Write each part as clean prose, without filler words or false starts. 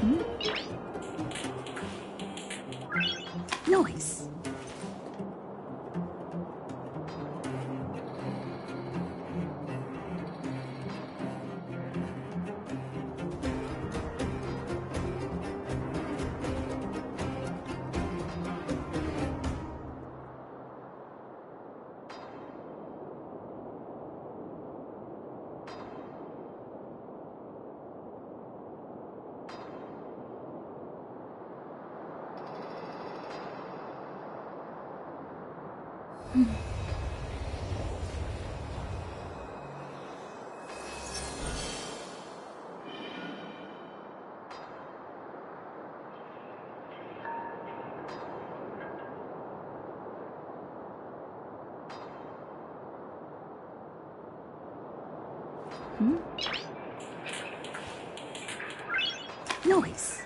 Hmm? Noise. Hmm? Noise.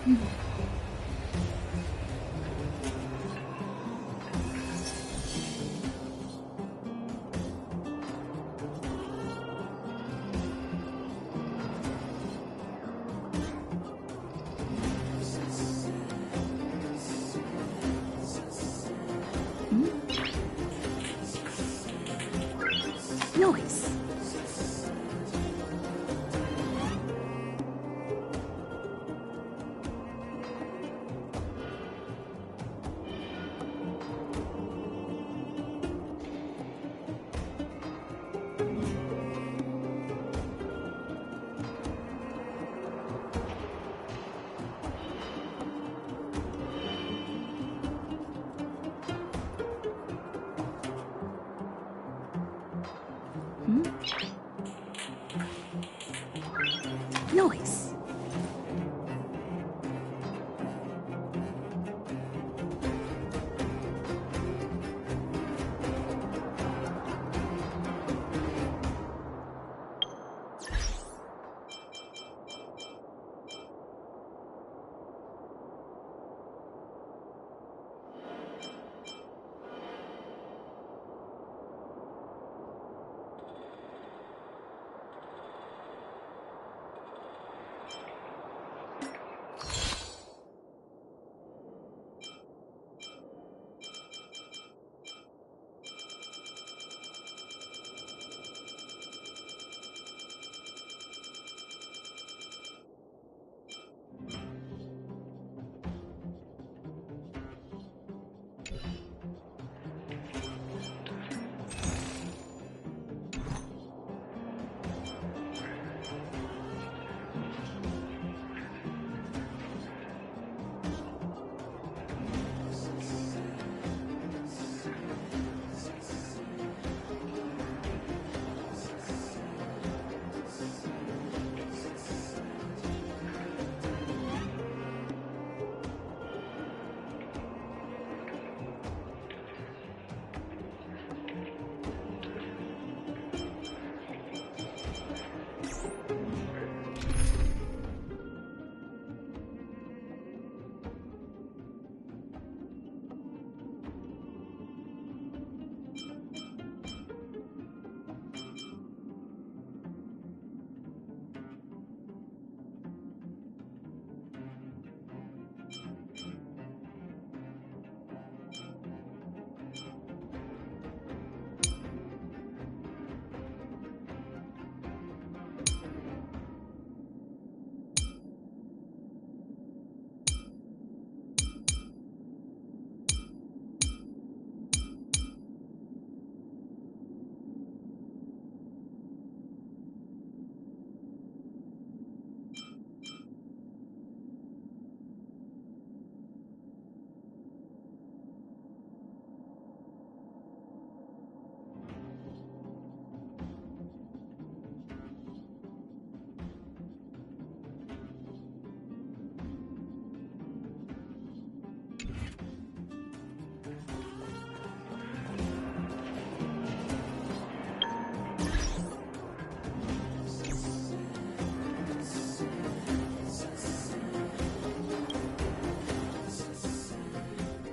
Hmm? Noise. Hmm? Noise.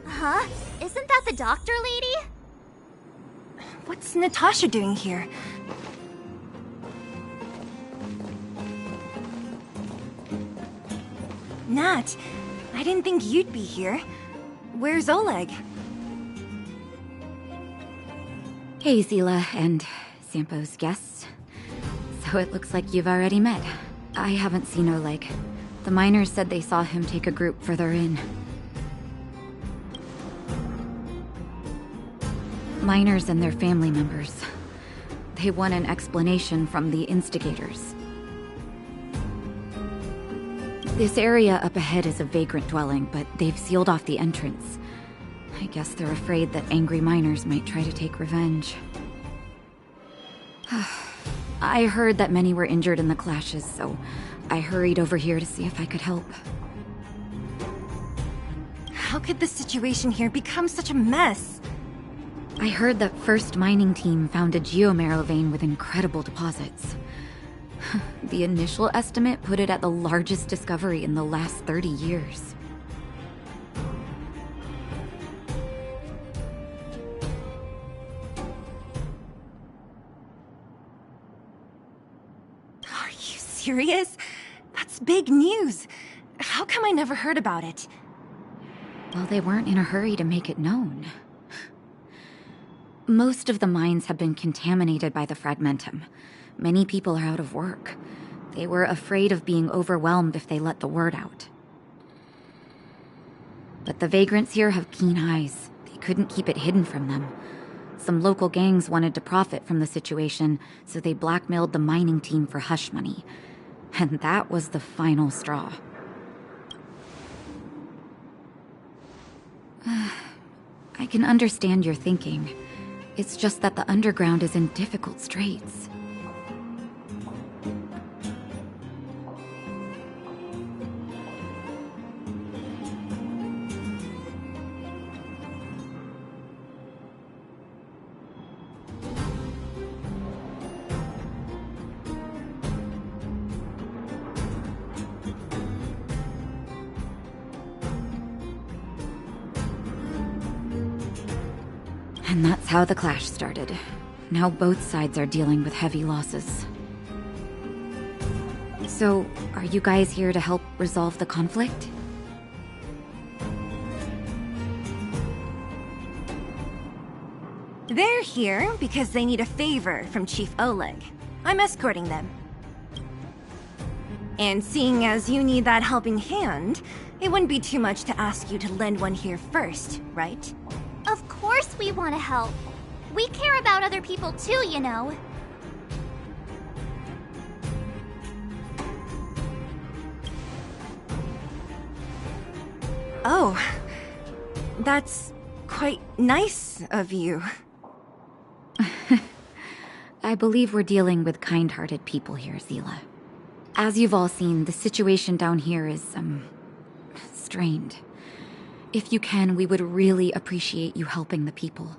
Huh? Isn't that the doctor lady? What's Natasha doing here? Nat, I didn't think you'd be here. Where's Oleg? Hey, Zila and Sampo's guests. So it looks like you've already met. I haven't seen Oleg. The miners said they saw him take a group further in. Miners and their family members. They want an explanation from the instigators. This area up ahead is a vagrant dwelling, but they've sealed off the entrance. I guess they're afraid that angry miners might try to take revenge. I heard that many were injured in the clashes, so I hurried over here to see if I could help. How could the situation here become such a mess? I heard that First Mining Team found a geomarrow vein with incredible deposits. The initial estimate put it at the largest discovery in the last 30 years. Are you serious? That's big news. How come I never heard about it? Well, they weren't in a hurry to make it known. Most of the mines have been contaminated by the fragmentum. Many people are out of work. They were afraid of being overwhelmed if they let the word out. But the vagrants here have keen eyes. They couldn't keep it hidden from them. Some local gangs wanted to profit from the situation, so they blackmailed the mining team for hush money. And that was the final straw. I can understand your thinking. It's just that the underground is in difficult straits. And that's how the clash started. Now both sides are dealing with heavy losses. So, are you guys here to help resolve the conflict? They're here because they need a favor from Chief Oleg. I'm escorting them. And seeing as you need that helping hand, it wouldn't be too much to ask you to lend one here first, right? Of course we want to help. We care about other people too, you know. Oh, that's quite nice of you. I believe we're dealing with kind-hearted people here, Zila. As you've all seen, the situation down here is, strained. If you can, we would really appreciate you helping the people.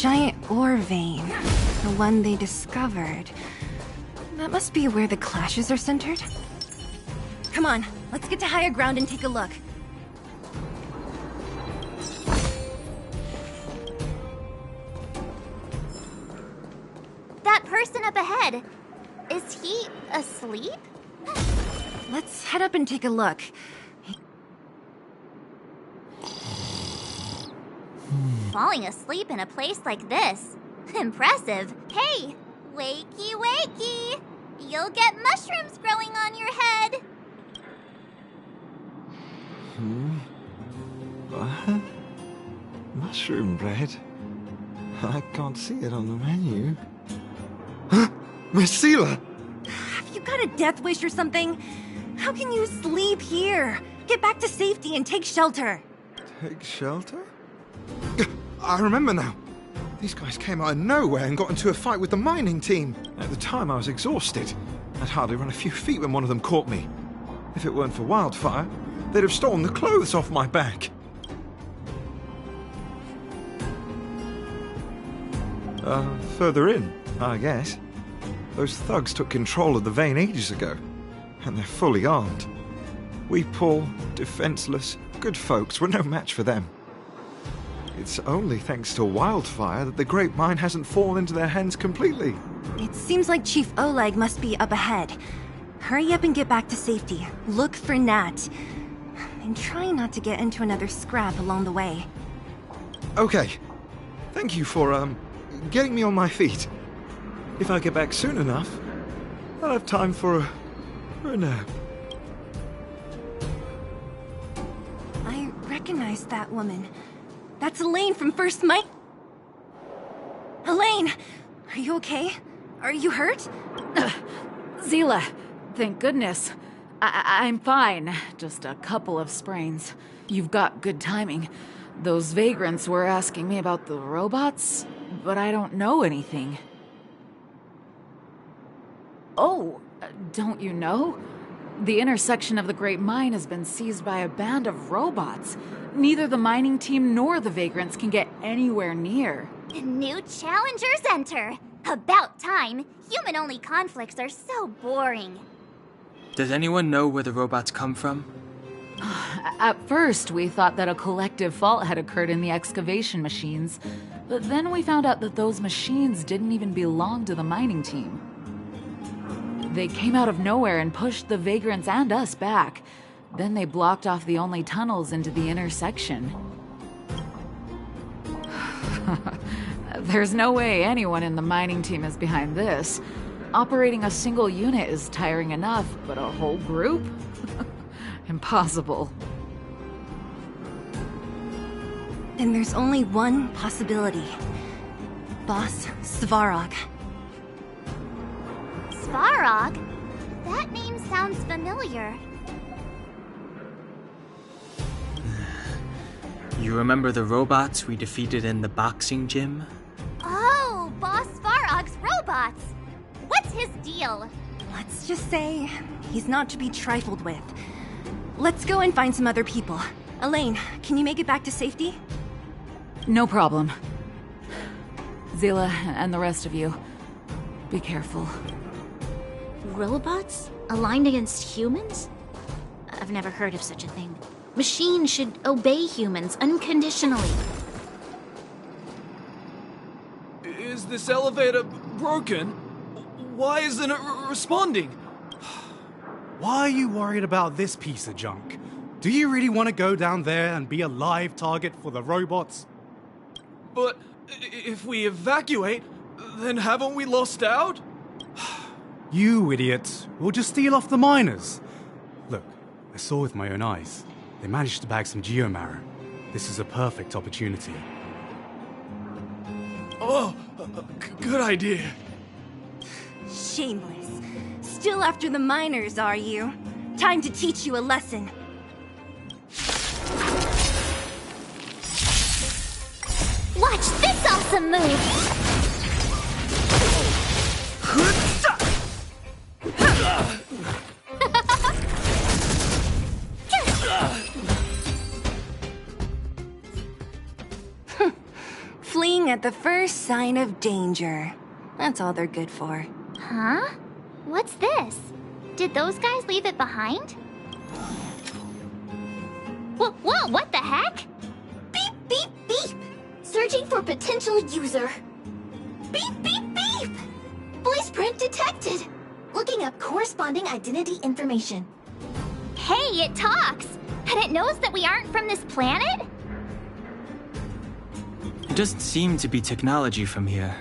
giant ore vein. The one they discovered. That must be where the clashes are centered. Come on, let's get to higher ground and take a look. That person up ahead, is he asleep? Let's head up and take a look. Falling asleep in a place like this. Impressive. Hey, wakey wakey! You'll get mushrooms growing on your head. What? Mushroom bread? I can't see it on the menu. Huh? Miss Seela! Have you got a death wish or something? How can you sleep here? Get back to safety and take shelter. Take shelter? I remember now. These guys came out of nowhere and got into a fight with the mining team. At the time, I was exhausted. I'd hardly run a few feet when one of them caught me. If it weren't for Wildfire, they'd have stolen the clothes off my back. Further in, I guess. Those thugs took control of the vein ages ago, and they're fully armed. We poor, defenseless, good folks were no match for them. It's only thanks to Wildfire that the Great Mine hasn't fallen into their hands completely. It seems like Chief Oleg must be up ahead. Hurry up and get back to safety. Look for Nat. And try not to get into another scrap along the way. Okay. Thank you for, getting me on my feet. If I get back soon enough, I'll have time for a nap. I recognize that woman. That's Elaine from First Mike. Elaine! Are you okay? Are you hurt? Seela, thank goodness. I'm fine. Just a couple of sprains. You've got good timing. Those vagrants were asking me about the robots, but I don't know anything. Oh, don't you know? The intersection of the Great Mine has been seized by a band of robots. Neither the mining team nor the vagrants can get anywhere near. New challengers enter. About time. Human-only conflicts are so boring. Does anyone know where the robots come from? At first, we thought that a collective fault had occurred in the excavation machines, but then we found out that those machines didn't even belong to the mining team. They came out of nowhere and pushed the vagrants and us back. Then they blocked off the only tunnels into the intersection. There's no way anyone in the mining team is behind this. Operating a single unit is tiring enough, but a whole group? Impossible. Then there's only one possibility. Boss Svarog. Svarog? That name sounds familiar. You remember the robots we defeated in the boxing gym? Oh, Boss Svarog's robots! What's his deal? Let's just say he's not to be trifled with. Let's go and find some other people. Elaine, can you make it back to safety? No problem. Seela and the rest of you, be careful. Robots? Aligned against humans? I've never heard of such a thing. Machines should obey humans unconditionally. Is this elevator broken? Why isn't it responding? Why are you worried about this piece of junk? Do you really want to go down there and be a live target for the robots? But if we evacuate, then haven't we lost out? You idiot. We'll just steal off the miners. Look, I saw with my own eyes. They managed to bag some geomarrow. This is a perfect opportunity. Oh, good idea. Shameless. Still after the miners, are you? Time to teach you a lesson. Watch this awesome move! Fleeing at the first sign of danger. That's all they're good for. Huh? What's this? Did those guys leave it behind? Whoa, what the heck? Beep, beep, beep! Searching for potential user. Beep, beep, beep! Voice print detected. Looking up corresponding identity information. Hey, it talks! And it knows that we aren't from this planet? It doesn't seem to be technology from here.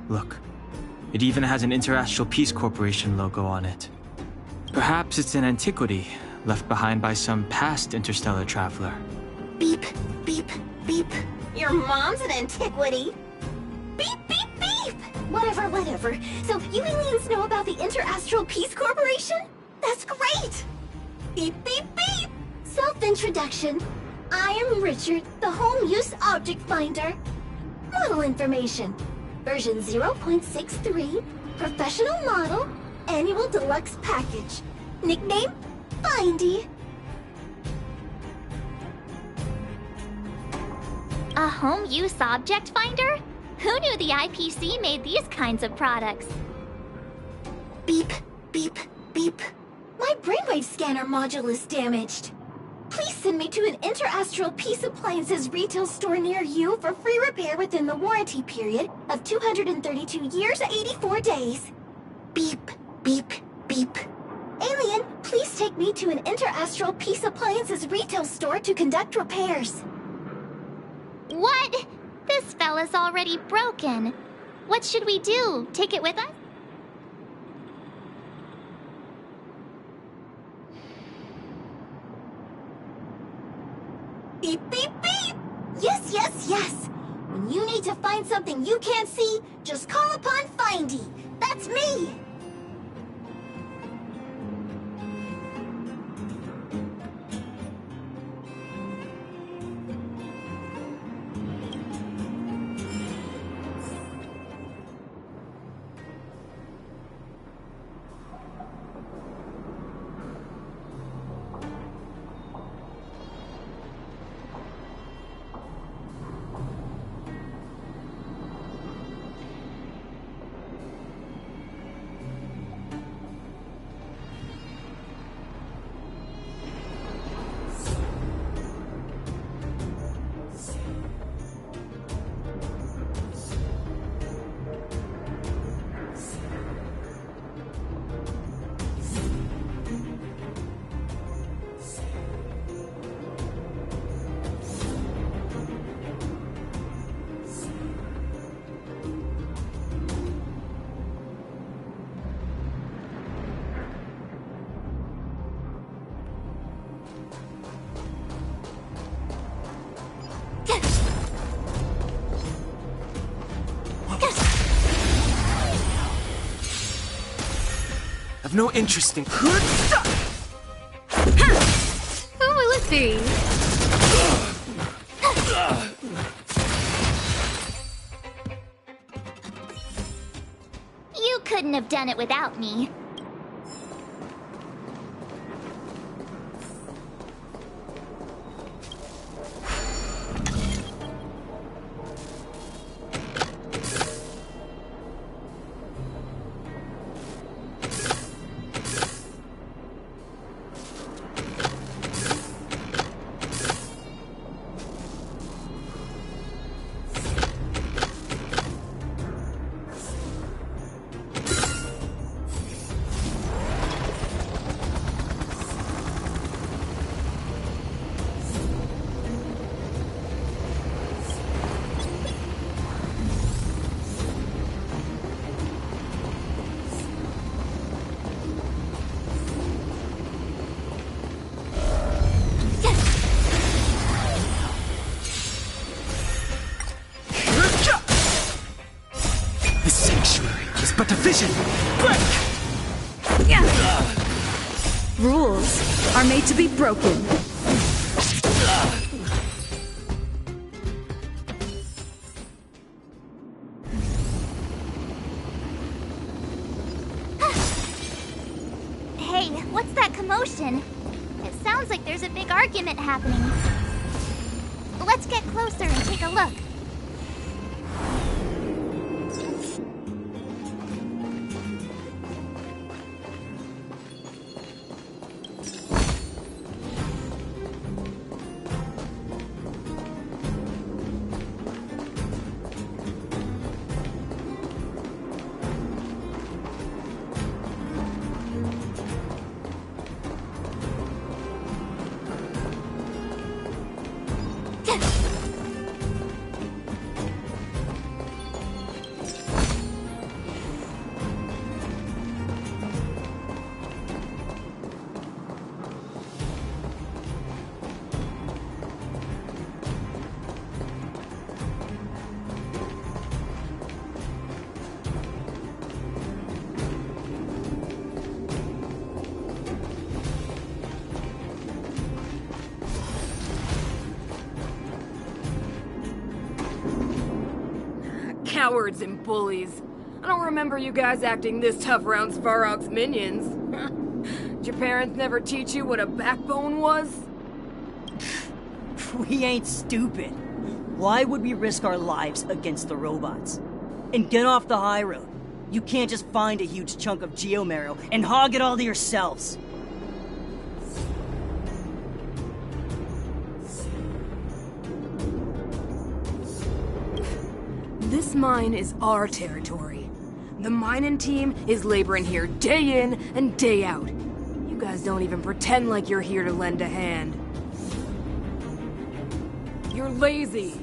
Look, it even has an Interastral Peace Corporation logo on it. Perhaps it's an antiquity left behind by some past interstellar traveler. Beep, beep, beep. Your mom's an antiquity. Beep, beep, beep! Whatever. So you aliens know about the Interastral Peace Corporation? That's great! Beep, beep, beep! Self-introduction. I am Richard, the Home Use Object Finder. Model information. Version 0.63, professional model, annual deluxe package. Nickname, Findy. A home use object finder? Who knew the IPC made these kinds of products? Beep, beep, beep. My brainwave scanner module is damaged. Please send me to an Interastral Peace Appliances retail store near you for free repair within the warranty period of 232 years, 84 days. Beep, beep, beep. Alien, please take me to an Interastral Peace Appliances retail store to conduct repairs. What? This fella's already broken. What should we do? Take it with us? Beep, beep, beep! Yes! When you need to find something you can't see, just call upon Findy. That's me! I've no interest in. Who will it be? You couldn't have done it without me. But a vision! Break! Rules are made to be broken. Hey, what's that commotion? It sounds like there's a big argument happening. Let's get closer and take a look. Cowards and bullies. I don't remember you guys acting this tough around Svarog's minions. Did your parents never teach you what a backbone was? We ain't stupid. Why would we risk our lives against the robots? And get off the high road. You can't just find a huge chunk of geomarrow and hog it all to yourselves. This mine is our territory. The mining team is laboring here day in and day out. You guys don't even pretend like you're here to lend a hand. You're lazy.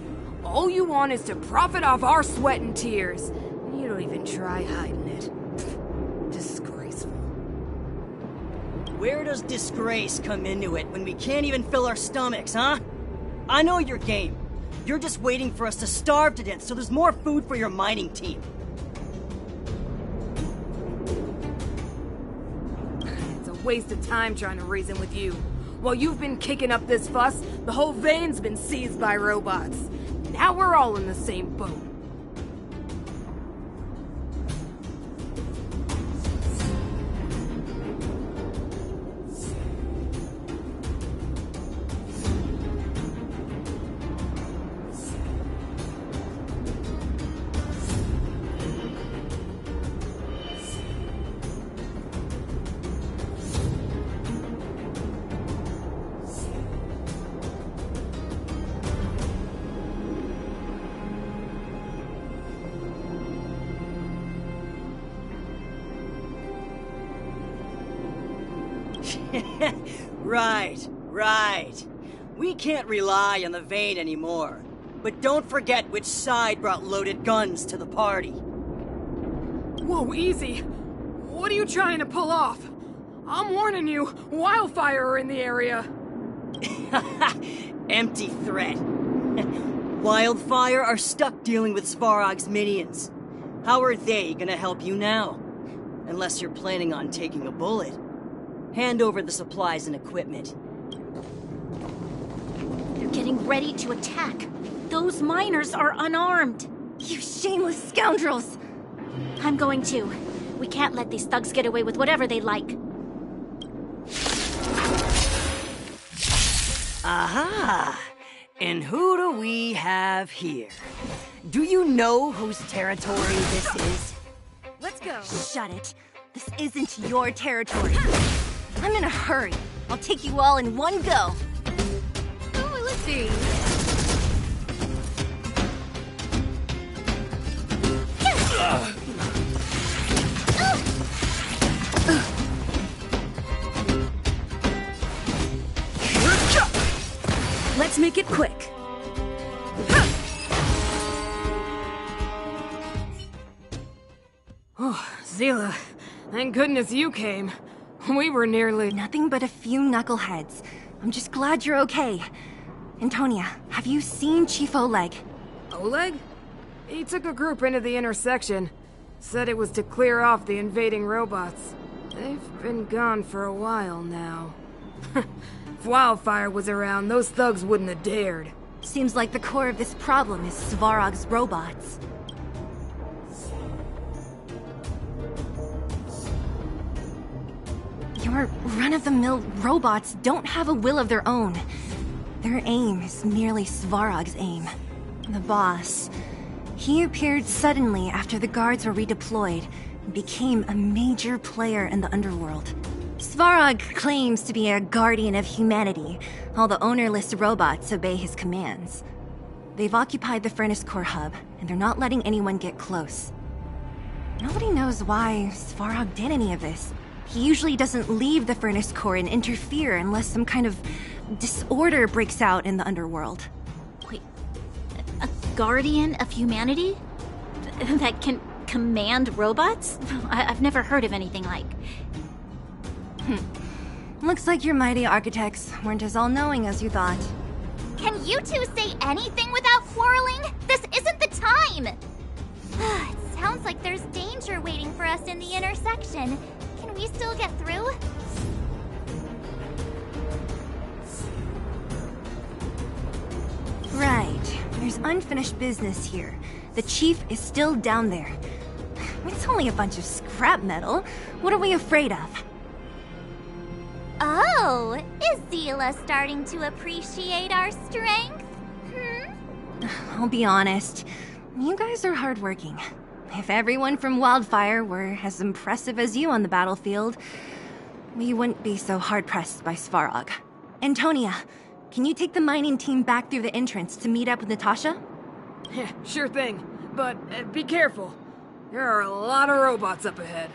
All you want is to profit off our sweat and tears. You don't even try hiding it. Disgraceful. Where does disgrace come into it when we can't even fill our stomachs, huh? I know your game. You're just waiting for us to starve to death so there's more food for your mining team. It's a waste of time trying to reason with you. While you've been kicking up this fuss, the whole vein's been seized by robots. Now we're all in the same boat. Right. We can't rely on the vein anymore. But don't forget which side brought loaded guns to the party. Whoa, easy. What are you trying to pull off? I'm warning you, wildfire are in the area. Empty threat. Wildfire are stuck dealing with Svarog's minions. How are they gonna help you now? Unless you're planning on taking a bullet. Hand over the supplies and equipment. They're getting ready to attack. Those miners are unarmed. You shameless scoundrels! I'm going to. We can't let these thugs get away with whatever they like. Aha! And who do we have here? Do you know whose territory this is? Let's go. Shut it. This isn't your territory. I'm in a hurry. I'll take you all in one go. Oh, let's see. Let's make it quick. Oh, Zila, thank goodness you came. We were nearly... Nothing but a few knuckleheads. I'm just glad you're okay. Antonia, have you seen Chief Oleg? Oleg? He took a group into the intersection. Said it was to clear off the invading robots. They've been gone for a while now. If Wildfire was around, those thugs wouldn't have dared. Seems like the core of this problem is Svarog's robots. Your run-of-the-mill robots don't have a will of their own. Their aim is merely Svarog's aim. The boss. He appeared suddenly after the guards were redeployed and became a major player in the underworld. Svarog claims to be a guardian of humanity, while the ownerless robots obey his commands. They've occupied the Furnace Core hub, and they're not letting anyone get close. Nobody knows why Svarog did any of this. He usually doesn't leave the Furnace Core and interfere unless some kind of disorder breaks out in the underworld. Wait, a guardian of humanity? That can command robots? I've never heard of anything like... Looks like your mighty architects weren't as all-knowing as you thought. Can you two say anything without quarreling? This isn't the time! It sounds like there's danger waiting for us in the intersection. Can we still get through? Right. There's unfinished business here. The chief is still down there. It's only a bunch of scrap metal. What are we afraid of? Oh, is Zila starting to appreciate our strength? I'll be honest. You guys are hardworking. If everyone from Wildfire were as impressive as you on the battlefield, we wouldn't be so hard-pressed by Svarog. Antonia, can you take the mining team back through the entrance to meet up with Natasha? Yeah, sure thing. But be careful. There are a lot of robots up ahead.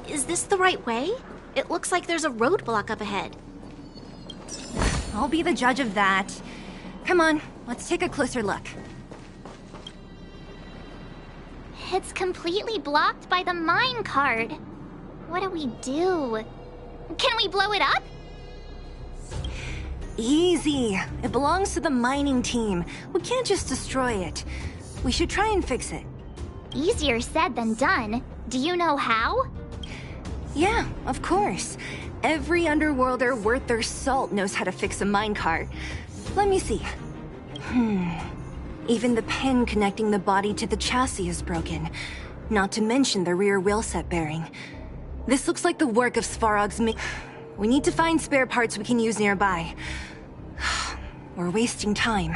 Is this the right way? It looks like there's a roadblock up ahead. I'll be the judge of that. Come on, let's take a closer look. It's completely blocked by the mine cart. What do we do? Can we blow it up? Easy. It belongs to the mining team. We can't just destroy it. We should try and fix it. Easier said than done. Do you know how? Yeah, of course. Every underworlder worth their salt knows how to fix a minecart. Let me see. Even the pin connecting the body to the chassis is broken. Not to mention the rear wheel set bearing. This looks like the work of Svarog's We need to find spare parts we can use nearby. We're wasting time.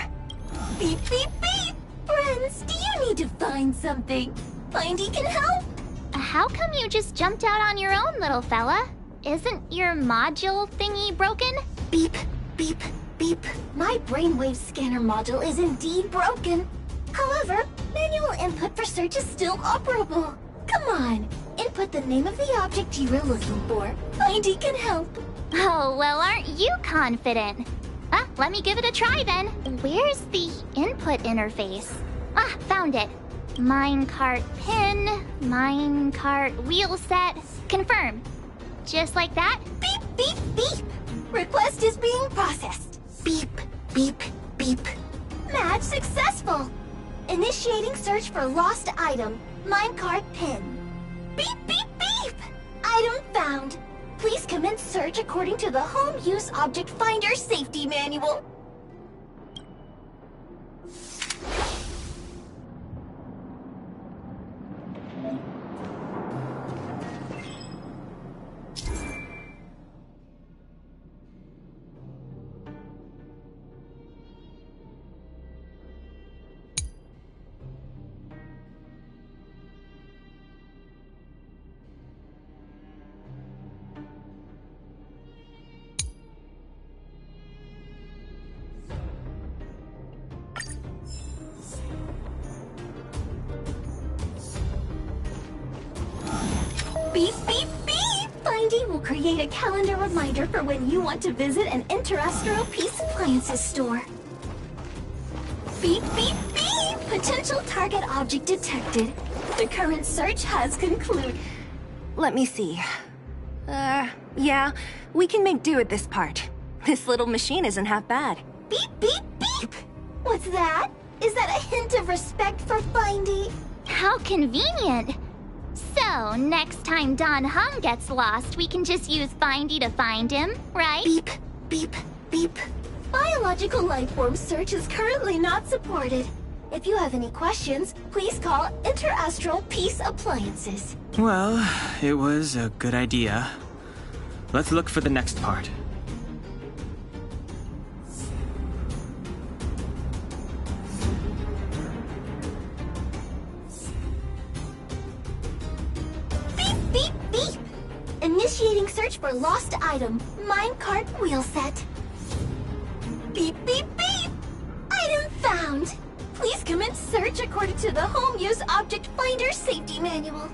Beep, beep, beep! Friends, do you need to find something? Findy can help? How come you just jumped out on your own, little fella? Isn't your module thingy broken? Beep, beep, beep. My brainwave scanner module is indeed broken. However, manual input for search is still operable. Come on, input the name of the object you were looking for. Findy can help. Oh, well, aren't you confident? Let me give it a try then. Where's the input interface? Found it. Minecart pin, minecart wheel set, confirm. Just like that? Beep, beep, beep. Request is being processed. Beep, beep, beep. Match successful. Initiating search for lost item, minecart pin. Beep, beep, beep. Item found. Please commence search according to the Home Use Object Finder Safety Manual. Beep, beep, beep! Findy will create a calendar reminder for when you want to visit an Interastral Peace Appliances store. Beep, beep, beep! Potential target object detected. The current search has concluded. Let me see. Yeah, we can make do with this part. This little machine isn't half bad. Beep, beep, beep! What's that? Is that a hint of respect for Findy? How convenient! So, next time Don Hum gets lost, we can just use Findy to find him, right? Beep, beep, beep. Biological life form search is currently not supported. If you have any questions, please call Interastral Peace Appliances. Well, it was a good idea. Let's look for the next part. Beep, beep! Initiating search for lost item, minecart wheel set. Beep, beep, beep! Item found! Please commence search according to the Home Use Object Finder Safety Manual.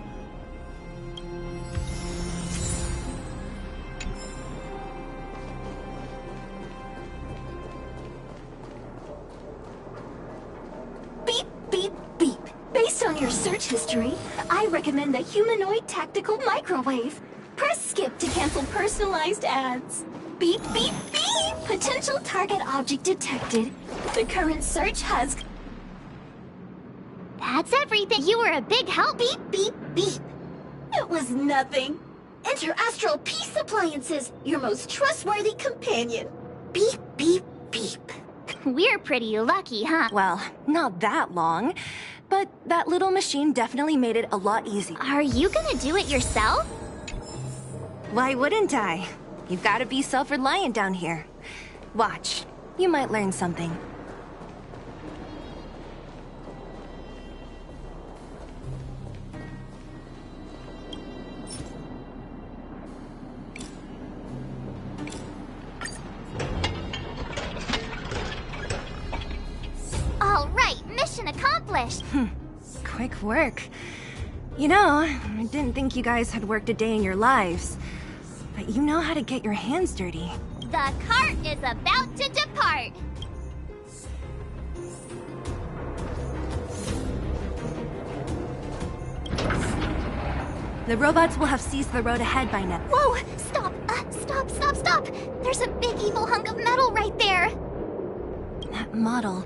Beep, beep, beep. Based on your search history, I recommend the humanoid tactical microwave. Press skip to cancel personalized ads. Beep, beep, beep! Potential target object detected. The current search has... That's everything. You were a big help. Beep, beep, beep. It was nothing. Interastral Peace Appliances, your most trustworthy companion. Beep, beep, beep. We're pretty lucky, huh? Well, not that long, but that little machine definitely made it a lot easier. Are you gonna do it yourself? Why wouldn't I? You've got to be self-reliant down here. Watch. You might learn something. All right, mission accomplished. Quick work. You know, I didn't think you guys had worked a day in your lives. But you know how to get your hands dirty. The cart is about to depart. The robots will have seized the road ahead by now. Whoa! Stop! Stop! There's a big evil hunk of metal right there. That model...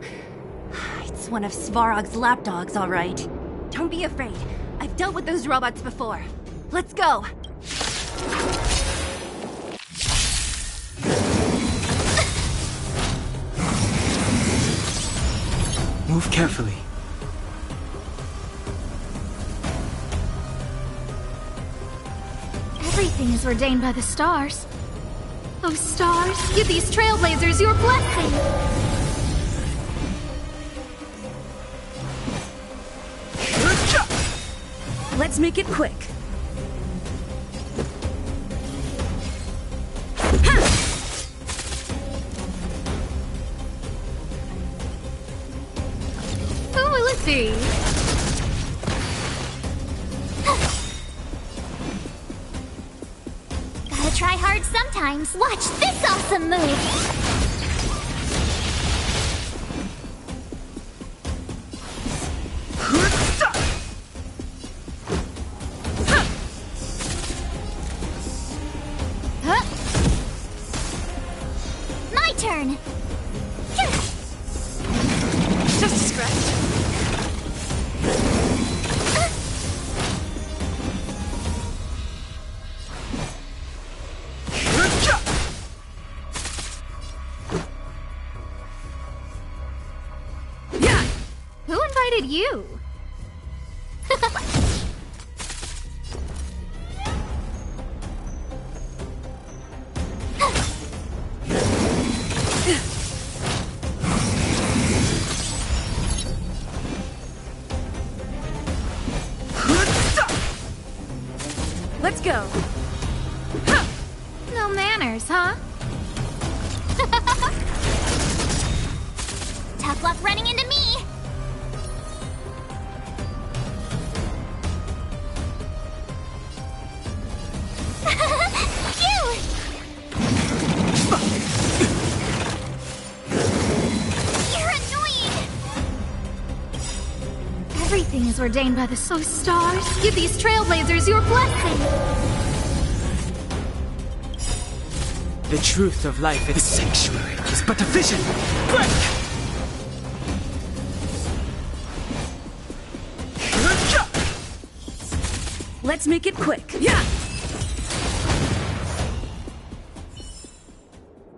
It's one of Svarog's lapdogs, all right. Don't be afraid. I've dealt with those robots before. Let's go! Move carefully. Everything is ordained by the stars. Those stars, give these trailblazers your blessing. Let's make it quick. Who will it be? Gotta try hard sometimes. Watch this awesome move. My turn. Just a scratch. Who invited you? Let's go. No manners, huh? Tough luck running into me. Phew! You're annoying. Everything is ordained by the stars. Give these trailblazers your blessing. The truth of life in the sanctuary is but a vision. Break! Let's make it quick.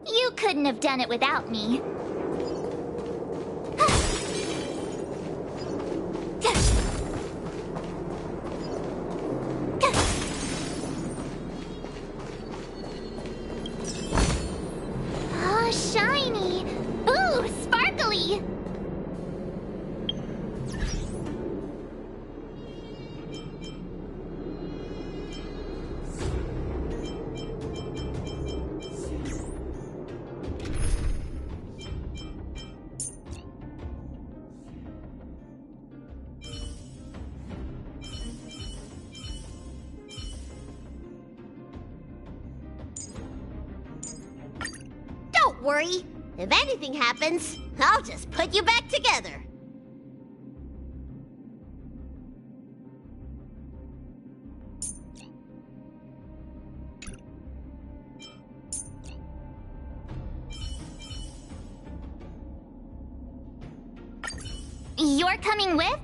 You couldn't have done it without me. Oh, shiny! Ooh, sparkly! Don't worry. If anything happens, I'll just put you back together. You're coming with?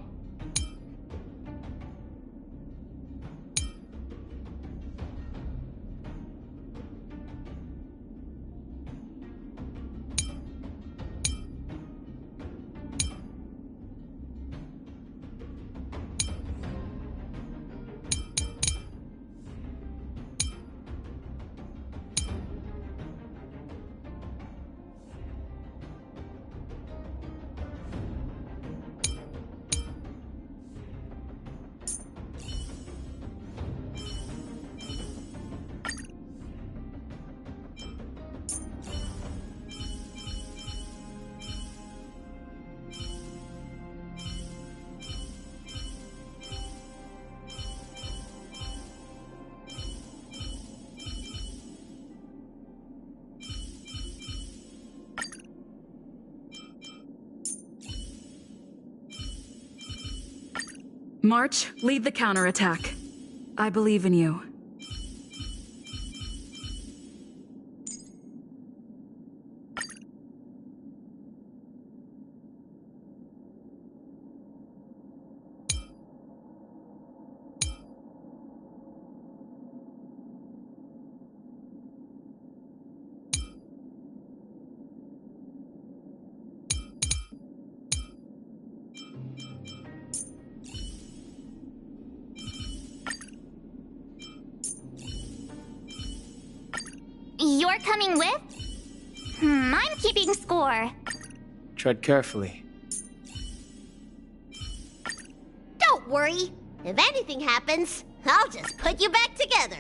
March, lead the counterattack. I believe in you. You're coming with? I'm keeping score. Tread carefully. Don't worry. If anything happens, I'll just put you back together.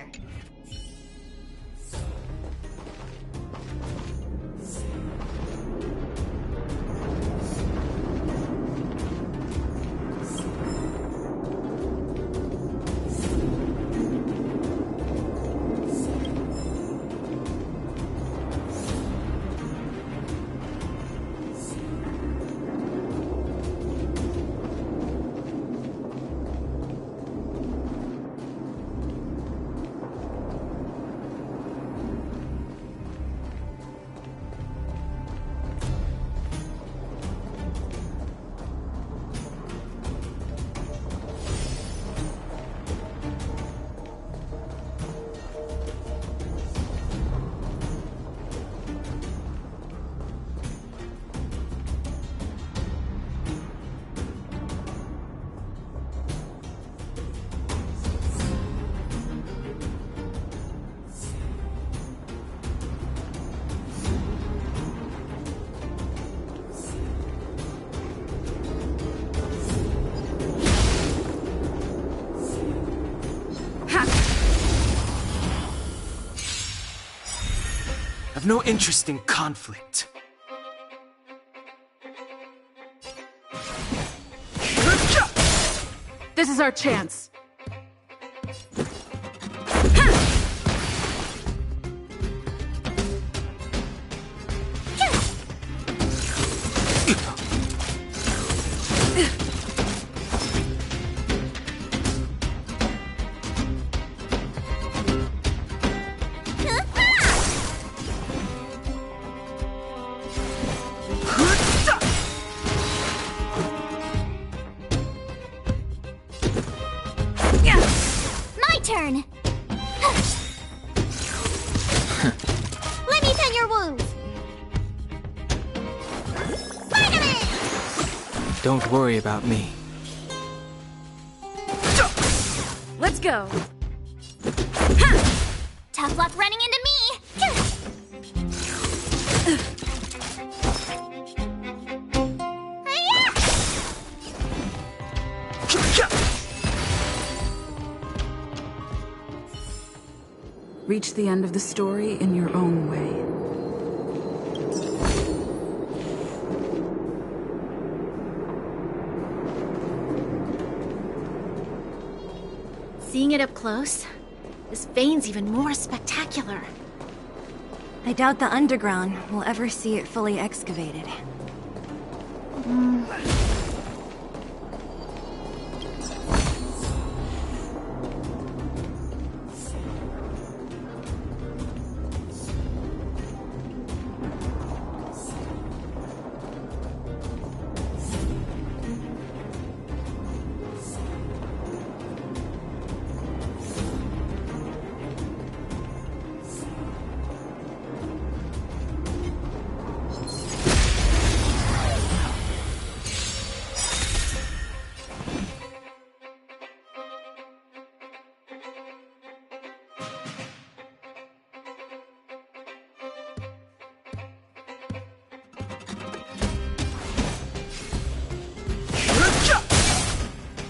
I've no interest in conflict. This is our chance. Turn. Let me tend your wounds. Don't worry about me. Let's go. Tough luck running into me. Reach the end of the story in your own way. Seeing it up close, this vein's even more spectacular. I doubt the underground will ever see it fully excavated.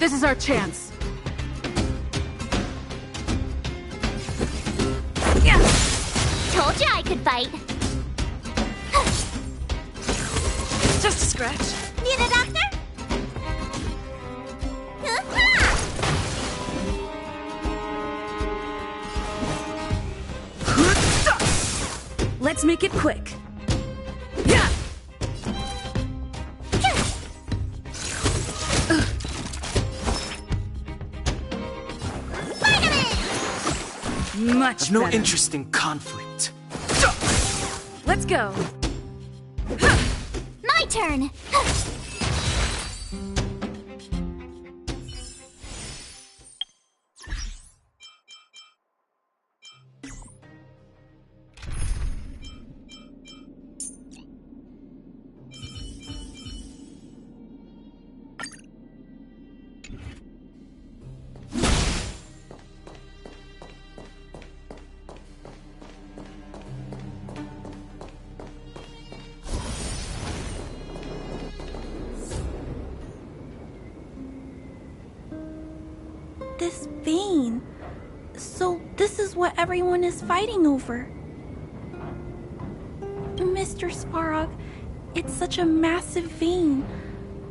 This is our chance. Told you I could fight. Just a scratch. Need a doctor? Let's make it quick. Yeah. Much I've no better. interest in conflict. Let's go. My turn. This vein. So this is what everyone is fighting over. Mr. Svarog, it's such a massive vein.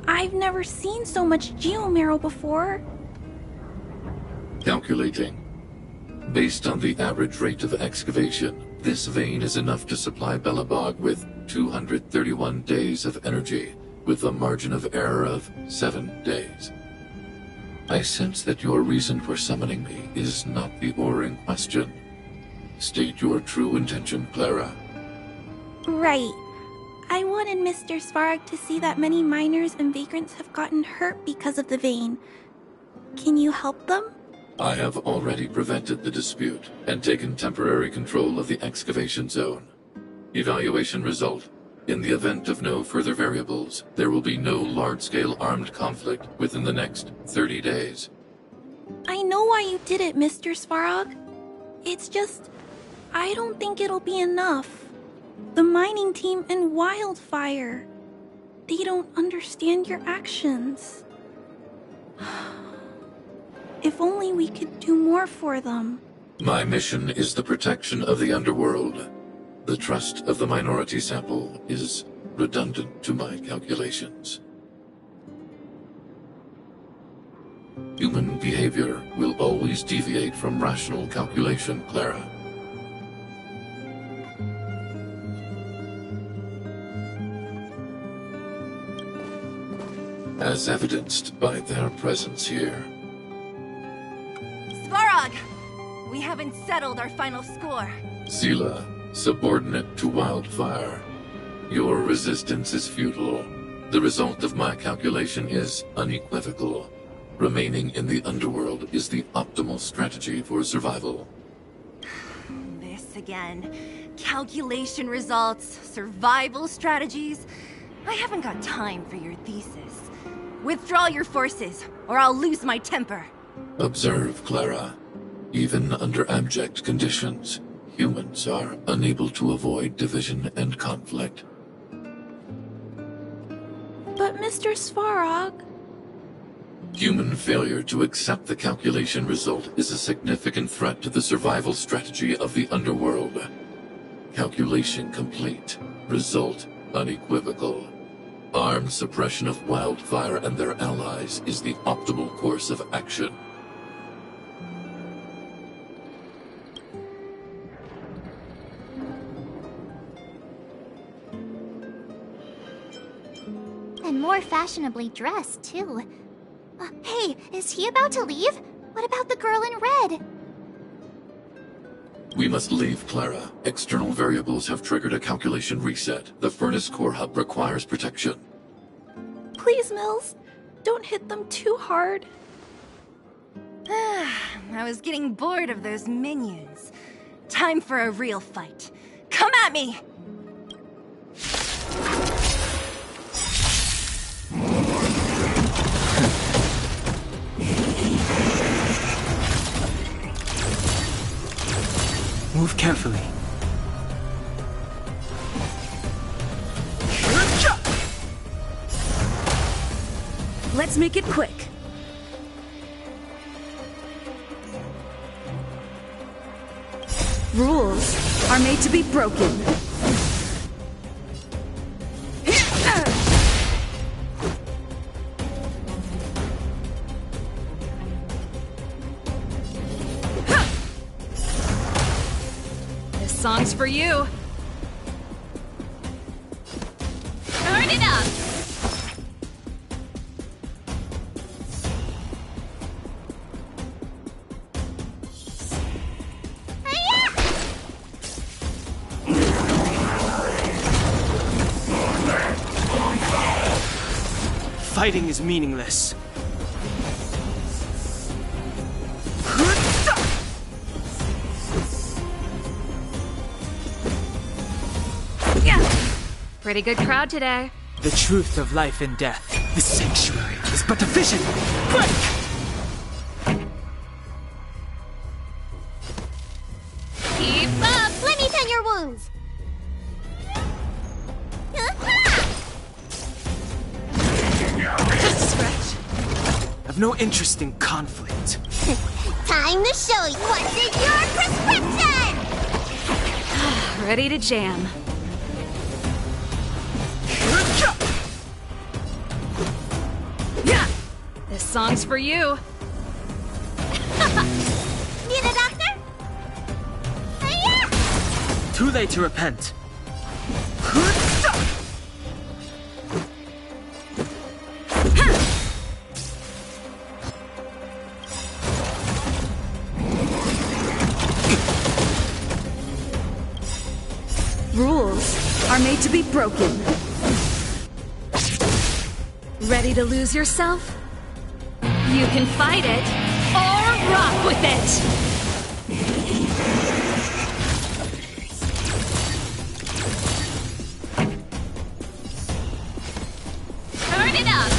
I've never seen so much geomarrow before. Calculating. Based on the average rate of excavation, this vein is enough to supply Belobog with 231 days of energy, with a margin of error of 7 days. I sense that your reason for summoning me is not the ore in question. State your true intention, Clara. Right. I wanted Mr. Svarog to see that many miners and vagrants have gotten hurt because of the vein. Can you help them? I have already prevented the dispute and taken temporary control of the excavation zone. Evaluation result. In the event of no further variables, there will be no large-scale armed conflict within the next 30 days. I know why you did it, Mr. Svarog. It's just, I don't think it'll be enough. The mining team and Wildfire. They don't understand your actions. If only we could do more for them. My mission is the protection of the underworld. The trust of the minority sample is redundant to my calculations. Human behavior will always deviate from rational calculation, Clara. As evidenced by their presence here. Svarog! We haven't settled our final score. Seela, subordinate to Wildfire. Your resistance is futile. The result of my calculation is unequivocal. Remaining in the underworld is the optimal strategy for survival. This again. Calculation results, survival strategies. I haven't got time for your thesis. Withdraw your forces, or I'll lose my temper. Observe, Clara. Even under abject conditions, humans are unable to avoid division and conflict. But Mr. Svarog... Human failure to accept the calculation result is a significant threat to the survival strategy of the underworld. Calculation complete. Result unequivocal. Armed suppression of Wildfire and their allies is the optimal course of action. And more fashionably dressed, too. Hey, is he about to leave? What about the girl in red? We must leave, Clara. External variables have triggered a calculation reset. The furnace core hub requires protection. Please, Mills. Don't hit them too hard. I was getting bored of those minions. Time for a real fight. Come at me! Move carefully. Let's make it quick. Rules are made to be broken. This song's for you. Turn it up! Fighting is meaningless. Pretty good crowd today. The truth of life and death. The sanctuary is but a vision. Break! Keep up! Let me tend your wounds! Just a scratch. I've no interest in conflict. Time to show you what's in your prescription! Ready to jam. This song's for you. Need a doctor? Too late to repent. Rules are made to be broken. Ready to lose yourself? You can fight it, or rock with it! Turn it up!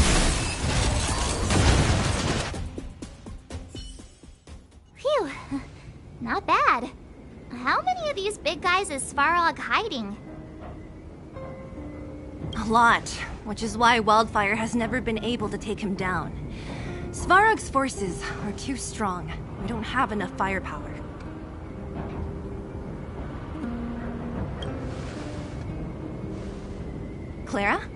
Phew, not bad. How many of these big guys is Svarog hiding? A lot, which is why Wildfire has never been able to take him down. Svarog's forces are too strong. We don't have enough firepower. Clara?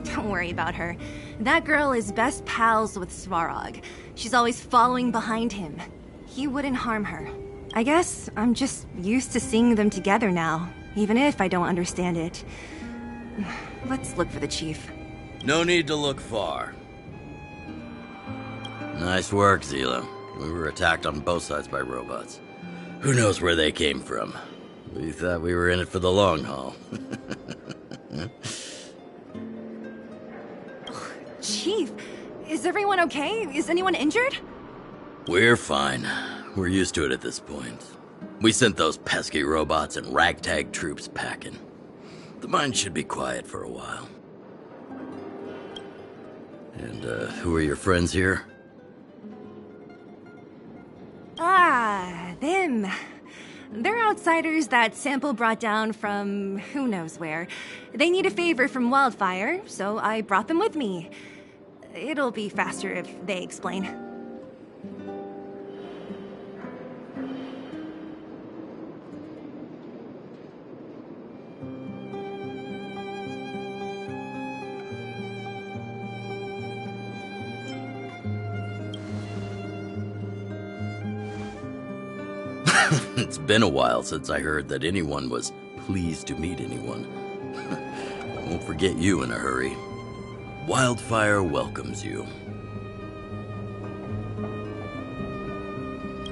Don't worry about her. That girl is best pals with Svarog. She's always following behind him. He wouldn't harm her. I guess I'm just used to seeing them together now, even if I don't understand it. Let's look for the chief. No need to look far. Nice work, Zila. We were attacked on both sides by robots. Who knows where they came from? We thought we were in it for the long haul. Chief, is everyone okay? Is anyone injured? We're fine. We're used to it at this point. We sent those pesky robots and ragtag troops packing. The mine should be quiet for a while. And, who are your friends here? Ah, them. They're outsiders that Sample brought down from who knows where. They need a favor from Wildfire, so I brought them with me. It'll be faster if they explain. It's been a while since I heard that anyone was pleased to meet anyone. I won't forget you in a hurry. Wildfire welcomes you.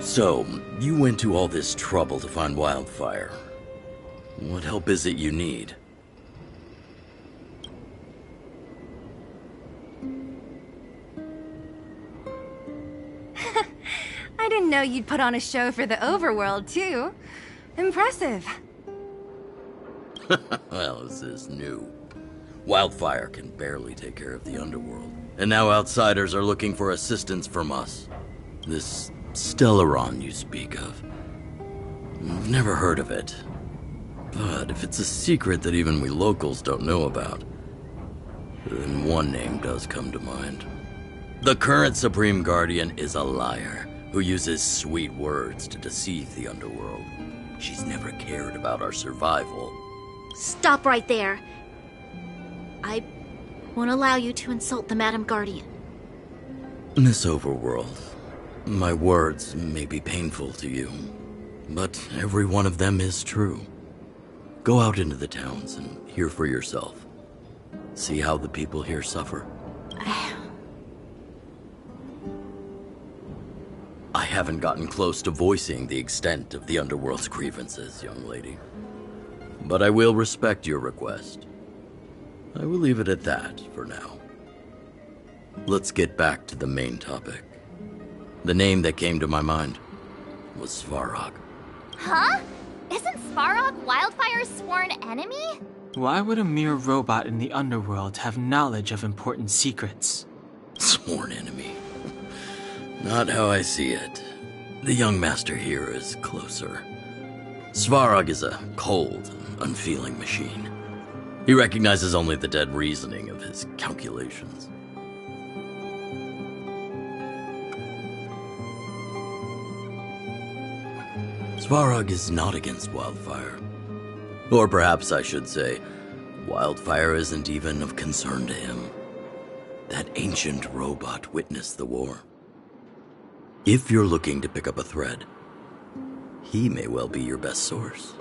So, you went to all this trouble to find Wildfire. What help is it you need? I didn't know you'd put on a show for the overworld, too. Impressive. Well, this is new. Wildfire can barely take care of the underworld. And now outsiders are looking for assistance from us. This Stellaron you speak of. I've never heard of it. But if it's a secret that even we locals don't know about, then one name does come to mind. The current Supreme Guardian is a liar who uses sweet words to deceive the underworld. She's never cared about our survival. Stop right there. I won't allow you to insult the Madam Guardian. Miss Overworld, my words may be painful to you, but every one of them is true. Go out into the towns and hear for yourself. See how the people here suffer. I haven't gotten close to voicing the extent of the Underworld's grievances, young lady. But I will respect your request. I will leave it at that for now. Let's get back to the main topic. The name that came to my mind was Svarog. Huh? Isn't Svarog Wildfire's sworn enemy? Why would a mere robot in the underworld have knowledge of important secrets? Sworn enemy. Not how I see it. The young master here is closer. Svarog is a cold, unfeeling machine. He recognizes only the dead reasoning of his calculations. Svarog is not against Wildfire. Or perhaps I should say, Wildfire isn't even of concern to him. That ancient robot witnessed the war. If you're looking to pick up a thread, he may well be your best source.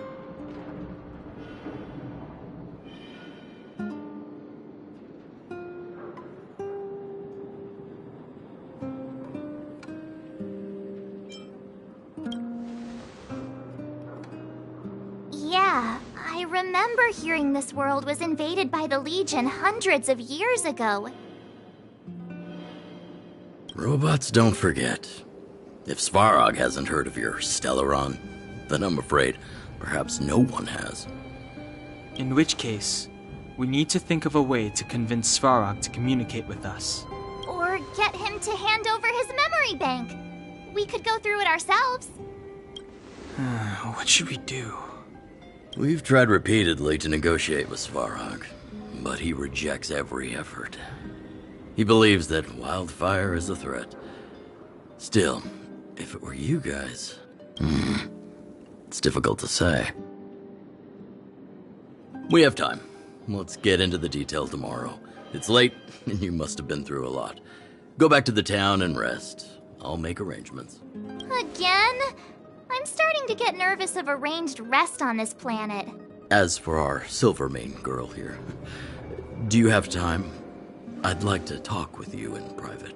Yeah, I remember hearing this world was invaded by the Legion hundreds of years ago. Robots don't forget. If Svarog hasn't heard of your Stellaron, then I'm afraid perhaps no one has. In which case, we need to think of a way to convince Svarog to communicate with us. Or get him to hand over his memory bank. We could go through it ourselves. What should we do? We've tried repeatedly to negotiate with Svarog, but he rejects every effort. He believes that Wildfire is a threat. Still, if it were you guys, it's difficult to say. We have time. Let's get into the detail tomorrow. It's late, and you must have been through a lot. Go back to the town and rest. I'll make arrangements. Again? I'm starting to get nervous of arranged rest on this planet. As for our Silvermane girl here, do you have time? I'd like to talk with you in private.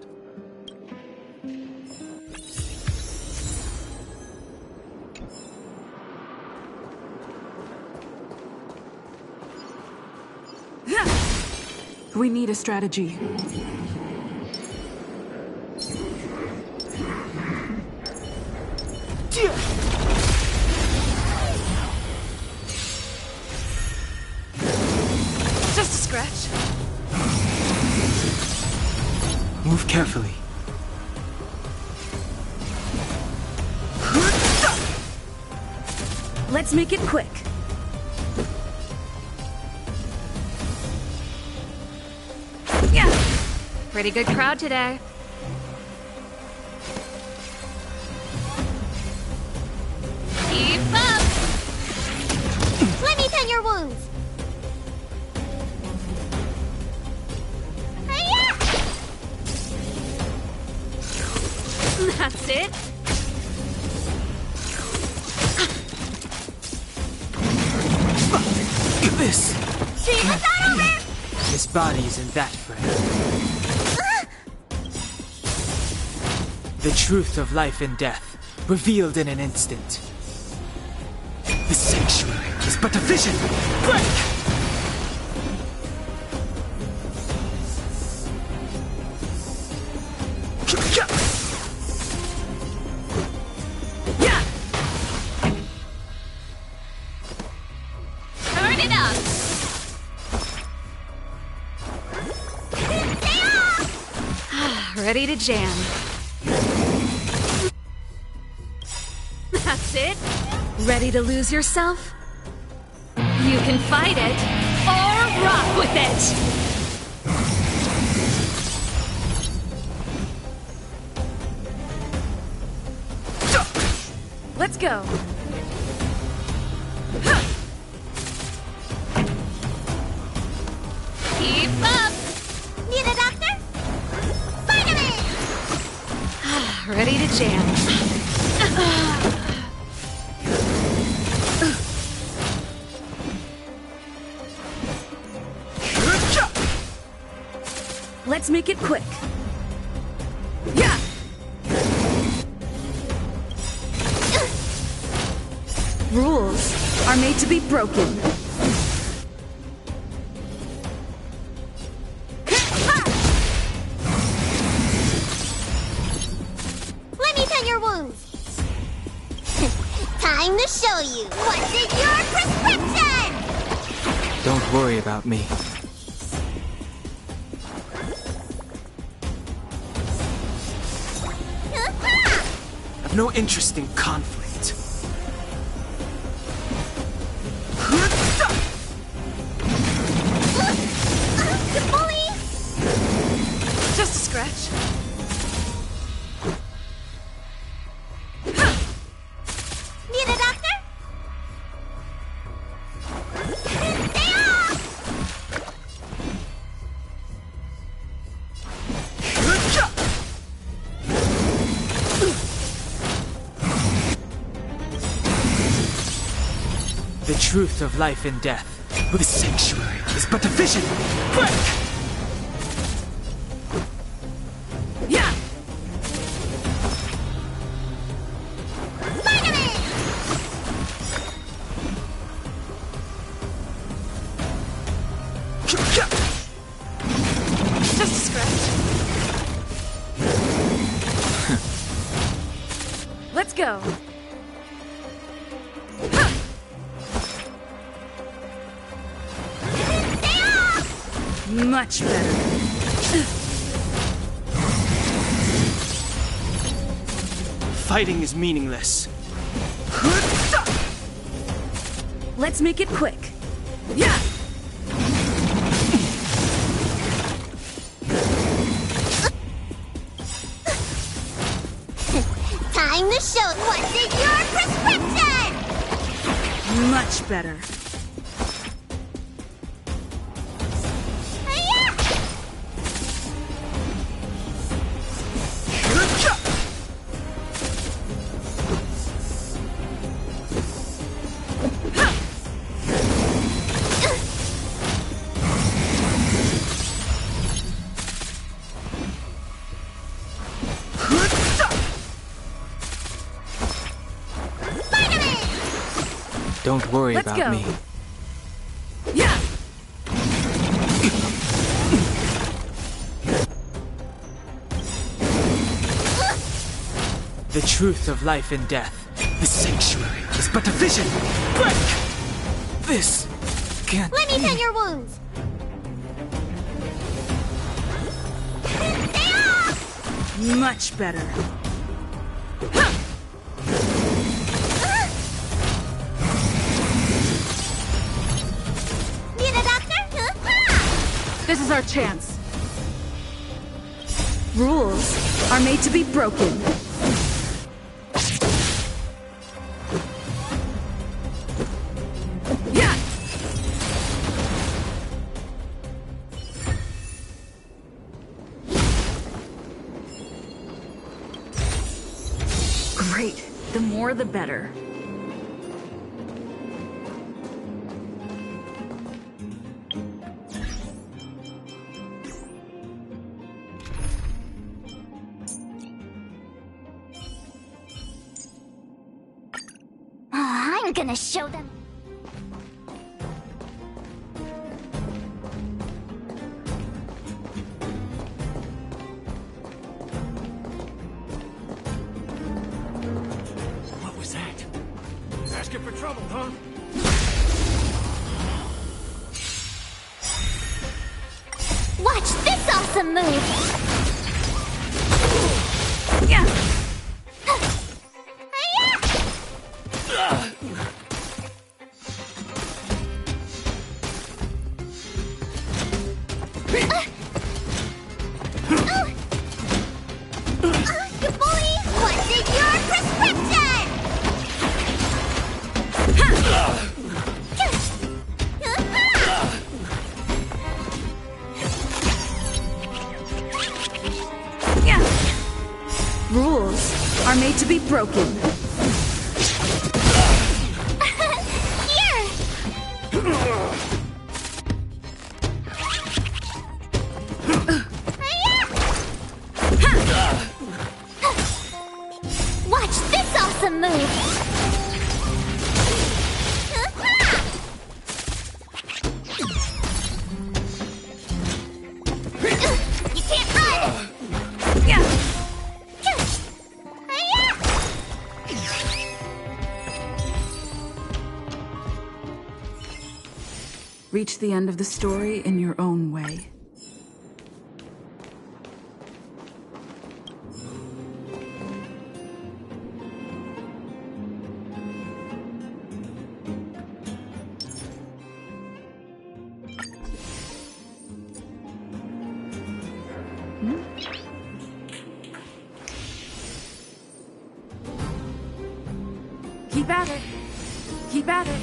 We need a strategy. Just a scratch. Move carefully. Let's make it quick. Yeah. Pretty good crowd today. Keep up! Let me tend your wounds. Hiya! That's it. This! See, it's not over! This body isn't that frail. The truth of life and death, revealed in an instant. The sanctuary is but a vision! Break! Turn it up! Ready to jam. That's it? Ready to lose yourself? You can fight it, or rock with it! Let's go. Keep up! Need a doctor? Vitamin! Ready to jam. Let's make it quick. Yeah! Rules are made to be broken. Let me tend your wounds. Time to show you what's in your prescription! Don't worry about me. I've no interest in conflict. Just a scratch. Need a doctor? Stay off! The truth of life and death. Well, the sanctuary is but a vision. Quick! Yeah! Just a scratch. Let's go. Much better. Fighting is meaningless. Let's make it quick. Yeah! Time to show what's in your prescription! Much better. Don't worry Let's about go. me. Yeah! The truth of life and death. The sanctuary is but a vision. Quick! This can't Let me be. tend your wounds. Stay off! Much better. Need a doctor? This is our chance. Rules are made to be broken. Yeah! Great. The more the better. I'm gonna show them. What was that? Asking for trouble, huh? Watch this awesome move! Yeah! What's in your prescription? Rules are made to be broken. Here! Watch this awesome move! You can't run! Reach the end of the story in your own way. Keep at it. Keep at it.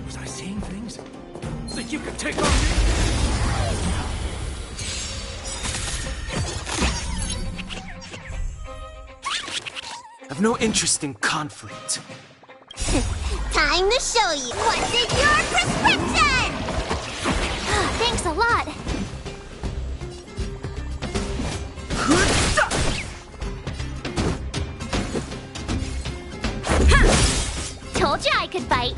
Was I seeing things? Think you could take on me? I've no interest in conflict. Time to show you what's in your prescription! Thanks a lot. Told you I could fight.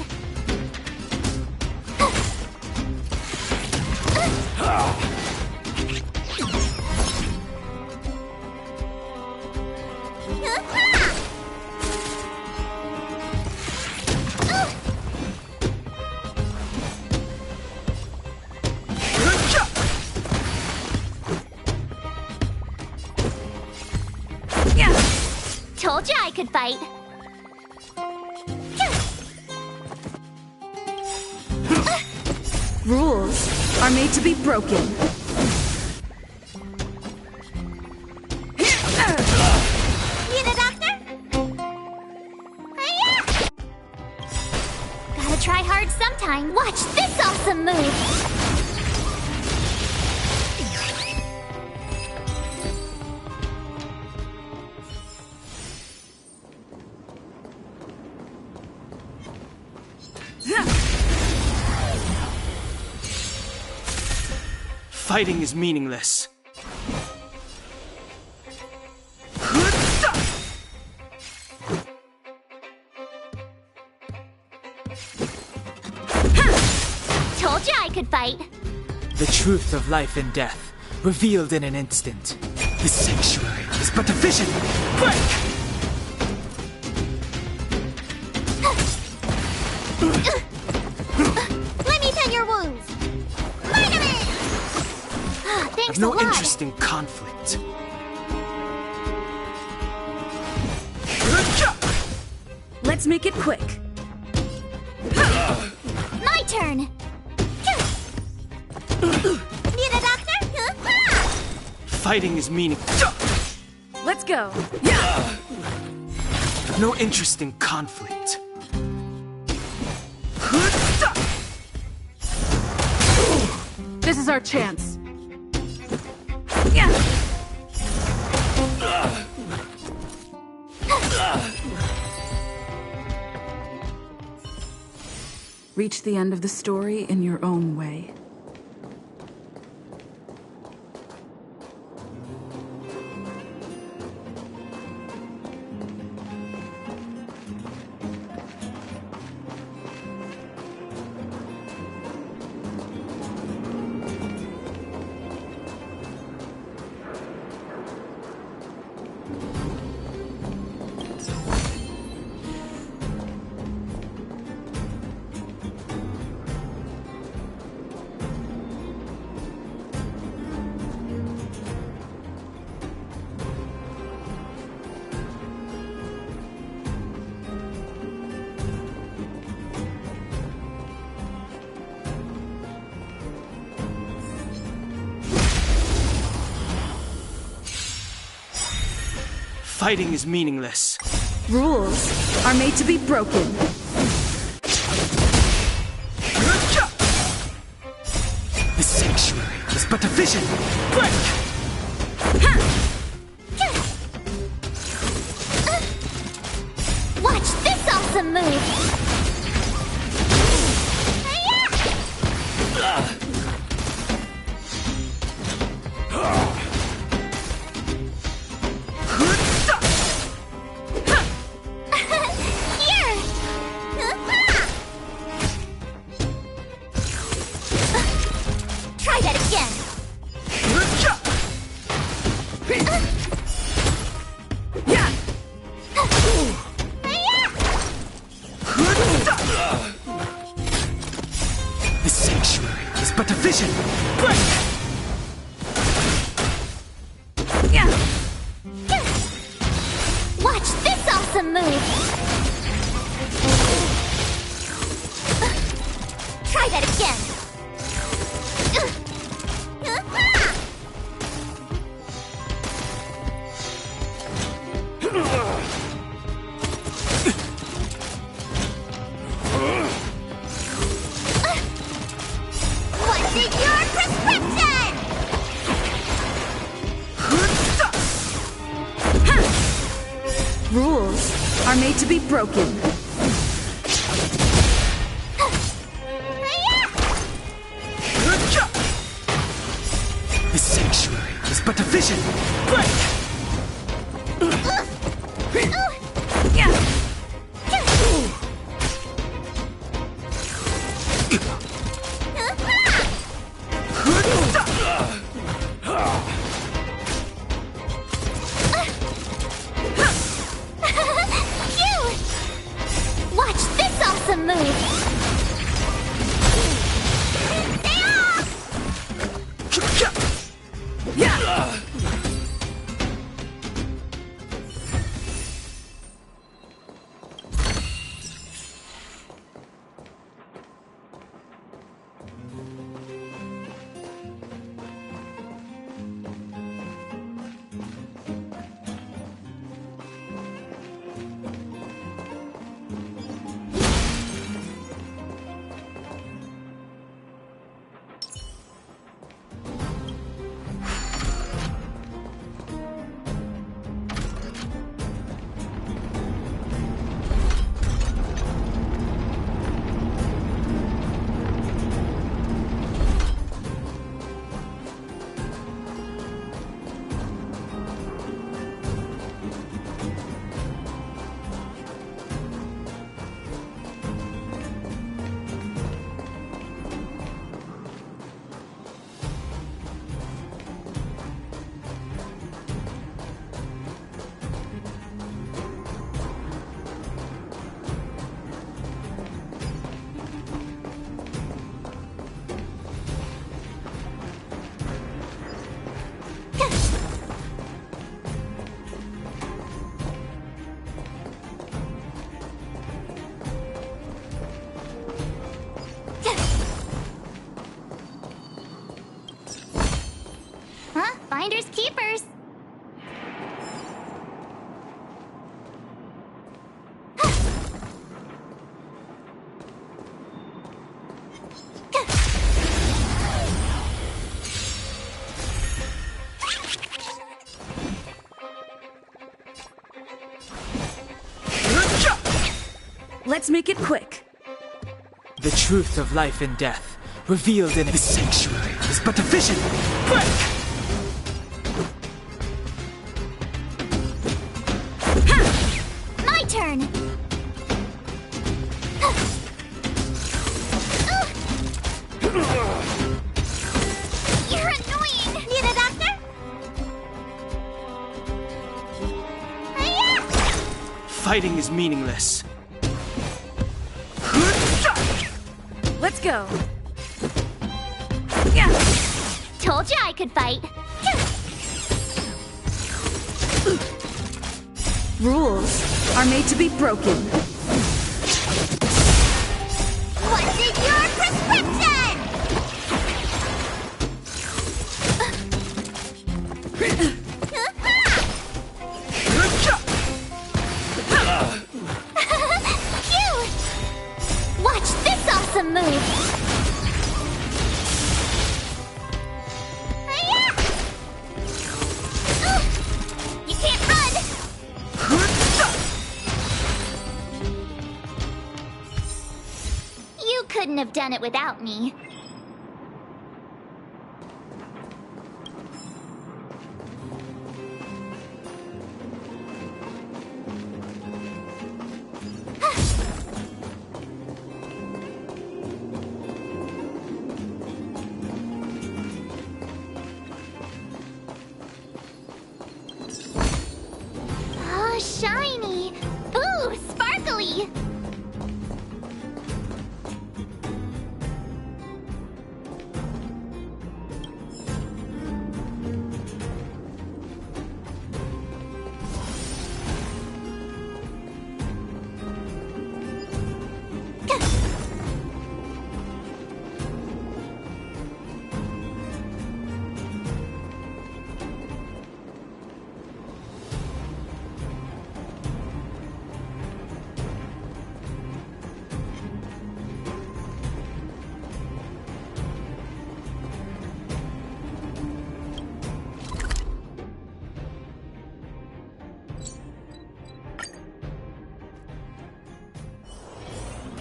Told you I could fight. Rules are made to be broken. Need a doctor? Hiya! Gotta try hard sometime. Watch this awesome move! Fighting is meaningless. Told you I could fight. The truth of life and death, revealed in an instant. The sanctuary is but a vision. Break! Let me tend your wounds. Vitamin! Thanks I've no a lot. interest in conflict. Let's make it quick. My turn. Need a doctor? Fighting is meaningless. Let's go. I've no interest in conflict. This is our chance. Reach the end of the story in your own way. Fighting is meaningless. Rules are made to be broken. The sanctuary is but a vision. Break! The sanctuary is but a vision. Break! Watch this awesome move! Try that again! What's in your prescription? Rules are made to be broken. The sanctuary is but a vision. Break! Phew! Watch this awesome move! Huh? Finders keepers. Let's make it quick. The truth of life and death, revealed in the sanctuary, is but a vision. Break! My turn. You're annoying. Need a doctor? Fighting is meaningless. Let's go. Told you I could fight. Rules are made to be broken. What's in your prescription? Phew! Watch this awesome move! You can't run! You couldn't have done it without me.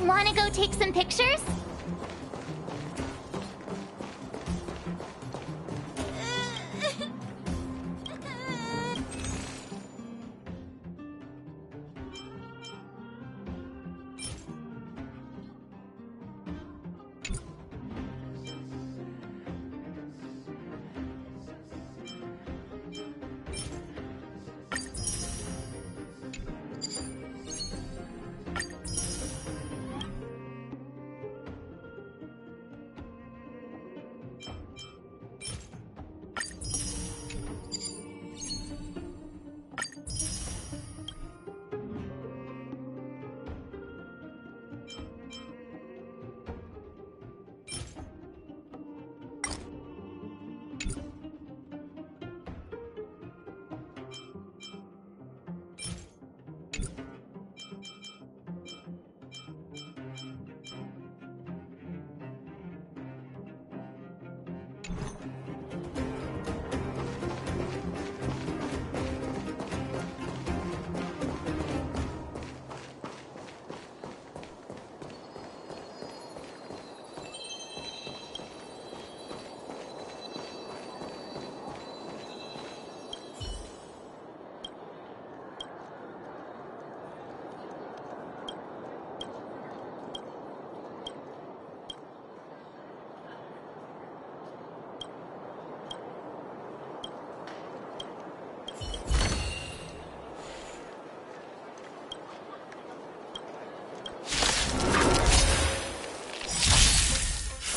Wanna go take some pictures?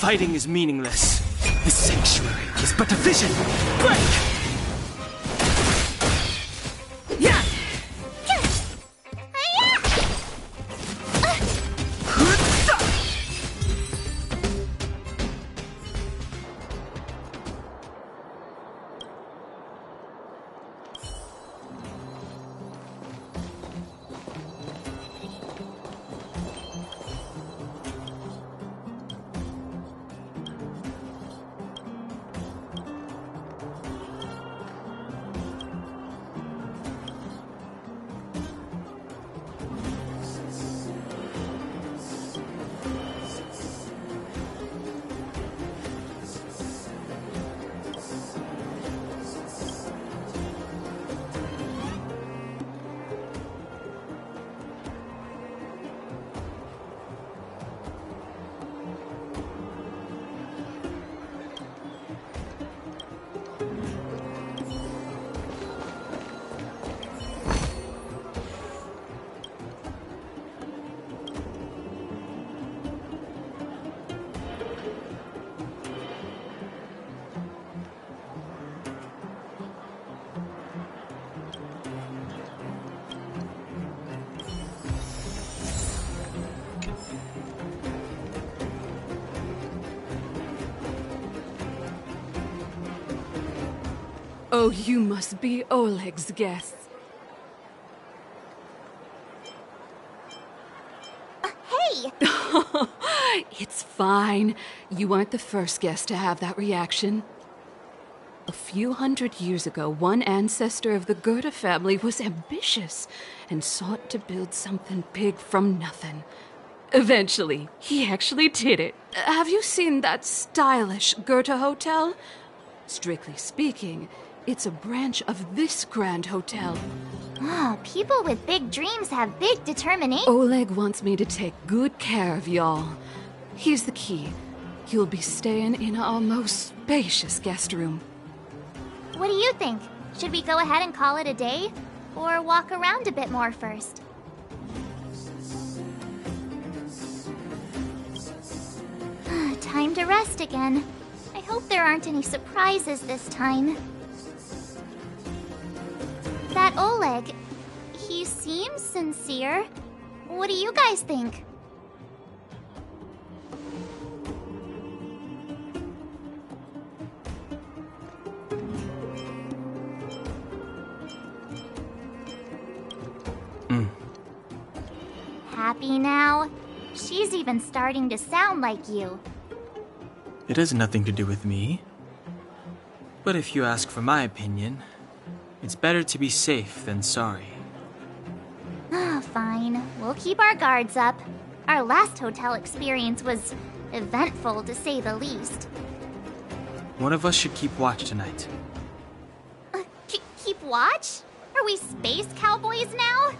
Fighting is meaningless. The sanctuary is but a vision. Break! Yeah! Oh, you must be Oleg's guest. Hey! It's fine. You aren't the first guest to have that reaction. A few hundred years ago, one ancestor of the Goethe family was ambitious and sought to build something big from nothing. Eventually, he actually did it. Have you seen that stylish Goethe hotel? Strictly speaking, it's a branch of this grand hotel. Oh, people with big dreams have big determination. Oleg wants me to take good care of y'all. Here's the key. You'll be staying in our most spacious guest room. What do you think? Should we go ahead and call it a day? Or walk around a bit more first? Time to rest again. I hope there aren't any surprises this time. That Oleg, he seems sincere. What do you guys think? Happy now? She's even starting to sound like you. It has nothing to do with me. But if you ask for my opinion, it's better to be safe than sorry. Ah, fine. We'll keep our guards up. Our last hotel experience was eventful, to say the least. One of us should keep watch tonight. Keep watch? Are we space cowboys now?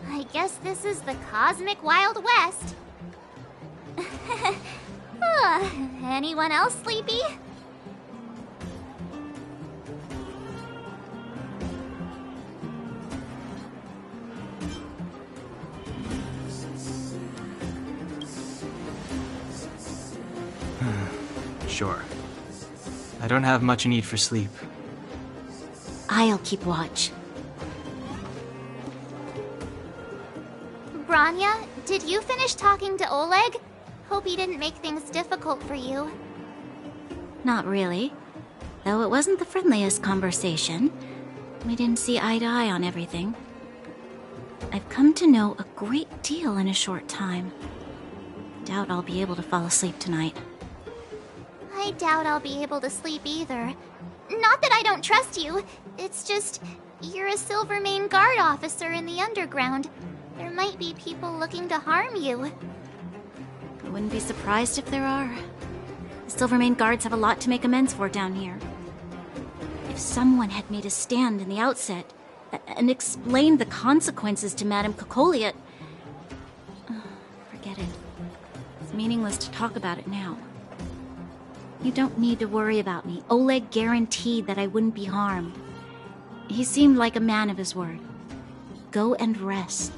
I guess this is the cosmic Wild West. Anyone else sleepy? Sure. I don't have much need for sleep. I'll keep watch. Branya, did you finish talking to Oleg? Hope he didn't make things difficult for you. Not really. Though it wasn't the friendliest conversation. We didn't see eye to eye on everything. I've come to know a great deal in a short time. Doubt I'll be able to fall asleep tonight. I doubt I'll be able to sleep either. Not that I don't trust you. It's just, you're a Silvermane Guard officer in the underground. There might be people looking to harm you. I wouldn't be surprised if there are. The Silvermane Guards have a lot to make amends for down here. If someone had made a stand in the outset and explained the consequences to Madame Kokoliet... forget it. It's meaningless to talk about it now. You don't need to worry about me. Oleg guaranteed that I wouldn't be harmed. He seemed like a man of his word. Go and rest.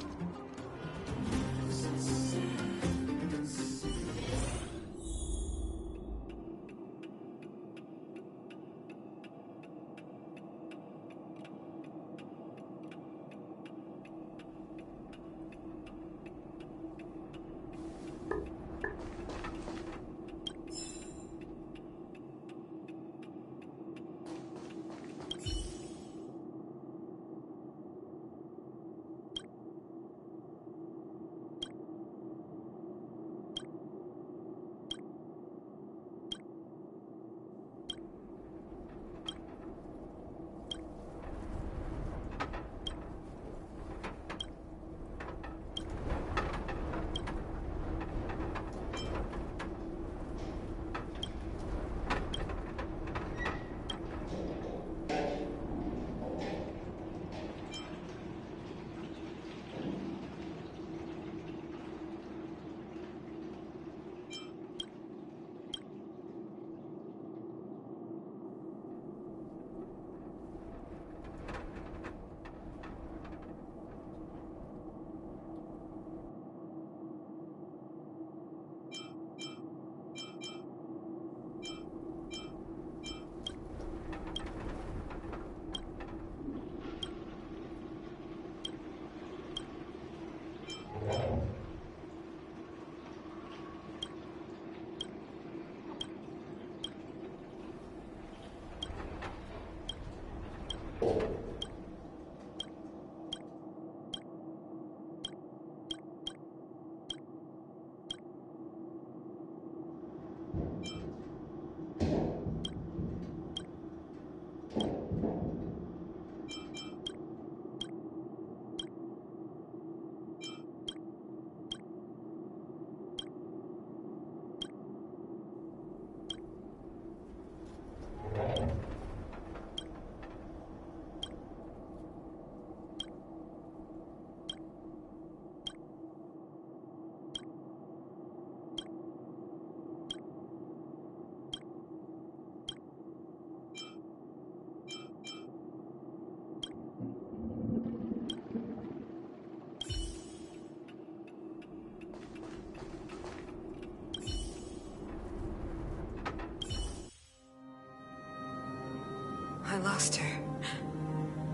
I lost her.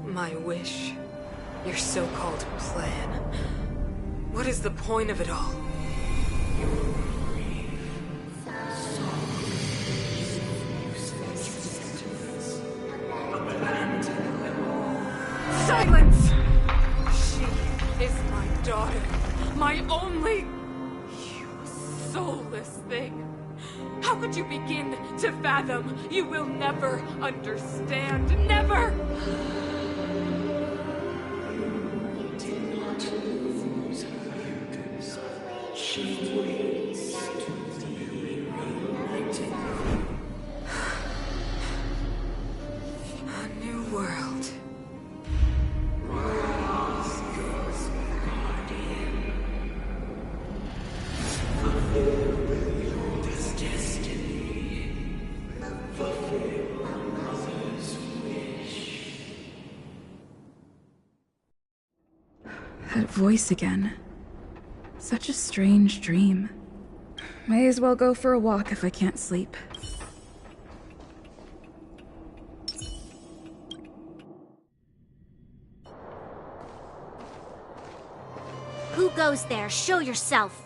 My wish. Your so-called plan. What is the point of it all? Silence! She is my daughter. My only... You soulless thing. How could you begin to fathom? You will never understand. Never! A new world. That voice again. Such a strange dream. May as well go for a walk if I can't sleep. Who goes there? Show yourself!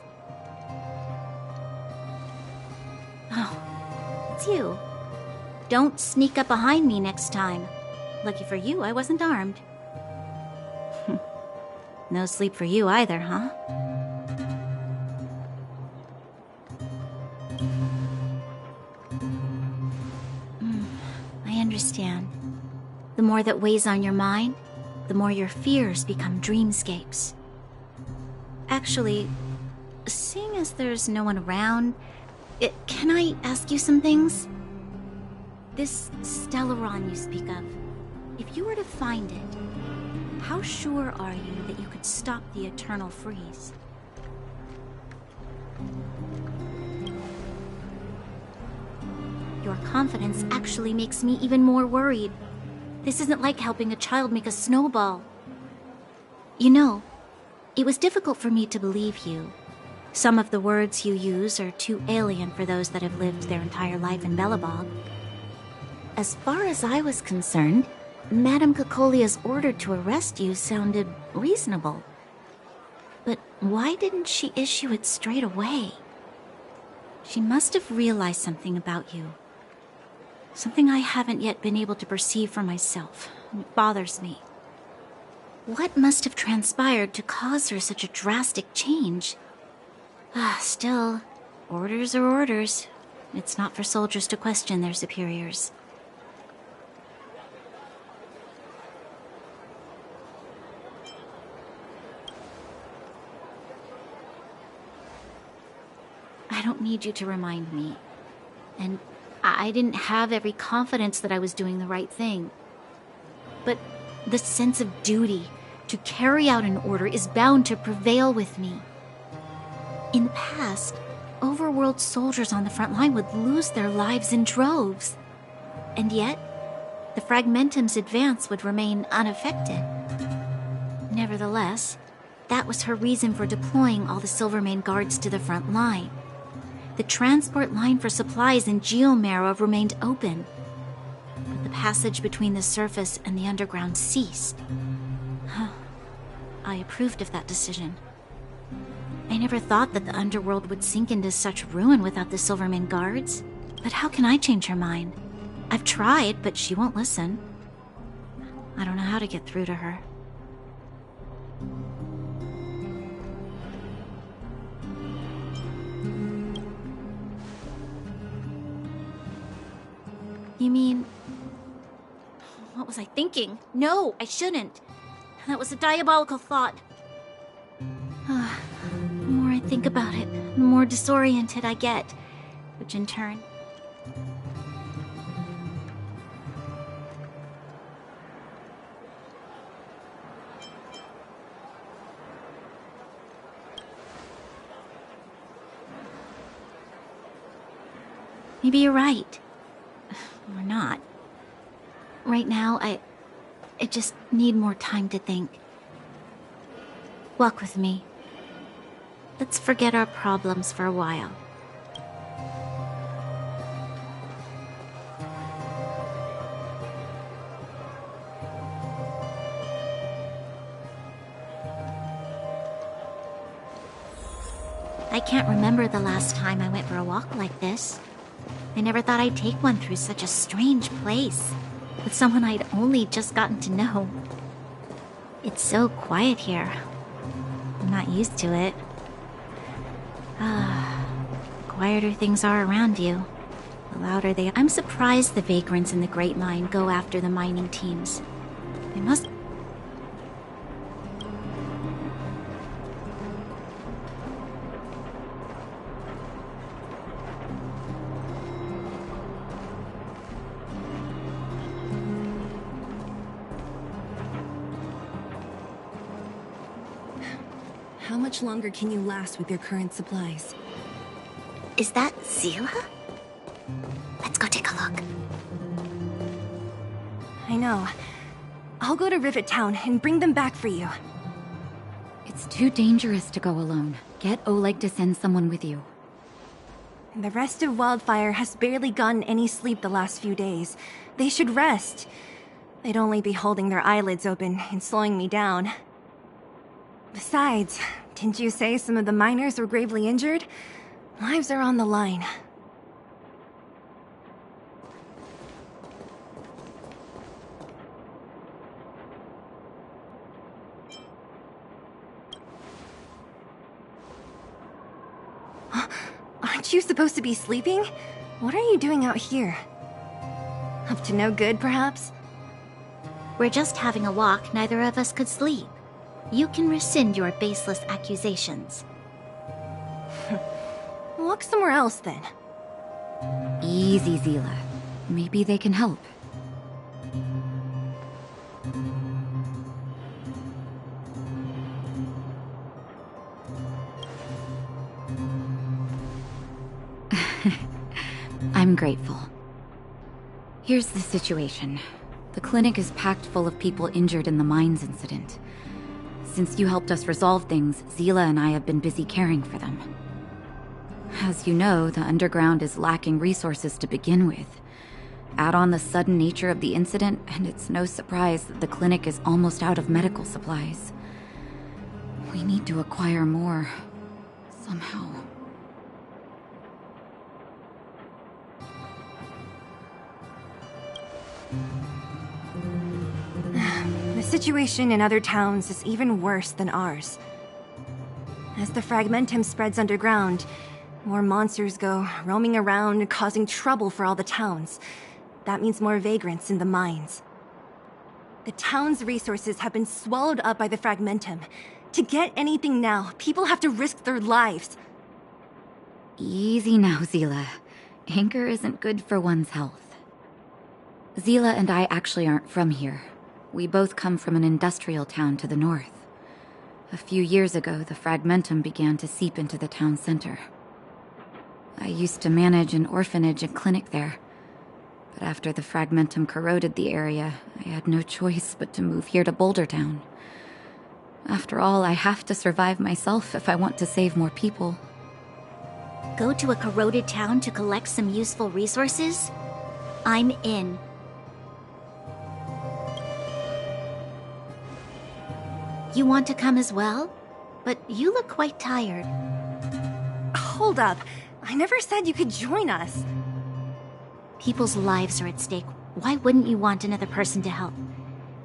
Oh, it's you. Don't sneak up behind me next time. Lucky for you, I wasn't armed. No sleep for you either, huh? I understand. The more that weighs on your mind, the more your fears become dreamscapes. Actually, seeing as there's no one around, can I ask you some things? This Stellaron you speak of, if you were to find it, how sure are you that you could stop the eternal freeze? Your confidence actually makes me even more worried. This isn't like helping a child make a snowball. You know, it was difficult for me to believe you. Some of the words you use are too alien for those that have lived their entire life in Belobog. As far as I was concerned, Madame Cocolia's order to arrest you sounded reasonable. But why didn't she issue it straight away? She must have realized something about you. Something I haven't yet been able to perceive for myself. It bothers me. What must have transpired to cause her such a drastic change? Still, orders are orders. It's not for soldiers to question their superiors. I don't need you to remind me. And I didn't have every confidence that I was doing the right thing. But the sense of duty to carry out an order is bound to prevail with me. In the past, overworld soldiers on the front line would lose their lives in droves. And yet, the Fragmentum's advance would remain unaffected. Nevertheless, that was her reason for deploying all the Silvermane guards to the front line. The transport line for supplies in Geomera remained open, but the passage between the surface and the underground ceased. I approved of that decision. I never thought that the underworld would sink into such ruin without the Silvermane guards. But how can I change her mind? I've tried, but she won't listen. I don't know how to get through to her. You mean... What was I thinking? No, I shouldn't. That was a diabolical thought. The more I think about it, the more disoriented I get, which in turn... Maybe you're right. Or not. Right now, I just need more time to think. Walk with me. Let's forget our problems for a while. I can't remember the last time I went for a walk like this. I never thought I'd take one through such a strange place, with someone I'd only just gotten to know. It's so quiet here. I'm not used to it. The quieter things are around you, the louder they are. I'm surprised the vagrants in the Great Mine go after the mining teams. They must... How much longer can you last with your current supplies? Is that Zila? Let's go take a look. I know. I'll go to Rivet Town and bring them back for you. It's too dangerous to go alone. Get Oleg to send someone with you. The rest of Wildfire has barely gotten any sleep the last few days. They should rest. They'd only be holding their eyelids open and slowing me down. Besides, didn't you say some of the miners were gravely injured? Lives are on the line. Aren't you supposed to be sleeping? What are you doing out here? Up to no good, perhaps? We're just having a walk. Neither of us could sleep. You can rescind your baseless accusations. Walk somewhere else, then. Easy, Zila. Maybe they can help. I'm grateful. Here's the situation. The clinic is packed full of people injured in the mines incident. Since you helped us resolve things, Zila and I have been busy caring for them. As you know, the underground is lacking resources to begin with. Add on the sudden nature of the incident, and it's no surprise that the clinic is almost out of medical supplies. We need to acquire more, somehow. The situation in other towns is even worse than ours. As the fragmentum spreads underground, more monsters go roaming around, causing trouble for all the towns. That means more vagrants in the mines. The town's resources have been swallowed up by the fragmentum. To get anything now, people have to risk their lives. Easy now, Zila. Anger isn't good for one's health. Zila and I actually aren't from here. We both come from an industrial town to the north. A few years ago, the fragmentum began to seep into the town center. I used to manage an orphanage and clinic there. But after the fragmentum corroded the area, I had no choice but to move here to Boulder Town. After all, I have to survive myself if I want to save more people. Go to a corroded town to collect some useful resources? I'm in. You want to come as well? But you look quite tired. Hold up. I never said you could join us. People's lives are at stake. Why wouldn't you want another person to help?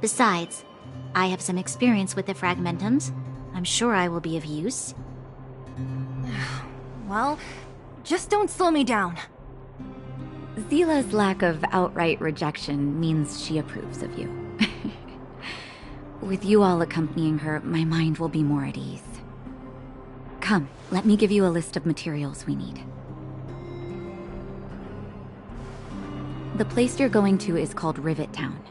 Besides, I have some experience with the fragmentums. I'm sure I will be of use. Well, just don't slow me down. Zila's lack of outright rejection means she approves of you. With you all accompanying her, my mind will be more at ease. Come, let me give you a list of materials we need. The place you're going to is called Rivet Town.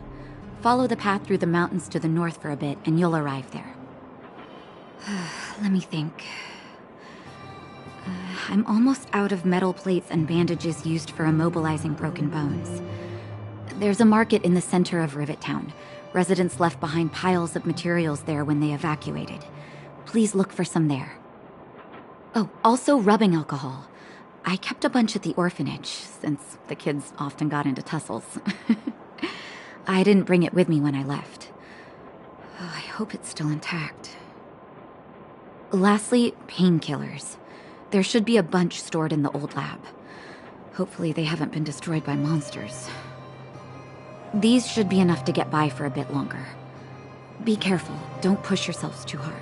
Follow the path through the mountains to the north for a bit, and you'll arrive there. Let me think. I'm almost out of metal plates and bandages used for immobilizing broken bones. There's a market in the center of Rivet Town. Residents left behind piles of materials there when they evacuated. Please look for some there. Oh, also rubbing alcohol. I kept a bunch at the orphanage, since the kids often got into tussles. I didn't bring it with me when I left. Oh, I hope it's still intact. Lastly, painkillers. There should be a bunch stored in the old lab. Hopefully they haven't been destroyed by monsters. These should be enough to get by for a bit longer. Be careful, don't push yourselves too hard.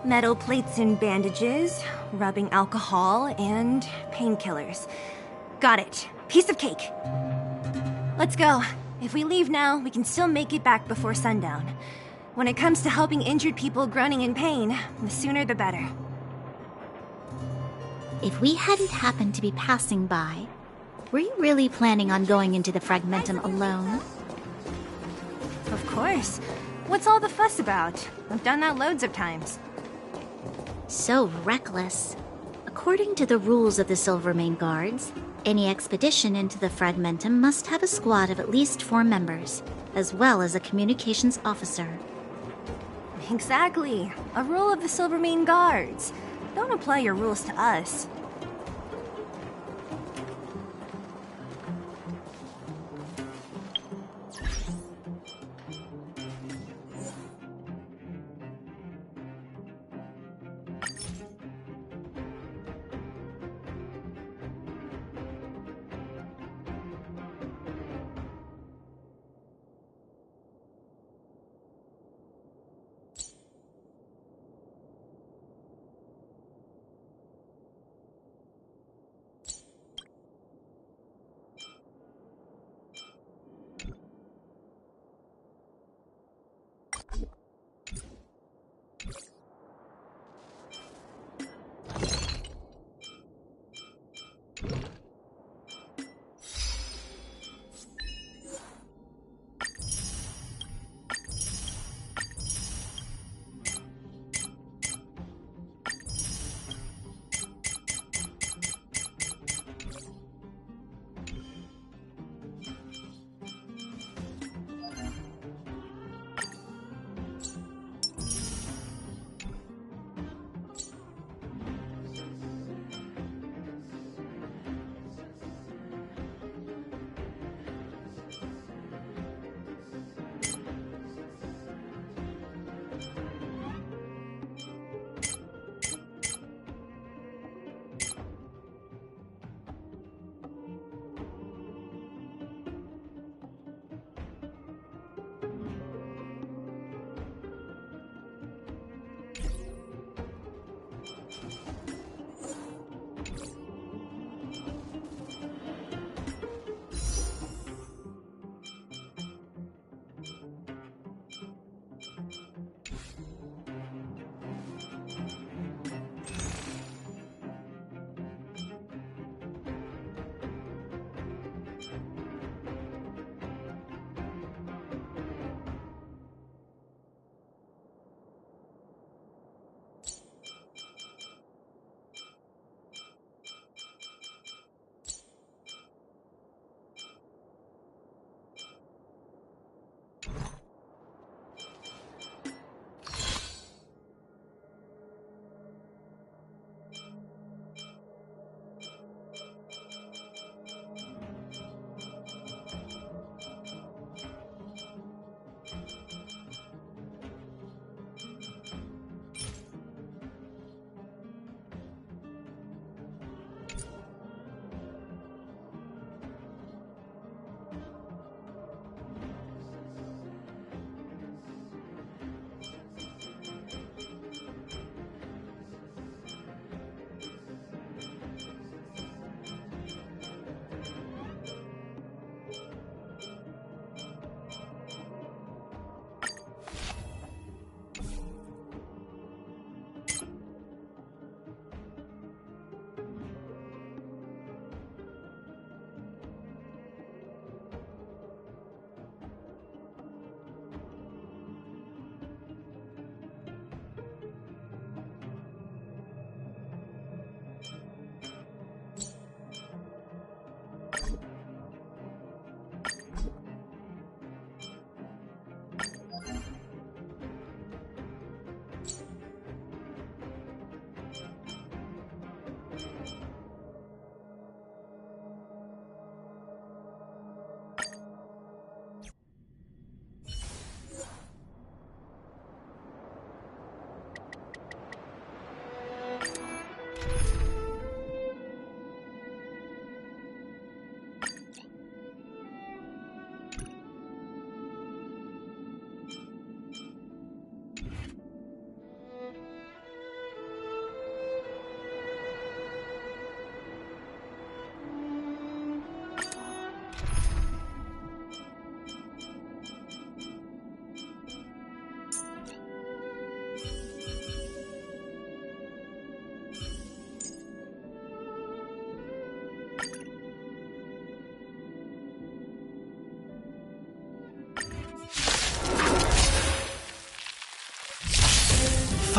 Metal plates and bandages, rubbing alcohol, and painkillers. Got it. Piece of cake. Let's go. If we leave now, we can still make it back before sundown. When it comes to helping injured people groaning in pain, the sooner the better. If we hadn't happened to be passing by, were you really planning on going into the fragmentum alone? Of course. What's all the fuss about? I've done that loads of times. So reckless. According to the rules of the Silvermane Guards, any expedition into the Fragmentum must have a squad of at least 4 members, as well as a communications officer. Exactly. A rule of the Silvermane Guards. Don't apply your rules to us.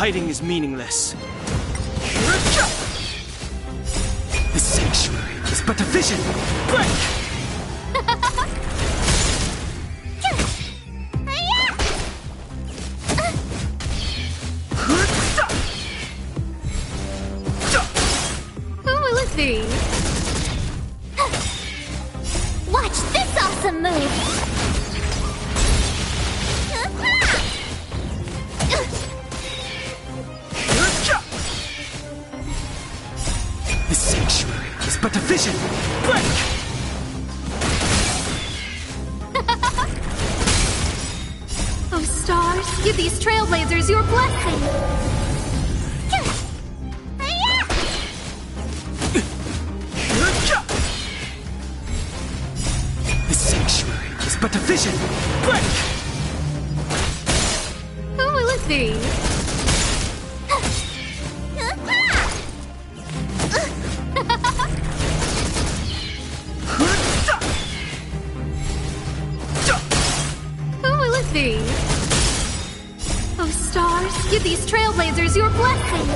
Fighting is meaningless. The sanctuary is but a vision. Break! Who will it be? Watch this awesome move! The sanctuary is but a vision. Break! Oh, stars, give these trailblazers your blessing! The sanctuary is but a vision. Break! Who will it be? Who will it be? Oh, stars, give these trailblazers your blessing!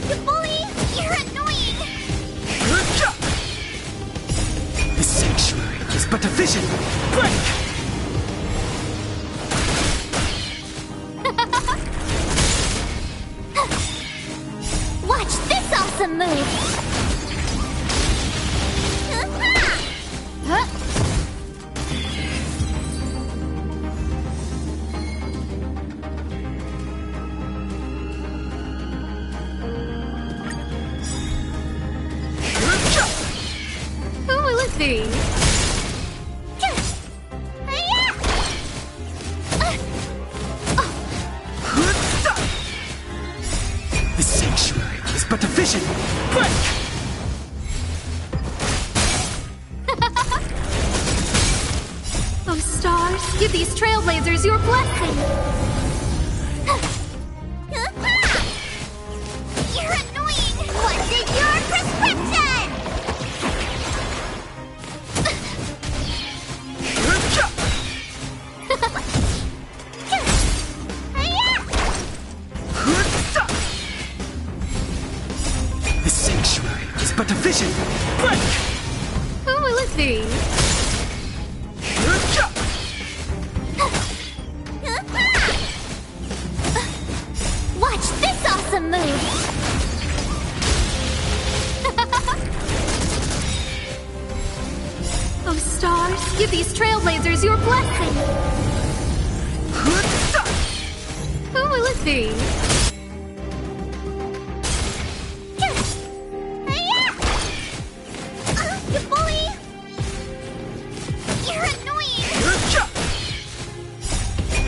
You bully! You're annoying! The sanctuary is but a vision. Break! Watch this awesome move! Huh? Who will it be? The sanctuary is but a vision. Break! Oh, stars, give these trailblazers your blessing! You're annoying! What's in your prescription? The sanctuary is but a vision. Break! Who will it be? Watch this awesome move! Oh, stars, give these trailblazers your blessing! Who will it be? You bully! You're annoying!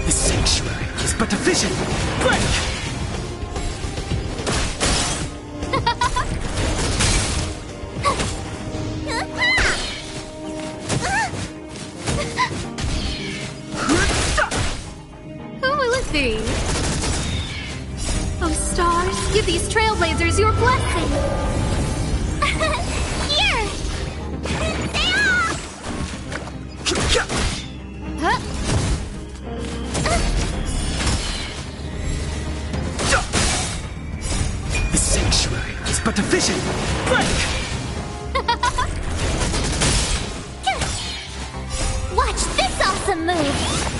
The sanctuary is but a vision. Break! Who will it be? Oh, stars, give these trailblazers your blessing! Here! Stay off! Huh? The sanctuary is but a vision. Break! Watch this awesome move!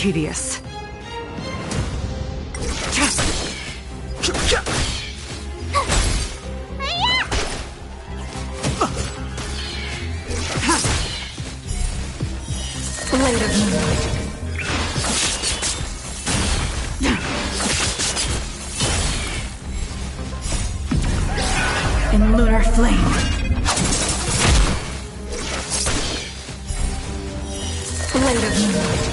Tedious. Blade of moonlight. In lunar flame. Blade of moonlight.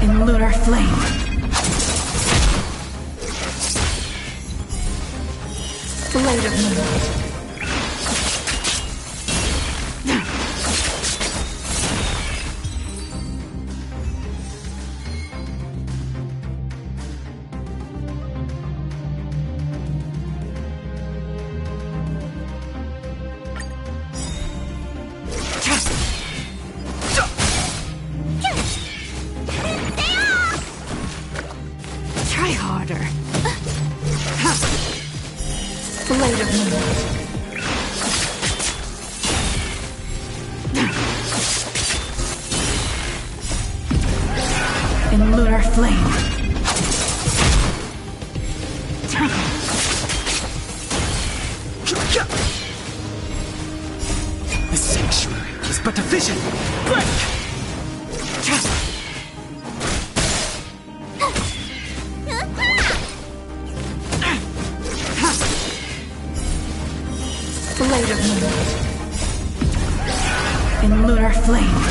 In lunar flame. Blade of moonlight. Try harder. Blade of moonlight. In lunar flame. The sanctuary is but a vision. Break! Blade of moonlight. In lunar flame.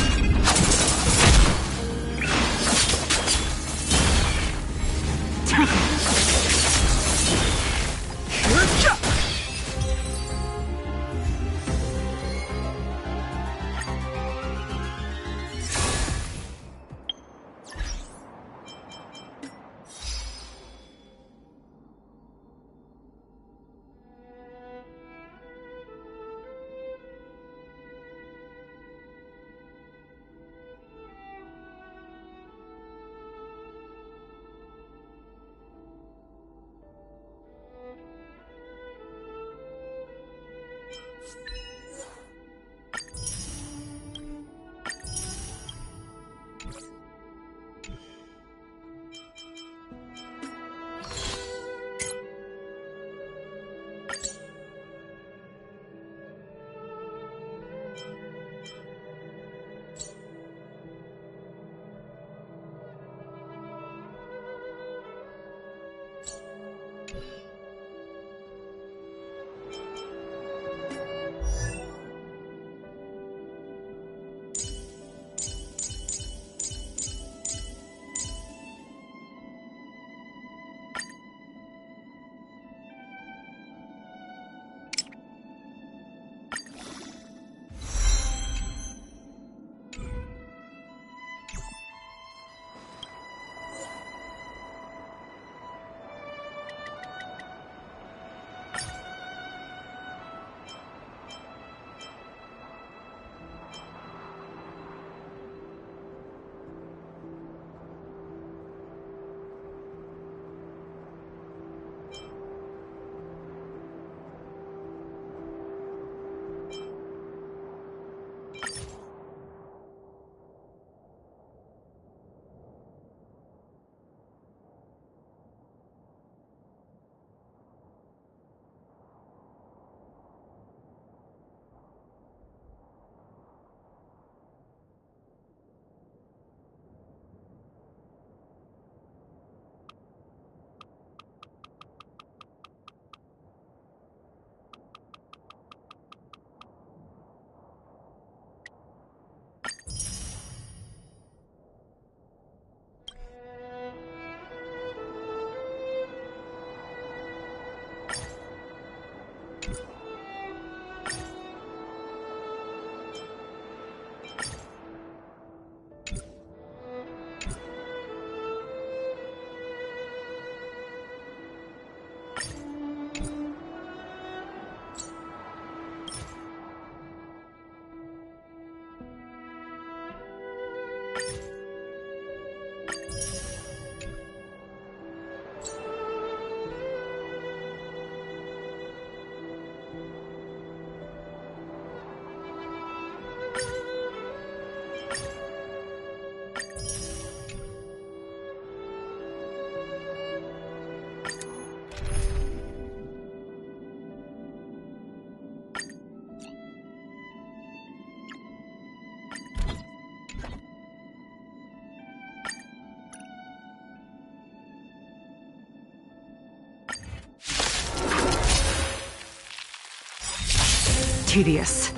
tedious.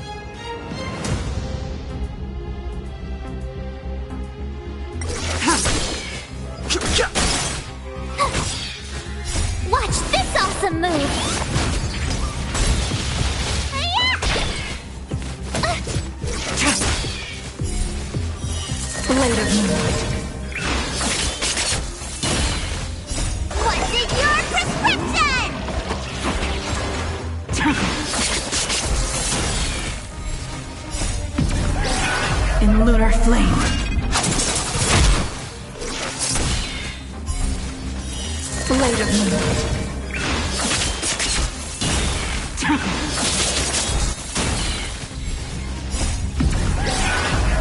Watch this awesome move! Blade of Moonlight. What's in your prescription? In lunar flame. Blade of Moonlight.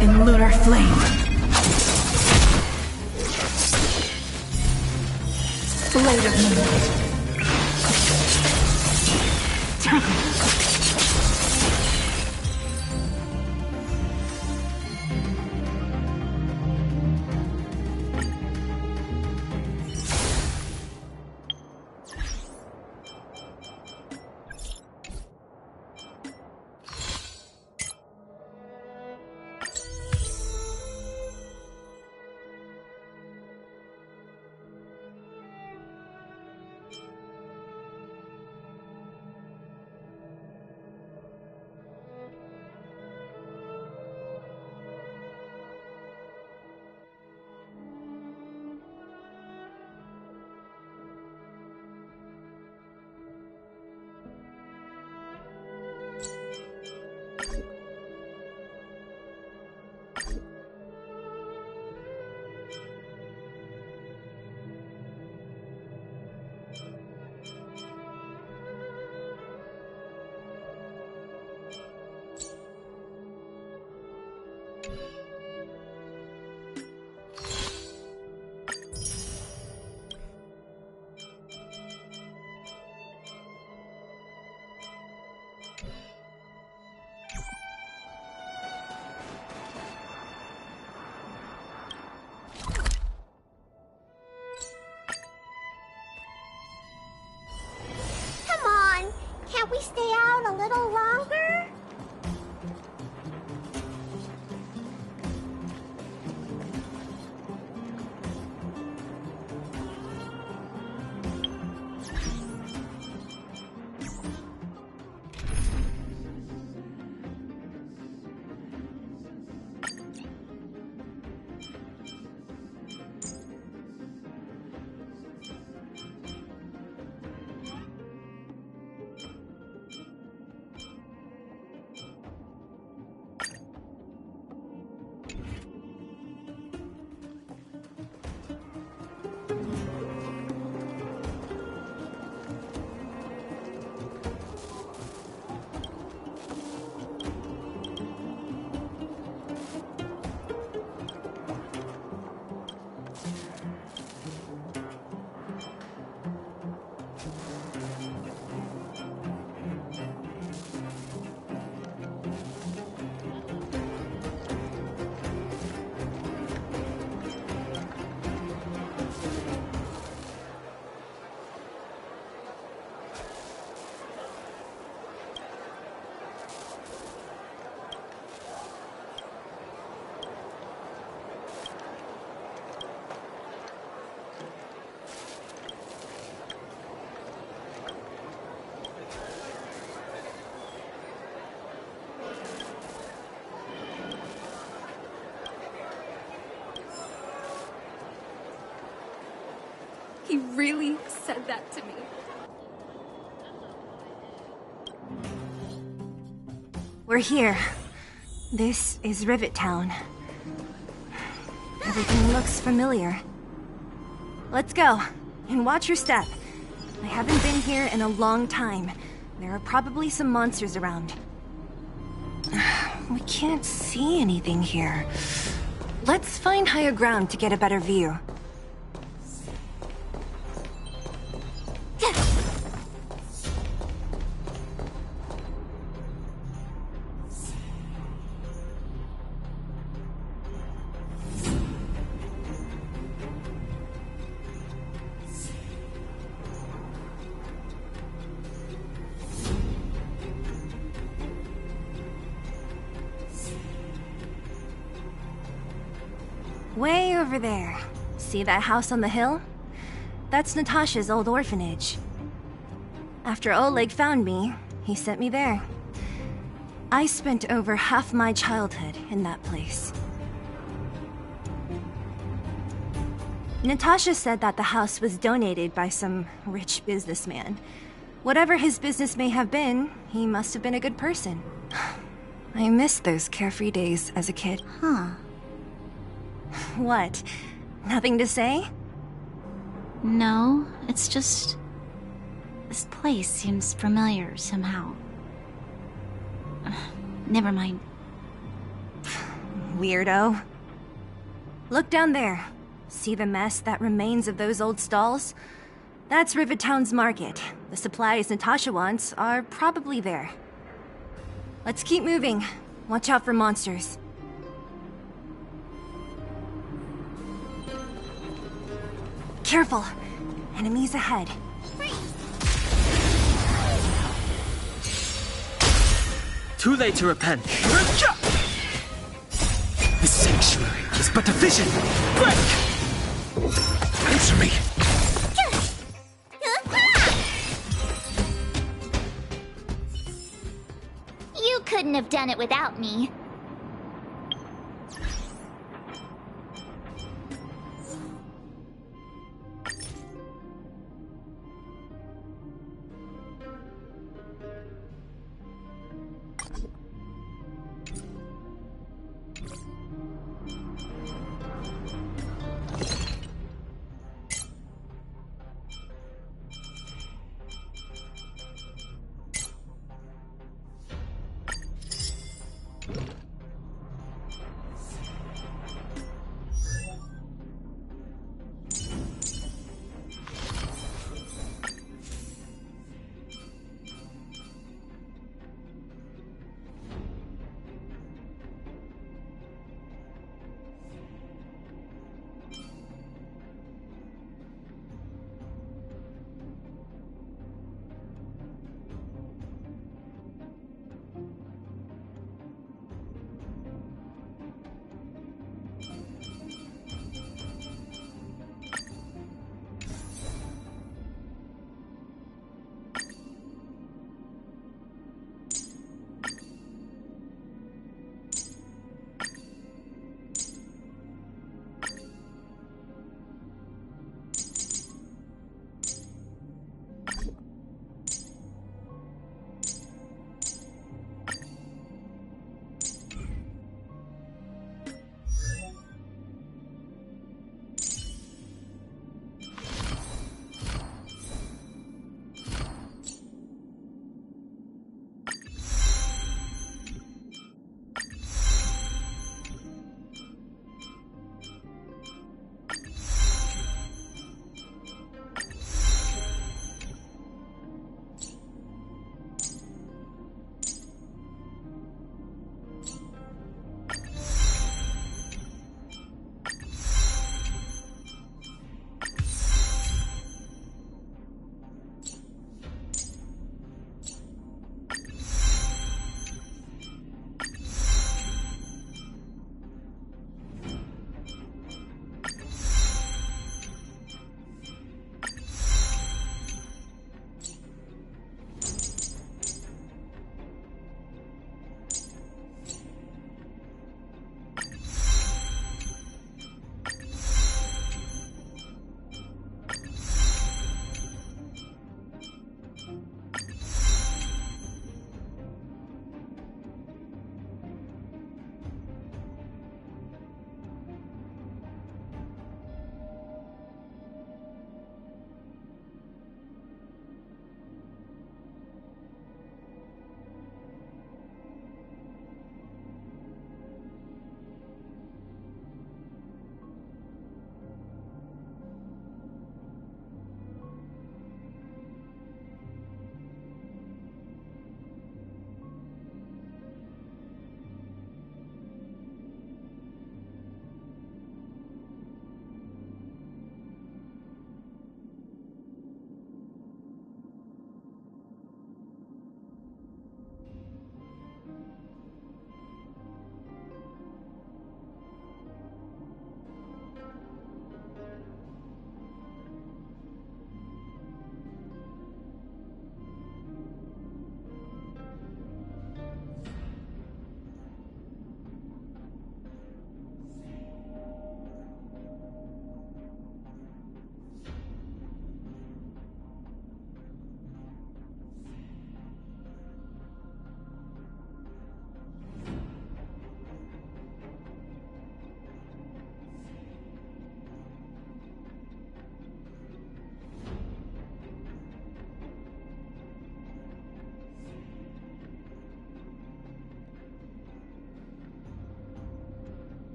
In lunar flame. Blade of Moonlight. Come on, can't we stay out a little longer? He really said that to me. We're here. This is Rivet Town. Everything looks familiar. Let's go, and watch your step. I haven't been here in a long time. There are probably some monsters around. We can't see anything here. Let's find higher ground to get a better view. Way over there. See that house on the hill? That's Natasha's old orphanage. After Oleg found me, he sent me there. I spent over half my childhood in that place. Natasha said that the house was donated by some rich businessman. Whatever his business may have been, he must have been a good person. I miss those carefree days as a kid. Huh. What? Nothing to say? No, it's just... this place seems familiar somehow. Never mind. Weirdo. Look down there. See the mess that remains of those old stalls? That's Rivet Town's market. The supplies Natasha wants are probably there. Let's keep moving. Watch out for monsters. Careful. Enemies ahead. Too late to repent. The sanctuary is but a vision. Break! Answer me. You couldn't have done it without me.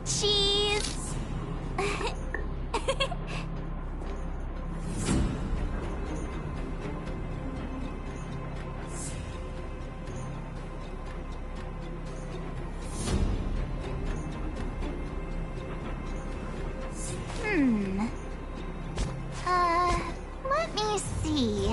cheese. Let me see.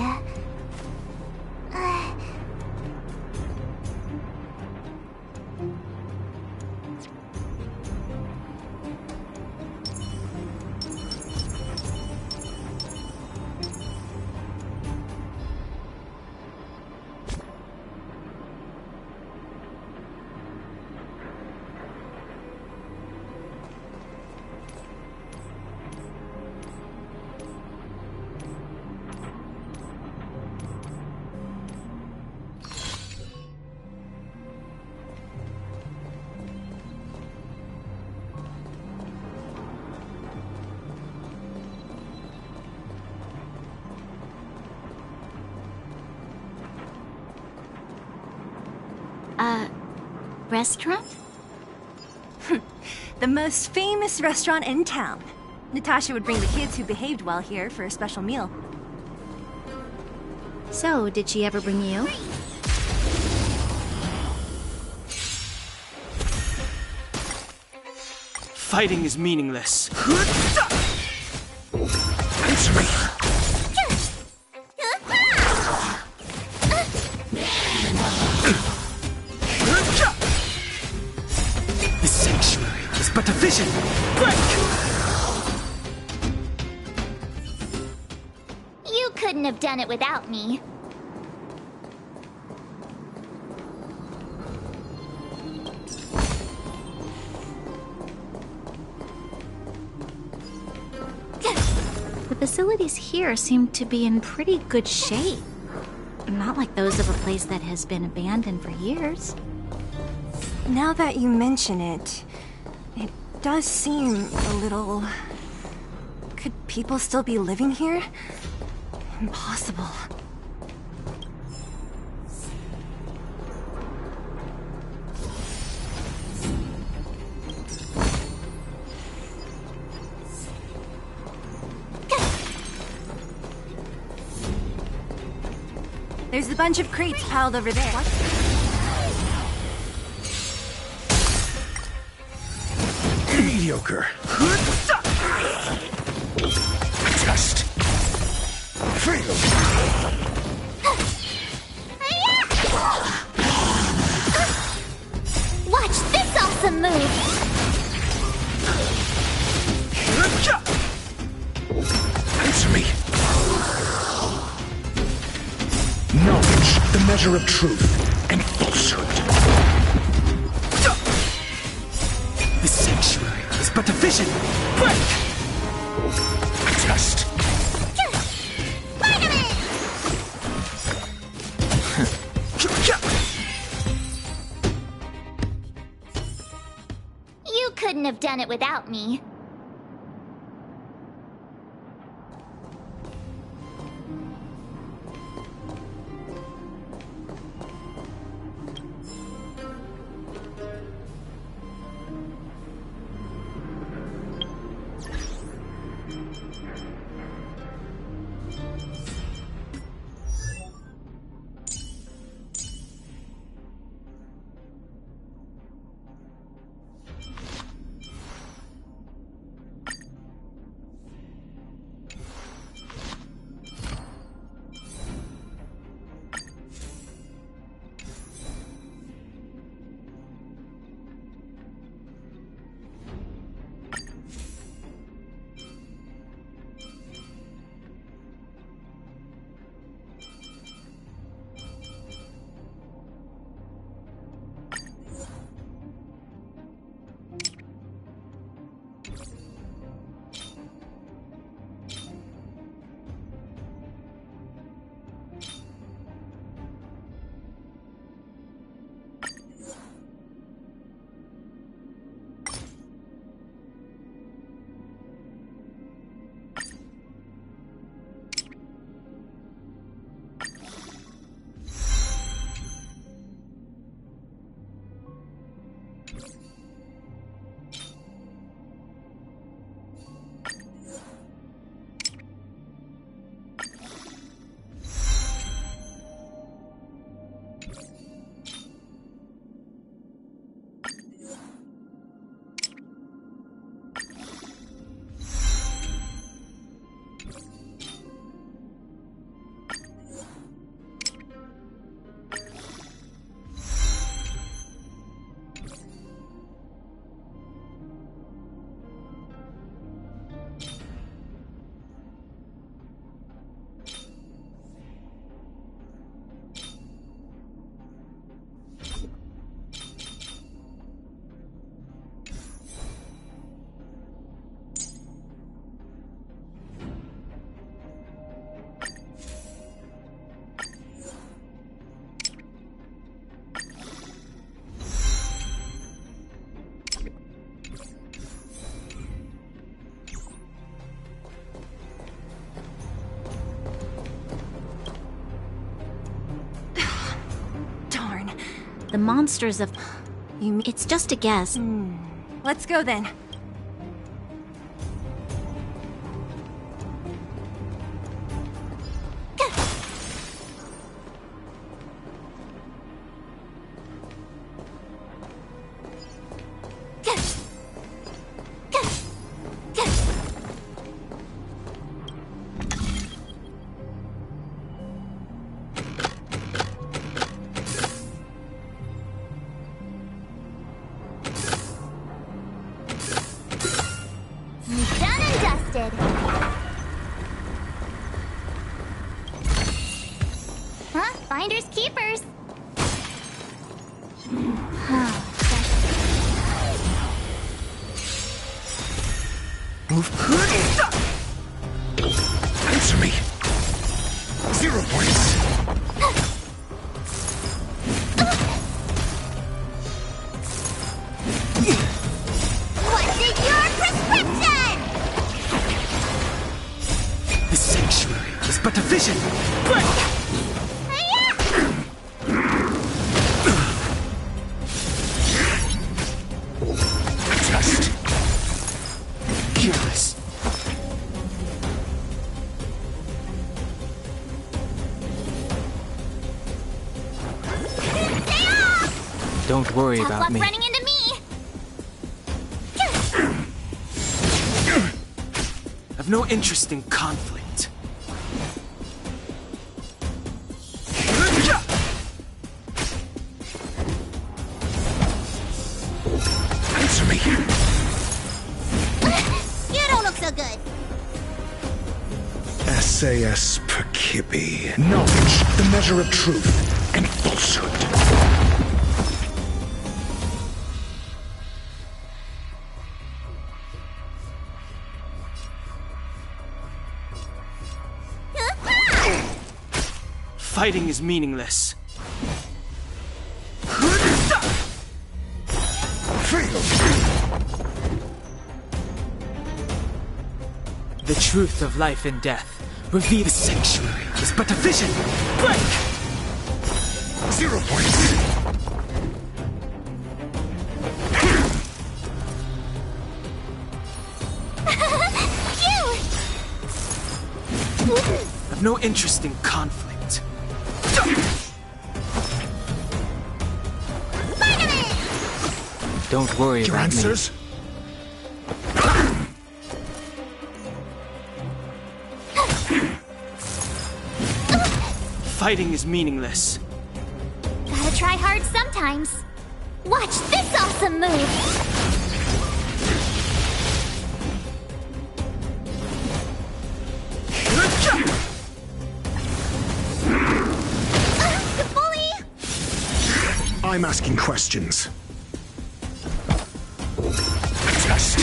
Restaurant? The most famous restaurant in town. Natasha would bring the kids who behaved well here for a special meal. So, did she ever bring you? Fighting is meaningless. Answer me. The sanctuary is but a vision. Break! You couldn't have done it without me. The facilities here seem to be in pretty good shape. Not like those of a place that has been abandoned for years. Now that you mention it, it does seem a little... Could people still be living here? Impossible. There's a bunch of crates piled over there. What? Mediocre. Just failed. Watch this awesome move! Answer me. Knowledge, the measure of truth and falsehood. The sanctuary is but a vision. Break! Just You couldn't have done it without me. The monsters of... It's just a guess. Let's go then. Done and dusted. Huh? Finders keepers. Answer me. 0 points. What's in your prescription? The sanctuary is but a vision. Break! Test. Careless. Don't worry Tough about luck me. running into me. I've no interest in conflict. Answer me. You don't look so good. SAS per Kibbe. Knowledge, the measure of truth and falsehood. Fighting is meaningless. The truth of life and death. Reveal the sanctuary is but a vision. Break! 0 points. I've no interest in conflict. Don't worry Your about answers? Fighting is meaningless. Gotta try hard sometimes. Watch this awesome move. Good bully. I'm asking questions. Test.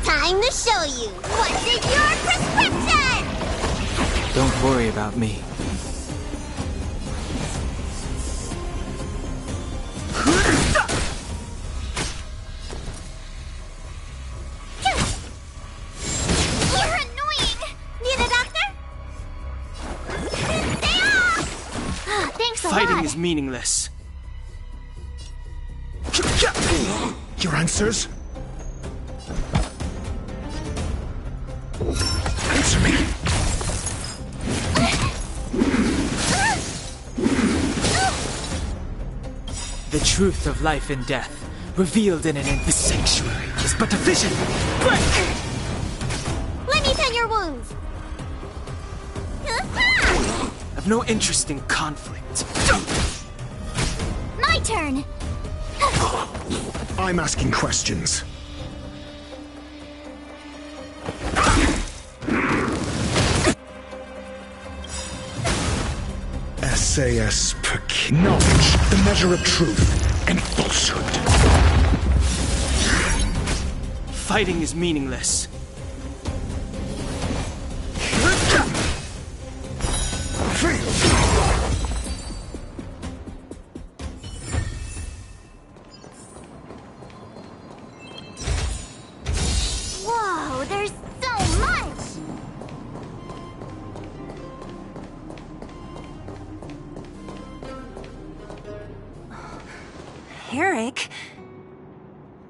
Time to show you. What's in your prescription? Don't worry about me. You're annoying. Need a doctor? Stay off. Thanks a Fighting lot. is meaningless. Your answers? Answer me. The truth of life and death. Revealed in the sanctuary is but a vision. Break! Let me tend your wounds. I've no interest in conflict. My turn. I'm asking questions. SAS per knowledge, the measure of truth and falsehood. Fighting is meaningless. Eric?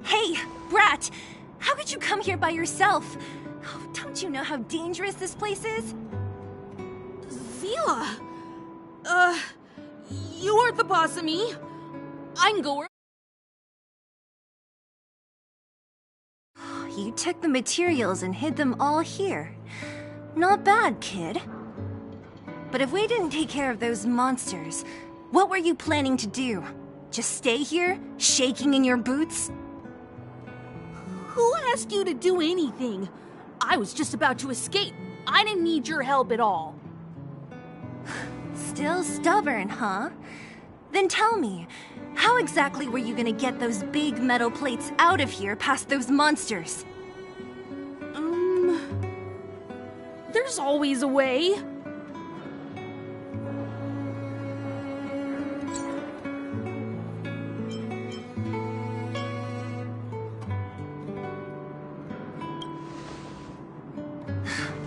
Hey, Brat! How could you come here by yourself? Oh, don't you know how dangerous this place is? Zila! You aren't the boss of me. I can go where... You took the materials and hid them all here. Not bad, kid. But if we didn't take care of those monsters, what were you planning to do? Just stay here, shaking in your boots? Who asked you to do anything? I was just about to escape. I didn't need your help at all. Still stubborn, huh? Then tell me, how exactly were you gonna get those big metal plates out of here past those monsters? There's always a way.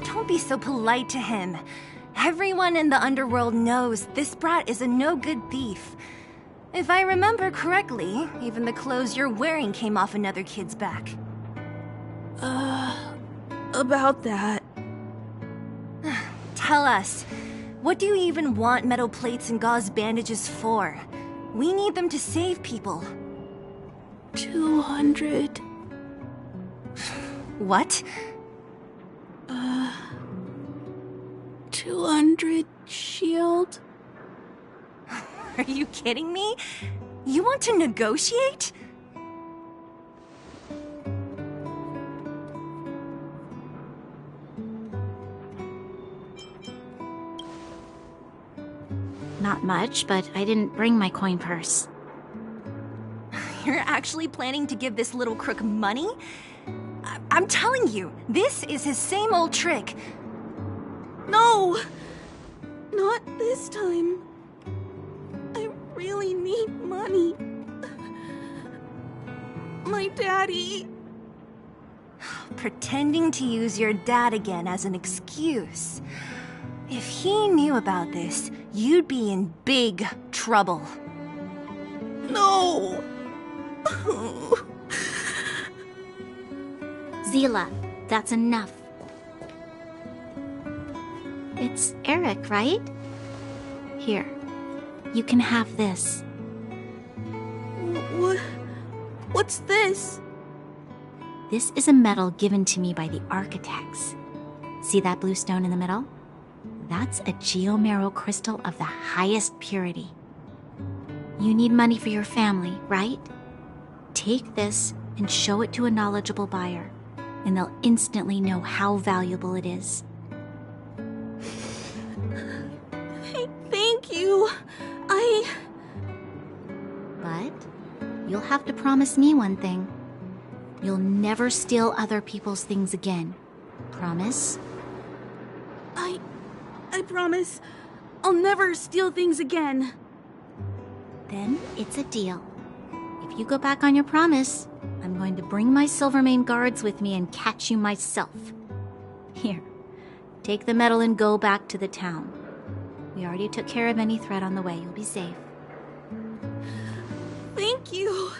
Don't be so polite to him. Everyone in the underworld knows this brat is a no-good thief. If I remember correctly, even the clothes you're wearing came off another kid's back. About that. Tell us, what do you even want metal plates and gauze bandages for? We need them to save people. 200. What? 200 shield? Are you kidding me? You want to negotiate? Not much, but I didn't bring my coin purse. You're actually planning to give this little crook money? I'm telling you, this is his same old trick. No! Not this time. I really need money. My daddy... Pretending to use your dad again as an excuse. If he knew about this, you'd be in big trouble. No! Zila, that's enough. It's Eric, right? Here, you can have this. What's this? This is a medal given to me by the architects. See that blue stone in the middle? That's a geomarrow crystal of the highest purity. You need money for your family, right? Take this and show it to a knowledgeable buyer, and they'll instantly know how valuable it is. Thank you. But you'll have to promise me one thing. You'll never steal other people's things again. Promise? I promise. I'll never steal things again. Then it's a deal. If you go back on your promise, I'm going to bring my Silvermane guards with me and catch you myself. Here, take the medal and go back to the town. We already took care of any threat on the way. You'll be safe. Thank you.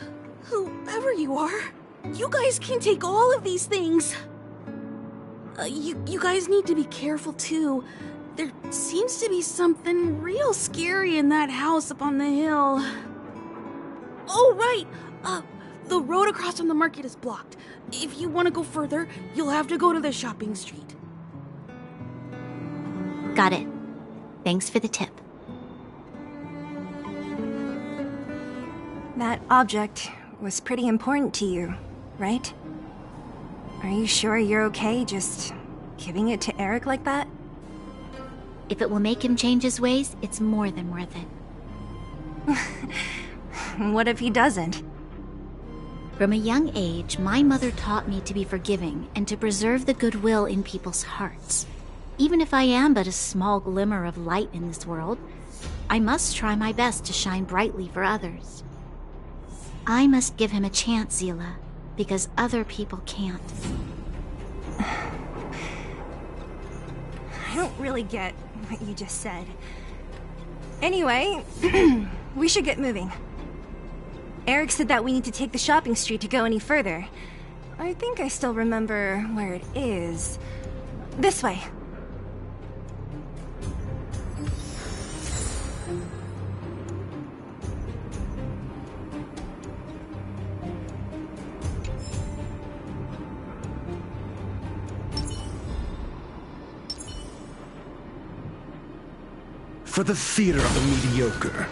Whoever you are, you guys can take all of these things. You guys need to be careful too. There seems to be something real scary in that house up on the hill. Oh, right! The road across from the market is blocked. If you want to go further, you'll have to go to the shopping street. Got it. Thanks for the tip. That object was pretty important to you, right? Are you sure you're okay just giving it to Eric like that? If it will make him change his ways, it's more than worth it. What if he doesn't? From a young age, my mother taught me to be forgiving and to preserve the goodwill in people's hearts. Even if I am but a small glimmer of light in this world, I must try my best to shine brightly for others. I must give him a chance, Zila, because other people can't. I don't really get what you just said. Anyway, we should get moving. Eric said that we need to take the shopping street to go any further. I think I still remember where it is. This way. For the theater of the mediocre.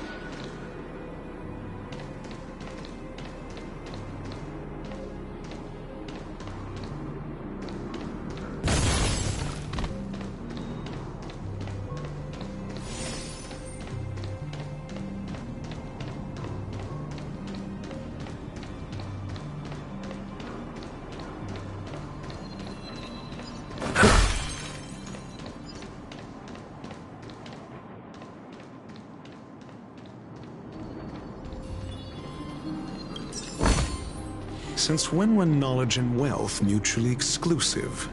Since when were knowledge and wealth mutually exclusive?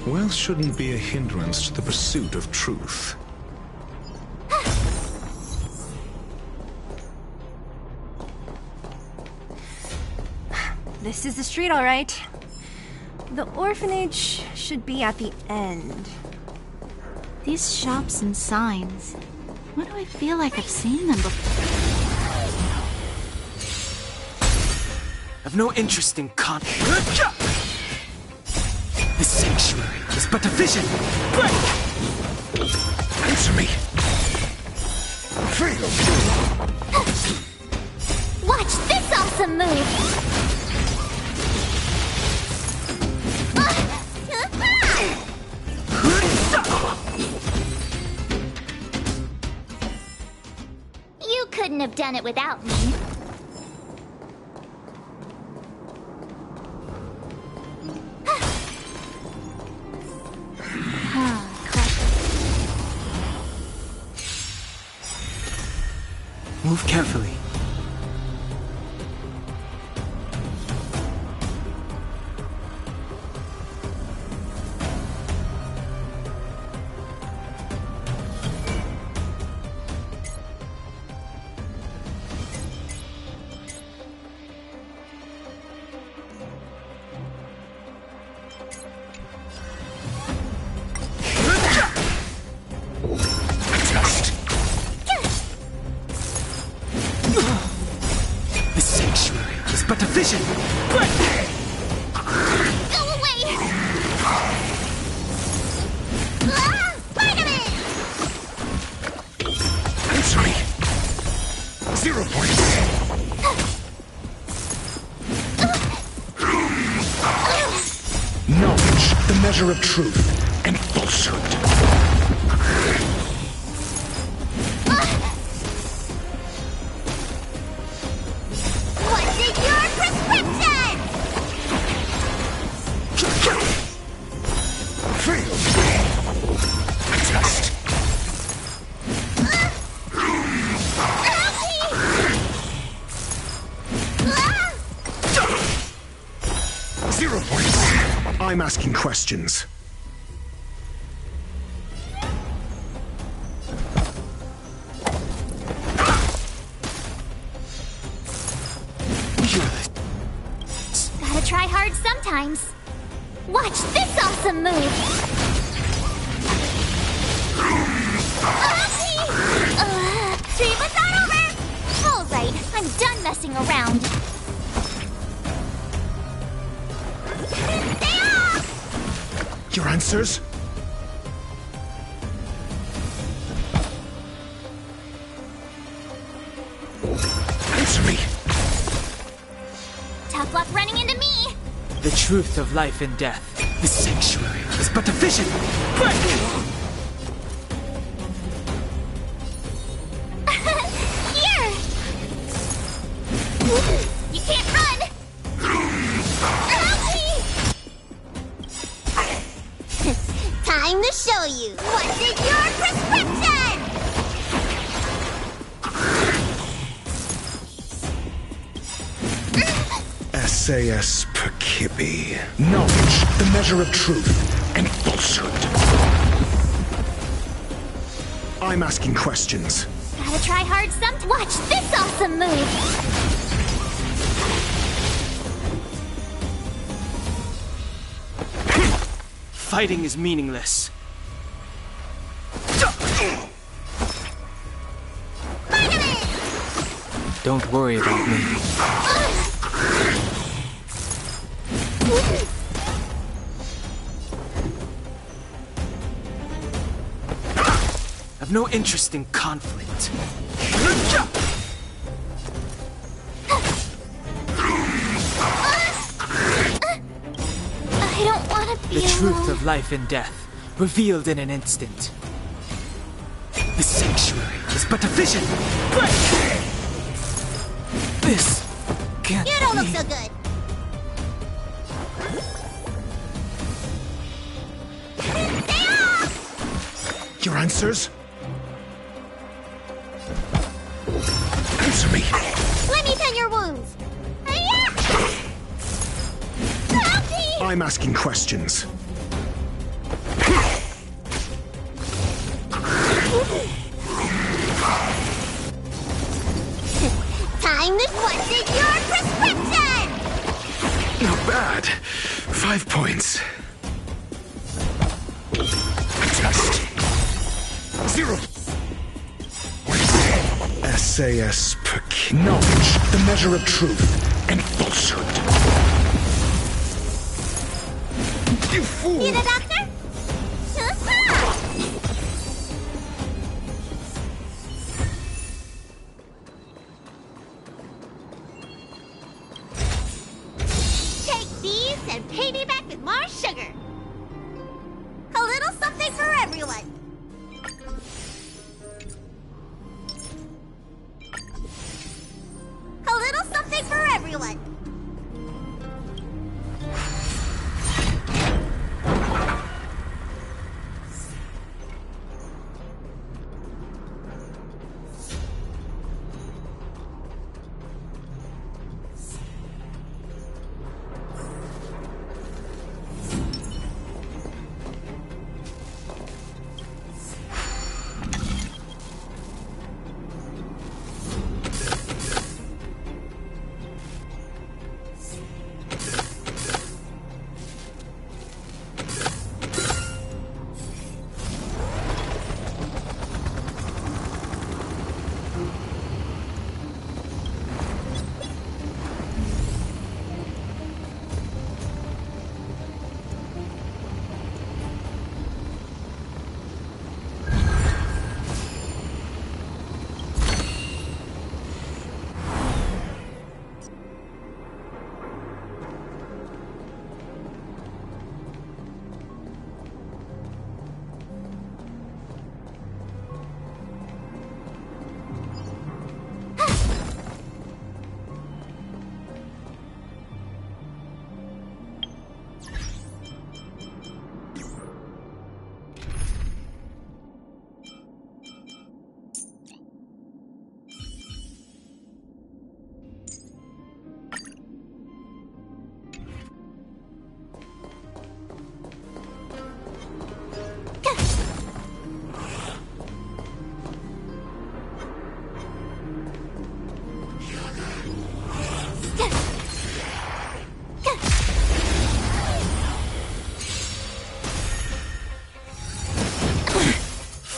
Wealth shouldn't be a hindrance to the pursuit of truth. This is the street, all right. The orphanage should be at the end. These shops and signs. Why do I feel like I've seen them before? I've no interest in This sanctuary is but a vision. Break! Answer me. Fail. Watch this awesome move! You couldn't have done it without me. Move carefully. But a vision! Break! Go away! Spider-Man! Answer me! 0 points! Knowledge, the measure of truth, and falsehood. I'm asking questions. Gotta try hard sometimes. Watch this awesome move! See what's not over? Alright, I'm done messing around. Your answers? Answer me! Tough luck running into me! The truth of life and death. This sanctuary is but a vision. Break! Here! You can't run! Time to show you what's in your prescription! SAS per Kibbe. Knowledge, the measure of truth, and falsehood. I'm asking questions. Gotta try hard some. Watch this awesome move! Fighting is meaningless. Don't worry about me. I've no interest in conflict. I don't want to be The truth alone. of life and death, revealed in an instant. The sanctuary is but a vision. This can't You don't look be. so good. Your answers? Answer me. Let me tend your wounds. Hiya! Help me! I'm asking questions. Time to what's in your prescription? Not bad. 5 points. Test. 0. SAS per knowledge, the measure of truth and falsehood. You fool! Need a doctor? Take these and pay me back with more sugar. A little something for everyone. A little something for everyone.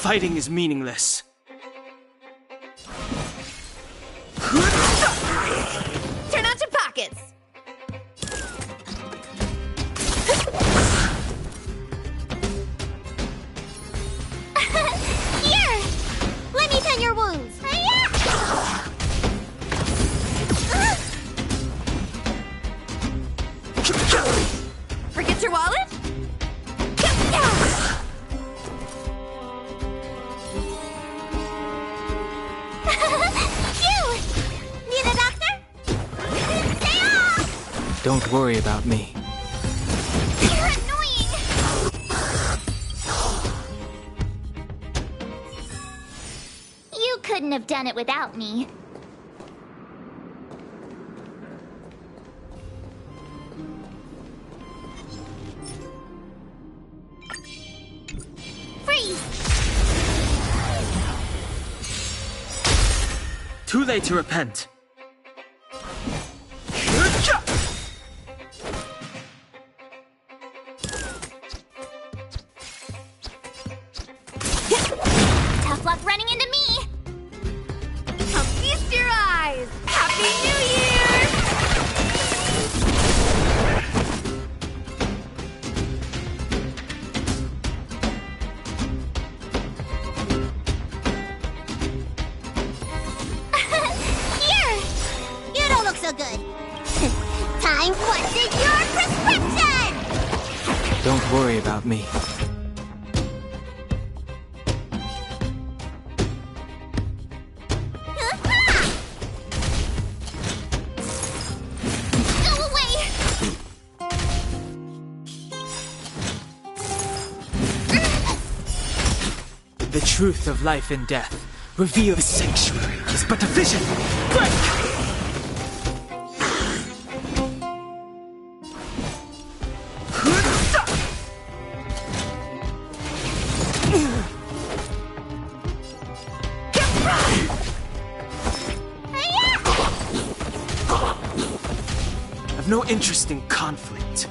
Fighting is meaningless. Turn out your pockets! Here! Let me tend your wounds. Forget your wallet? Need a doctor? Stay off! Don't worry about me. You're annoying! You couldn't have done it without me. Freeze! Too late to repent. Tough luck running into me! Come feast your eyes! Happy New Year! Here! You don't look so good. Time, what's in your prescription? Don't worry about me. Go away! The truth of life and death. Reveal the sanctuary is but a vision. Break! I've no interest in conflict.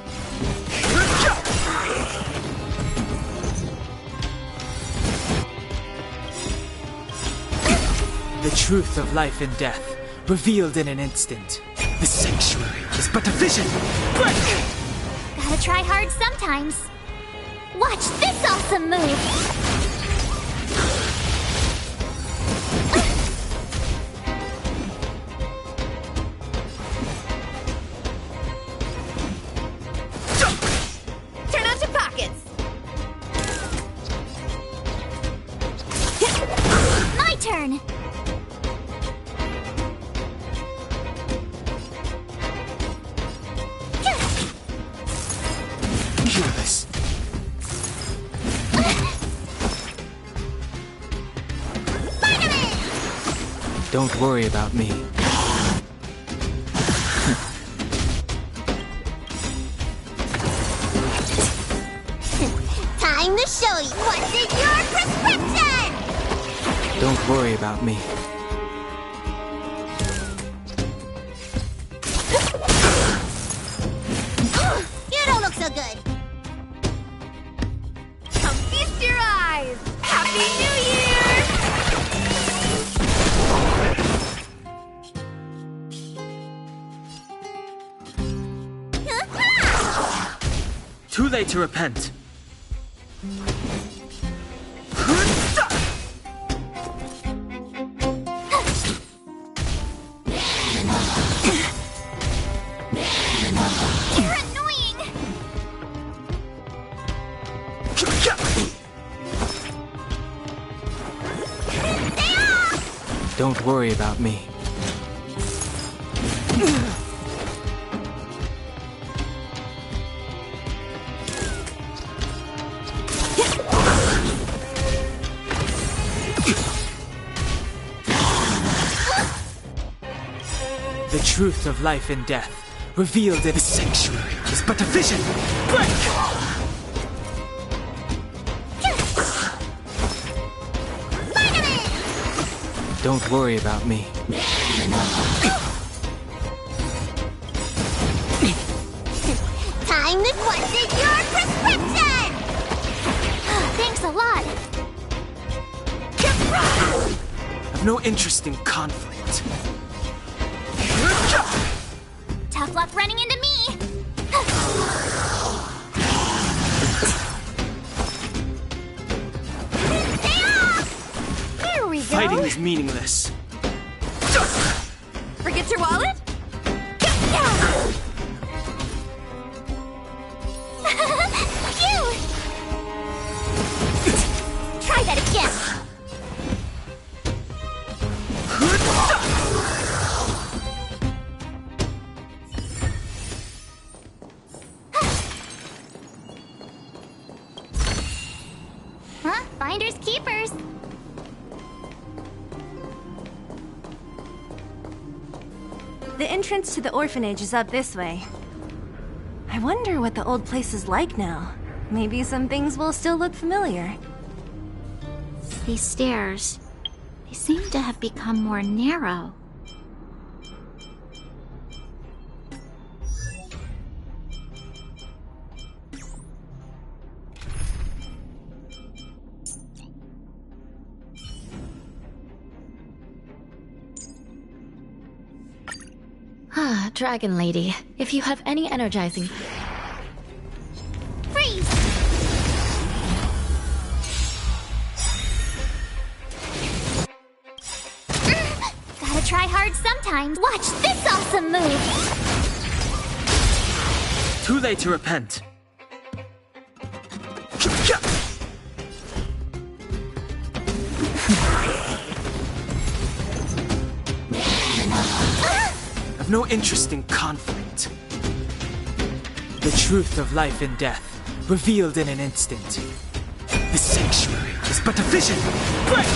The truth of life and death, revealed in an instant. The sanctuary is but a vision. Break! Gotta try hard sometimes. Watch this awesome move! Turn out your pockets! My turn! Fearless. Don't worry about me. Time to show you what's in your prescription! Don't worry about me. You don't look so good. Come feast your eyes! Happy New Year! Too late to repent. You're annoying! Don't worry about me. The truth of life and death, revealed in the sanctuary, is but a vision. Break! Don't worry about me. Time to what's in your prescription! Thanks a lot. I've no interest in conflict. Tough luck running into me! Here we go! Fighting is meaningless. Forget your wallet? Phew! Try that again! Huh? Finders keepers. The entrance to the orphanage is up this way. I wonder what the old place is like now. Maybe some things will still look familiar. These stairs, they seem to have become more narrow. Ah, Dragon Lady, if you have any energizing... Freeze! Gotta try hard sometimes. Watch this awesome move! Too late to repent. I've no interest in conflict. The truth of life and death, revealed in an instant. The sanctuary is but a vision. Break!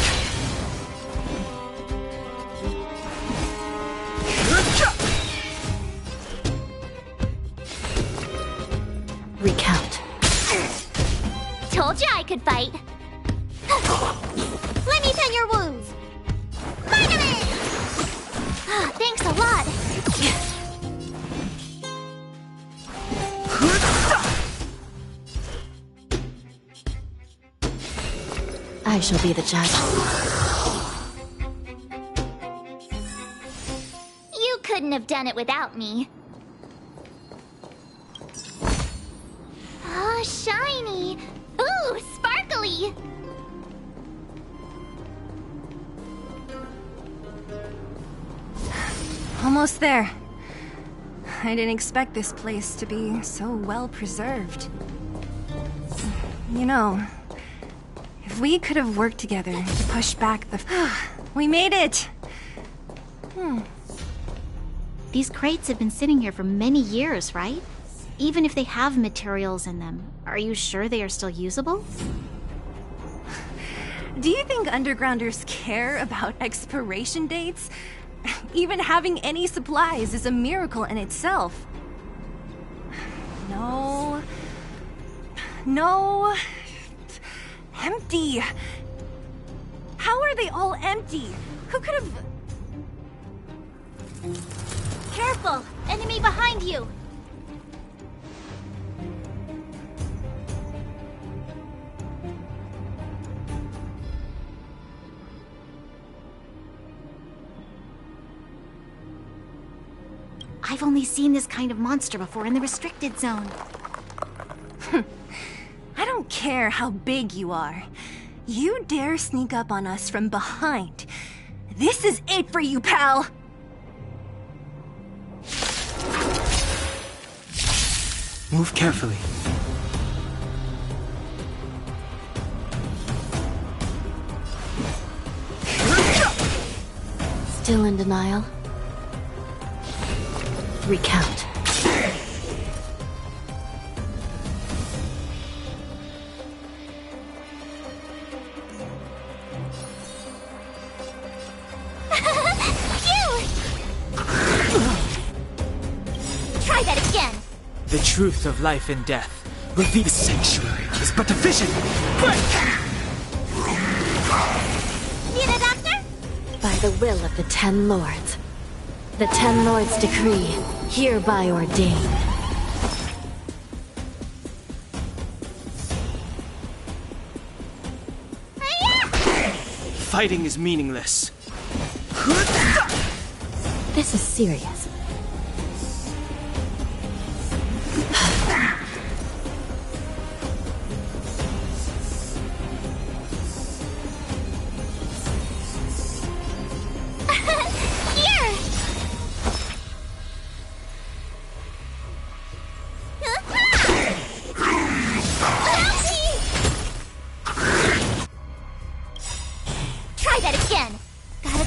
Recount. Told you I could fight. Let me tend your wounds. Vitamin! Thanks a lot. I shall be the judge. You couldn't have done it without me. Oh, shiny! Ooh, sparkly! Almost there. I didn't expect this place to be so well preserved. You know, if we could have worked together to push back the... We made it! These crates have been sitting here for many years, right? Even if they have materials in them, are you sure they are still usable? Do you think undergrounders care about expiration dates? Even having any supplies is a miracle in itself. No. No. Empty. How are they all empty? Who could have... Careful! Enemy behind you! I've only seen this kind of monster before in the restricted zone. I don't care how big you are. You dare sneak up on us from behind. This is it for you, pal! Move carefully. Still in denial? Recount. Try that again! The truth of life and death, revealed. The sanctuary is but a vision. Break! Need a doctor? By the will of the 10 Lords. The 10 Lords' decree, hereby ordained. Fighting is meaningless. This is serious.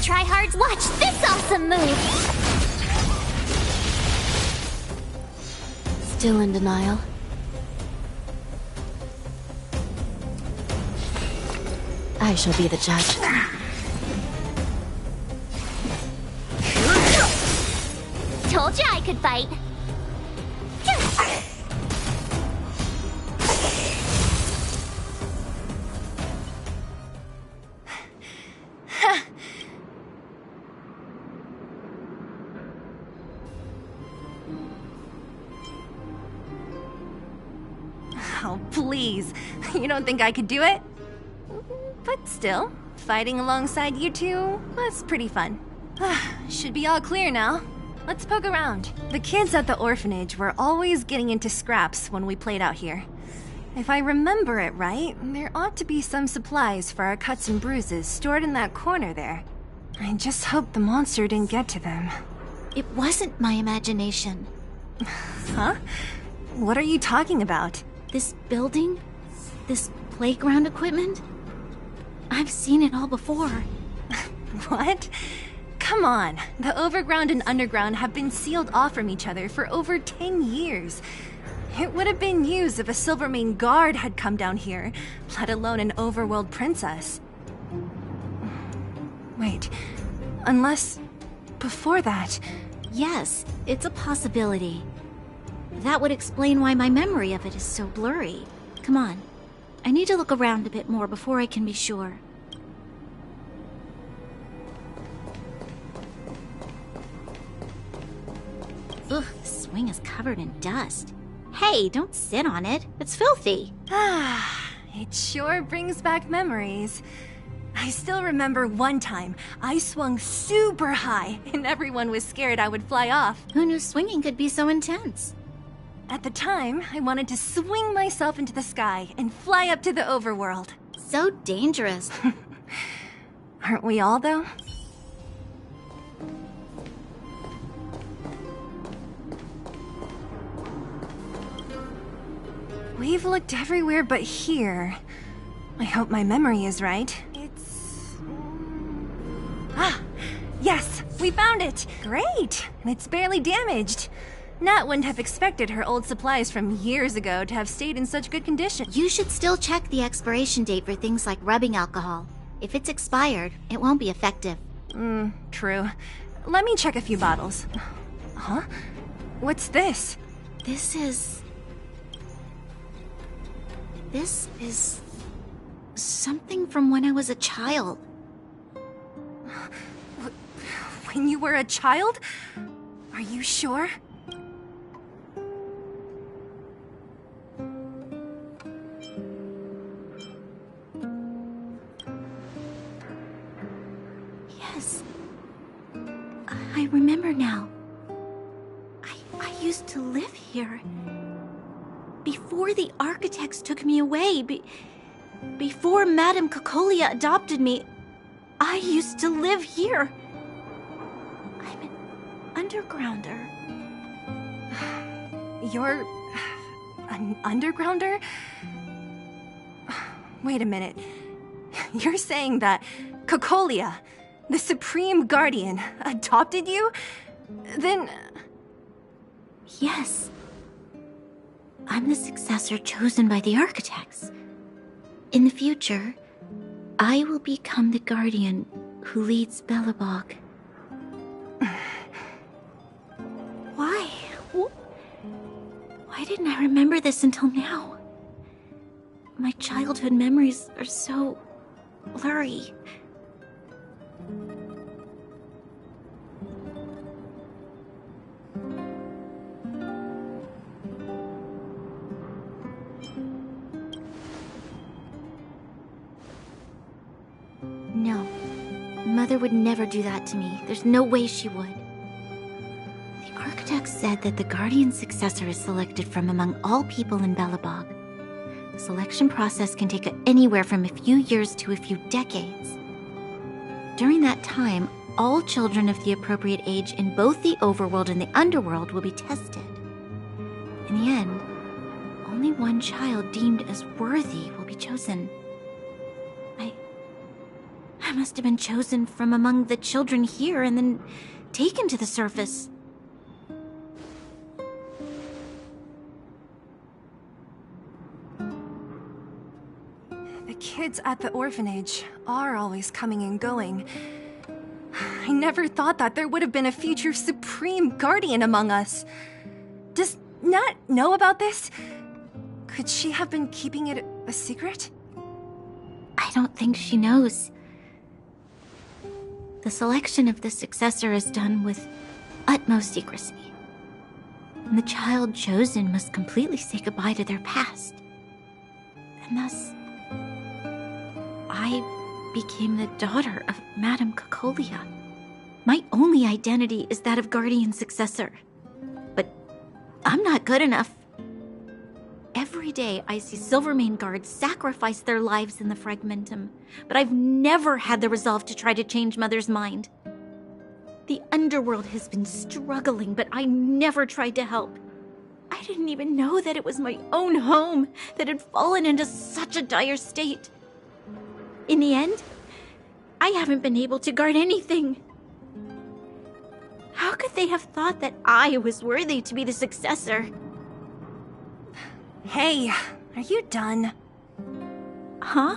Try hard. Watch this awesome move! Still in denial? I shall be the judge. Told you I could fight. Oh, please. You don't think I could do it? But still, fighting alongside you two was pretty fun. Should be all clear now. Let's poke around. The kids at the orphanage were always getting into scraps when we played out here. If I remember it right, there ought to be some supplies for our cuts and bruises stored in that corner there. I just hope the monster didn't get to them. It wasn't my imagination. Huh? What are you talking about? This building? This playground equipment? I've seen it all before. What? Come on. The overground and underground have been sealed off from each other for over 10 years. It would have been used if a Silvermane guard had come down here, let alone an overworld princess. Wait, unless... before that... Yes, it's a possibility. That would explain why my memory of it is so blurry. Come on. I need to look around a bit more before I can be sure. Ugh, the swing is covered in dust. Hey, don't sit on it. It's filthy. It sure brings back memories. I still remember one time I swung super high and everyone was scared I would fly off. Who knew swinging could be so intense? At the time, I wanted to swing myself into the sky and fly up to the overworld. So dangerous. Aren't we all, though? We've looked everywhere but here. I hope my memory is right. It's... Ah! Yes! We found it! Great! It's barely damaged. Nat wouldn't have expected her old supplies from years ago to have stayed in such good condition. You should still check the expiration date for things like rubbing alcohol. If it's expired, it won't be effective. True. Let me check a few bottles. Huh? What's this? This is something from when I was a child. When you were a child? Are you sure? Yes. I remember now. I used to live here. Before the architects took me away, before Madame Cocolia adopted me, I used to live here. I'm an undergrounder. You're... an undergrounder? Wait a minute. You're saying that Cocolia, the Supreme Guardian, adopted you? Then... Yes. I'm the successor chosen by the architects. In the future, I will become the guardian who leads Belobog. Why? Why didn't I remember this until now? My childhood memories are so blurry. No. Mother would never do that to me. There's no way she would. The architect said that the guardian successor is selected from among all people in Belobog. The selection process can take anywhere from a few years to a few decades. During that time, all children of the appropriate age in both the overworld and the underworld will be tested. In the end, only one child deemed as worthy will be chosen. I must have been chosen from among the children here and then taken to the surface. The kids at the orphanage are always coming and going. I never thought that there would have been a future Supreme Guardian among us. Does Nat know about this? Could she have been keeping it a secret? I don't think she knows. The selection of the successor is done with utmost secrecy. And the child chosen must completely say goodbye to their past. And thus, I became the daughter of Madame Cocolia. My only identity is that of Guardian Successor. But I'm not good enough. Every day I see Silvermane guards sacrifice their lives in the Fragmentum, but I've never had the resolve to try to change Mother's mind. The underworld has been struggling, but I never tried to help. I didn't even know that it was my own home that had fallen into such a dire state. In the end, I haven't been able to guard anything. How could they have thought that I was worthy to be the successor? Hey, are you done? Huh?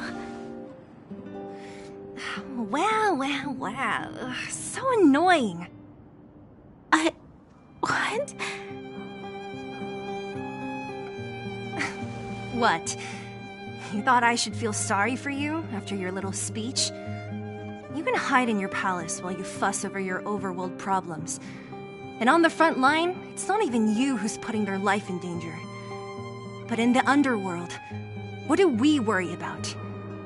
Wow. So annoying. What? What? You thought I should feel sorry for you after your little speech? You can hide in your palace while you fuss over your overworld problems. And on the front line, it's not even you who's putting their life in danger. But in the underworld, what do we worry about?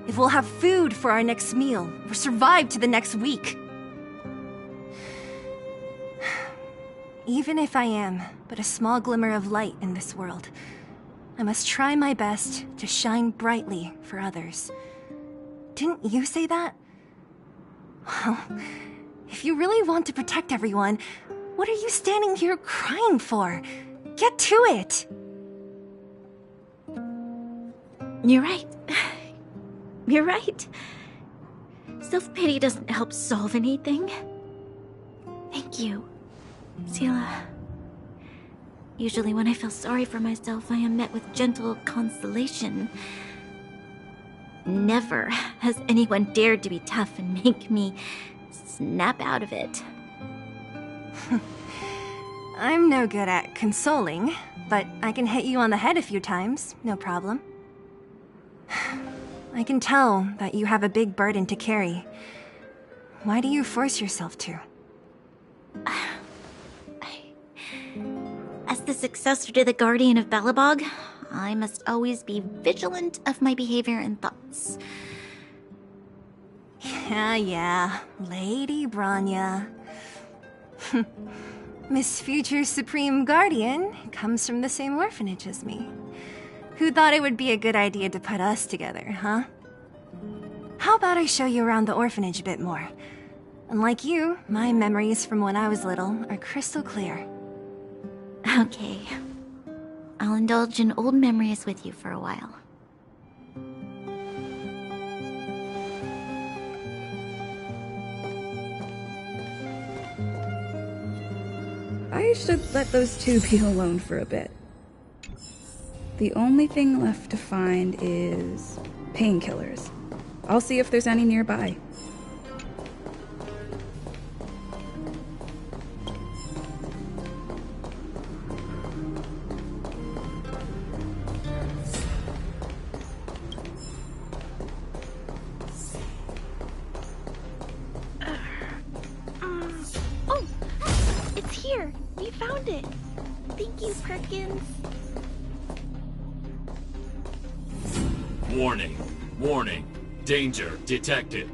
If we'll have food for our next meal, or survive to the next week. Even if I am but a small glimmer of light in this world, I must try my best to shine brightly for others. Didn't you say that? Well, if you really want to protect everyone, what are you standing here crying for? Get to it! You're right. You're right. Self-pity doesn't help solve anything. Thank you, Zila. Usually when I feel sorry for myself, I am met with gentle consolation. Never has anyone dared to be tough and make me snap out of it. I'm no good at consoling, but I can hit you on the head a few times, no problem. I can tell that you have a big burden to carry. Why do you force yourself to? As the successor to the Guardian of Belobog, I must always be vigilant of my behavior and thoughts. Yeah, Lady Branya. Miss Future Supreme Guardian comes from the same orphanage as me. Who thought it would be a good idea to put us together, huh? How about I show you around the orphanage a bit more? Unlike you, my memories from when I was little are crystal clear. Okay. I'll indulge in old memories with you for a while. I should let those two be alone for a bit. The only thing left to find is painkillers. I'll see if there's any nearby. Oh, it's here. We found it. Thank you, Perkins. Warning. Warning. Danger detected.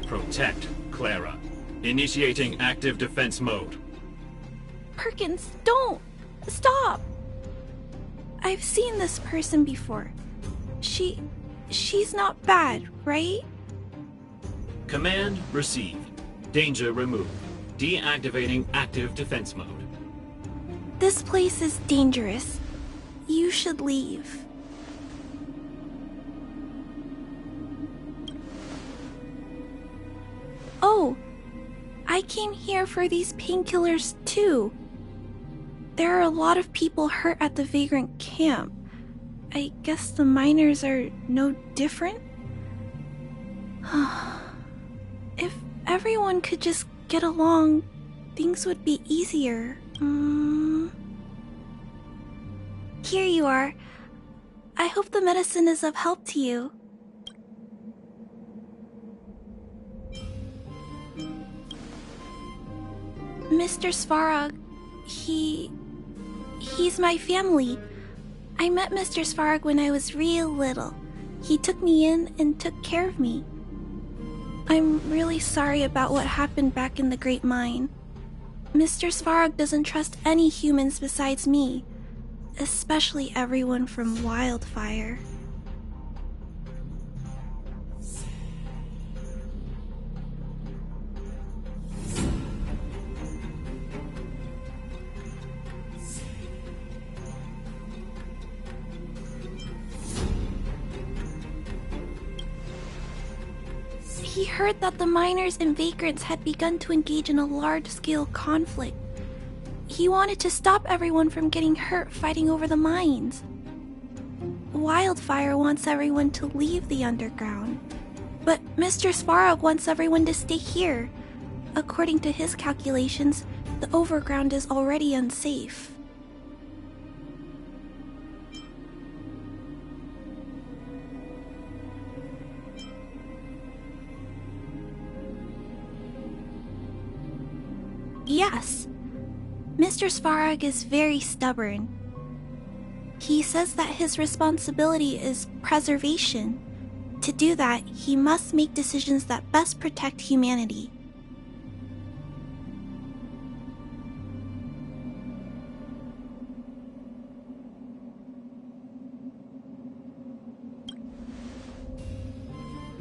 Protect Clara. Initiating active defense mode. Perkins, don't! Stop! I've seen this person before. She's not bad, right? Command received. Danger removed. Deactivating active defense mode. This place is dangerous. You should leave. Oh, I came here for these painkillers too. There are a lot of people hurt at the Vagrant camp. I guess the miners are no different? If everyone could just get along, things would be easier. Here you are. I hope the medicine is of help to you. Mr. Svarog, He's my family. I met Mr. Svarog when I was real little. He took me in and took care of me. I'm really sorry about what happened back in the Great Mine. Mr. Svarog doesn't trust any humans besides me, especially everyone from Wildfire. He heard that the miners and vagrants had begun to engage in a large-scale conflict. He wanted to stop everyone from getting hurt fighting over the mines. Wildfire wants everyone to leave the underground, but Mr. Svarog wants everyone to stay here. According to his calculations, the overground is already unsafe. Yes, Mr. Svarog is very stubborn. He says that his responsibility is preservation. To do that, he must make decisions that best protect humanity.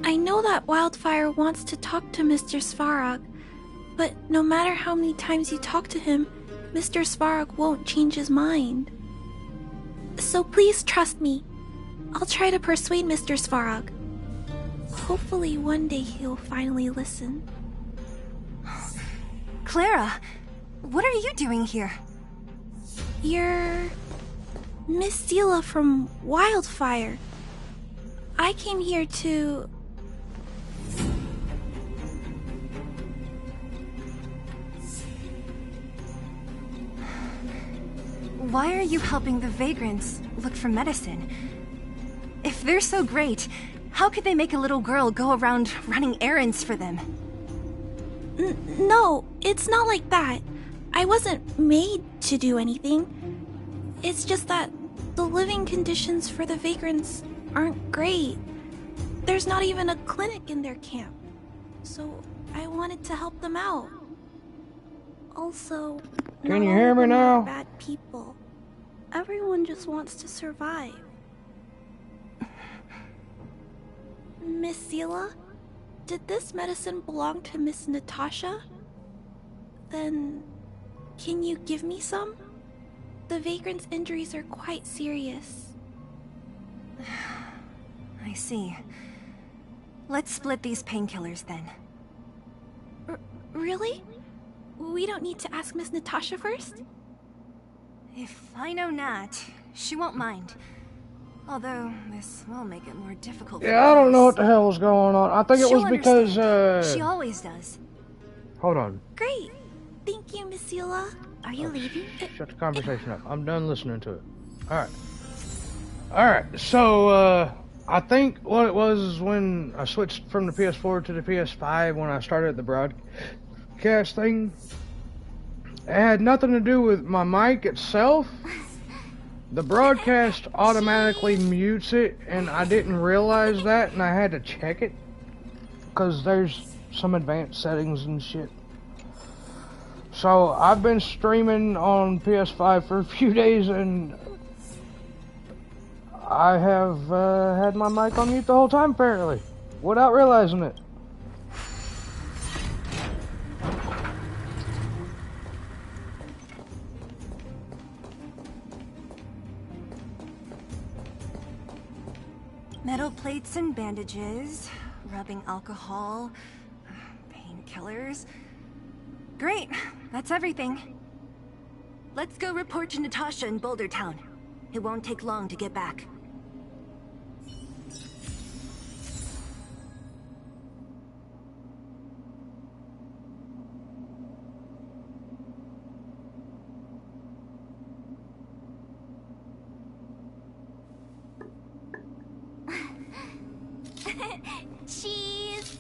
I know that Wildfire wants to talk to Mr. Svarog, but no matter how many times you talk to him, Mr. Svarog won't change his mind. So please trust me. I'll try to persuade Mr. Svarog. Hopefully one day he'll finally listen. Clara, what are you doing here? You're Miss Zila from Wildfire. I came here to... Why are you helping the vagrants look for medicine? If they're so great, how could they make a little girl go around running errands for them? No, it's not like that. I wasn't made to do anything. It's just that the living conditions for the vagrants aren't great. There's not even a clinic in their camp. So I wanted to help them out. Also, can you hear me now? Bad people. Everyone just wants to survive. Miss Zila, did this medicine belong to Miss Natasha? Then, can you give me some? The vagrant's injuries are quite serious. I see. Let's split these painkillers then. Really? We don't need to ask Miss Natasha first? If I know Nat, she won't mind. Although, this will make it more difficult for us. Yeah, I don't know what the hell was going on. I think it was because, She always does. Hold on. Great. Thank you, Miss Zila. Are you leaving? Shut the conversation up. I'm done listening to it. Alright. Alright, so, I think what it was is when I switched from the PS4 to the PS5 when I started the broadcast thing. It had nothing to do with my mic itself. The broadcast automatically mutes it, and I didn't realize that, and I had to check it. Because there's some advanced settings and shit. So, I've been streaming on PS5 for a few days, and I have had my mic on mute the whole time, apparently. Without realizing it. Metal plates and bandages, rubbing alcohol, painkillers. Great, that's everything. Let's go report to Natasha in Boulder Town. It won't take long to get back. Cheese!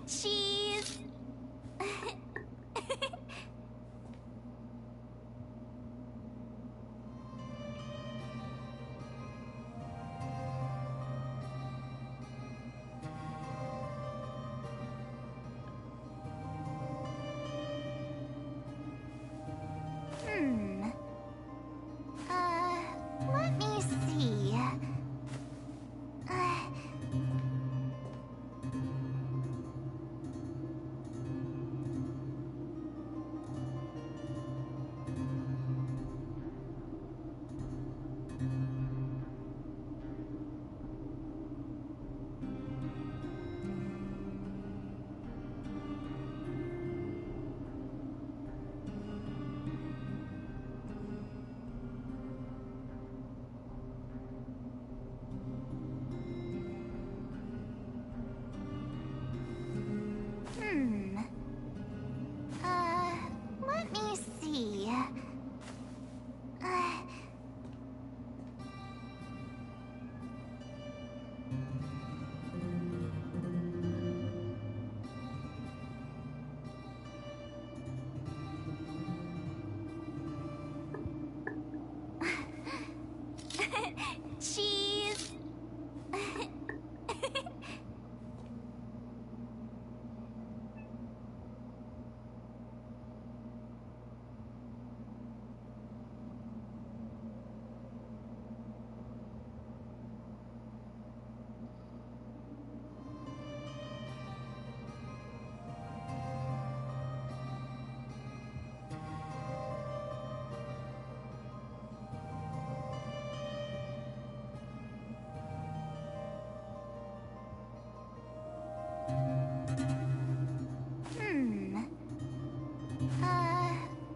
Cheese. Let me see. Let me see. Cheese.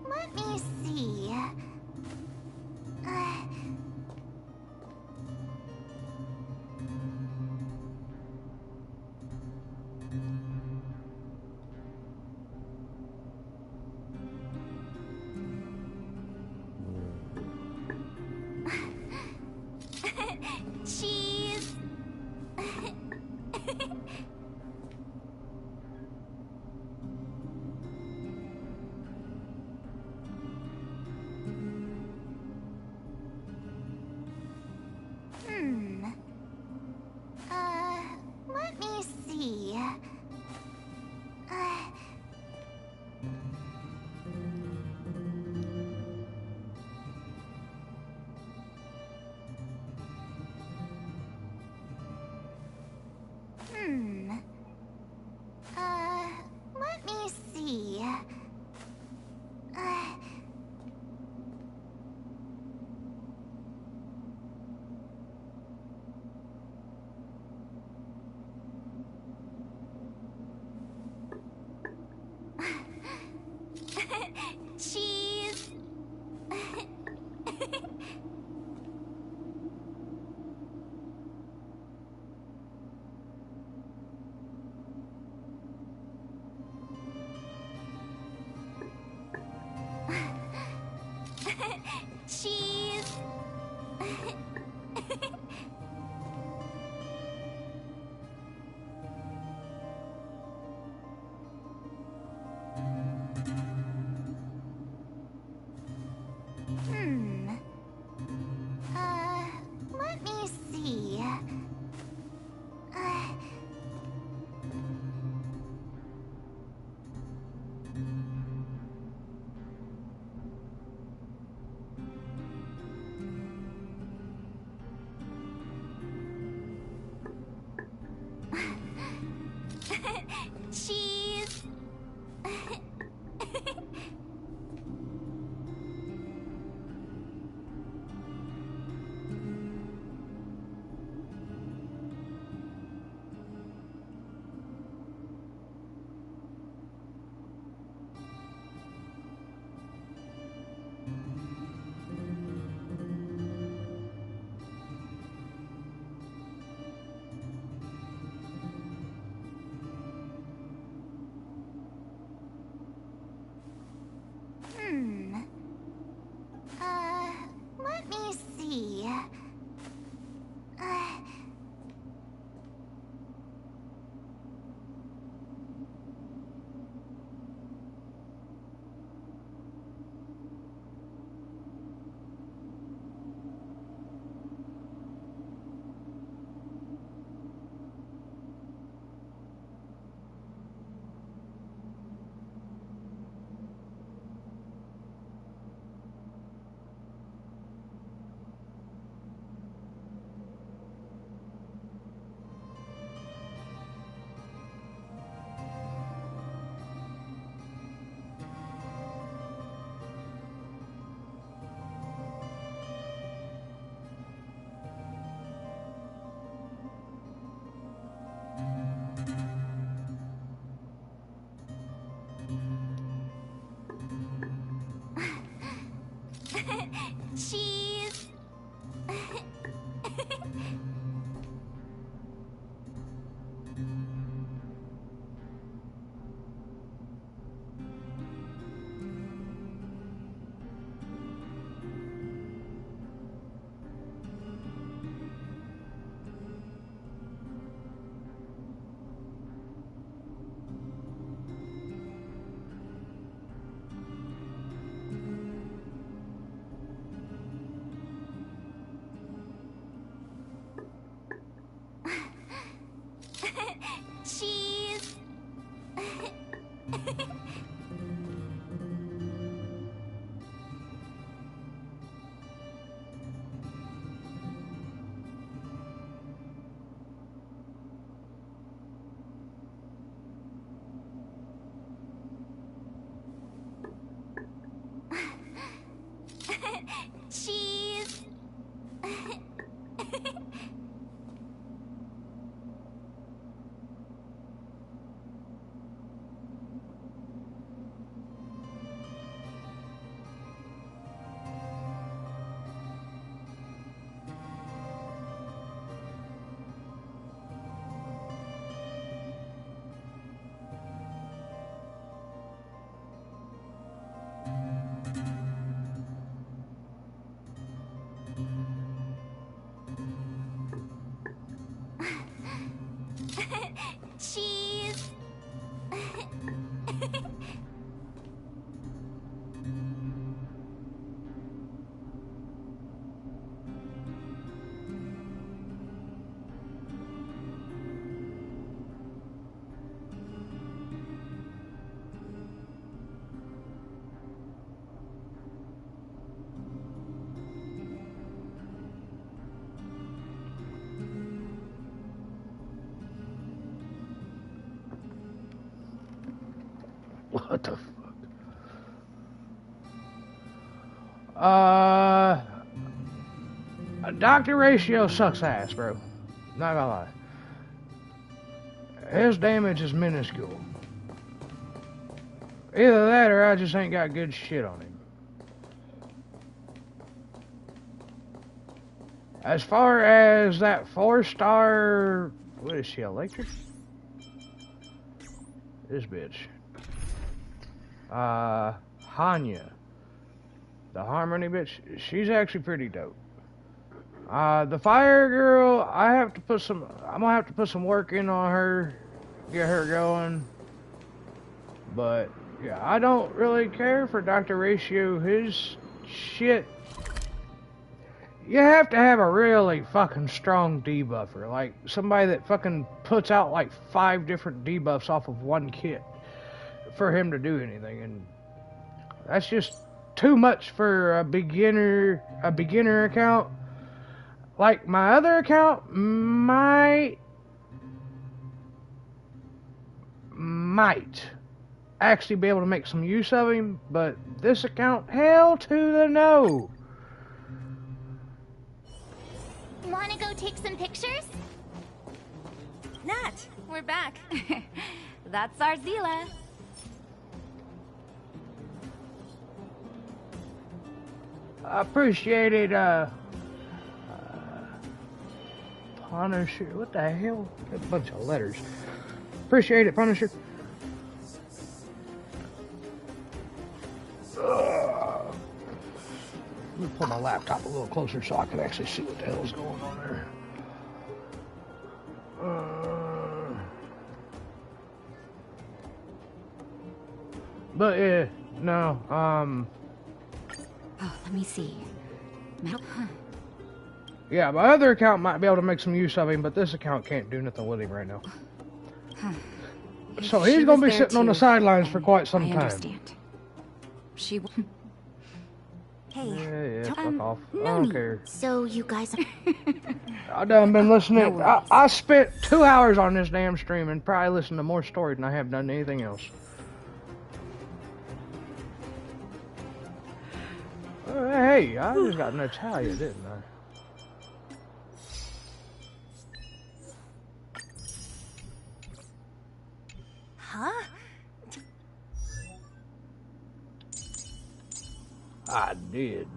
Let me see. Cheese. Let me see. Let me see. Cheese. Cheese. Cheese. Cheese. Cheese. What the fuck? Dr. Ratio sucks ass, bro. Not gonna lie. His damage is minuscule. Either that or I just ain't got good shit on him. As far as that 4-star... What is she, electric? This bitch. Hanya. The Harmony bitch. She's actually pretty dope. The Fire Girl, I'm gonna have to put some work in on her. Get her going. But, yeah, I don't really care for Dr. Ratio. His shit... You have to have a really fucking strong debuffer. Like, somebody that fucking puts out like 5 different debuffs off of one kit for him to do anything. And that's just too much for a beginner account. Like, my other account might actually be able to make some use of him, but this account, hell to the no. Wanna go take some pictures? Nat! We're back. That's our Zila. I appreciate it, Punisher. What the hell? A bunch of letters. Appreciate it, Punisher. Let me pull my laptop a little closer so I can actually see what the hell's going on there. But yeah, no, Oh, let me see. Yeah, my other account might be able to make some use of him, but this account can't do nothing with him right now. So he's gonna be sitting on the sidelines for quite some time. Understand. She. Hey. Yeah, fuck off. I don't care. So you guys are... I done been listening. I spent 2 hours on this damn stream and probably listened to more story than I have done anything else. Hey, I just got Natalia, didn't I? Huh? I did.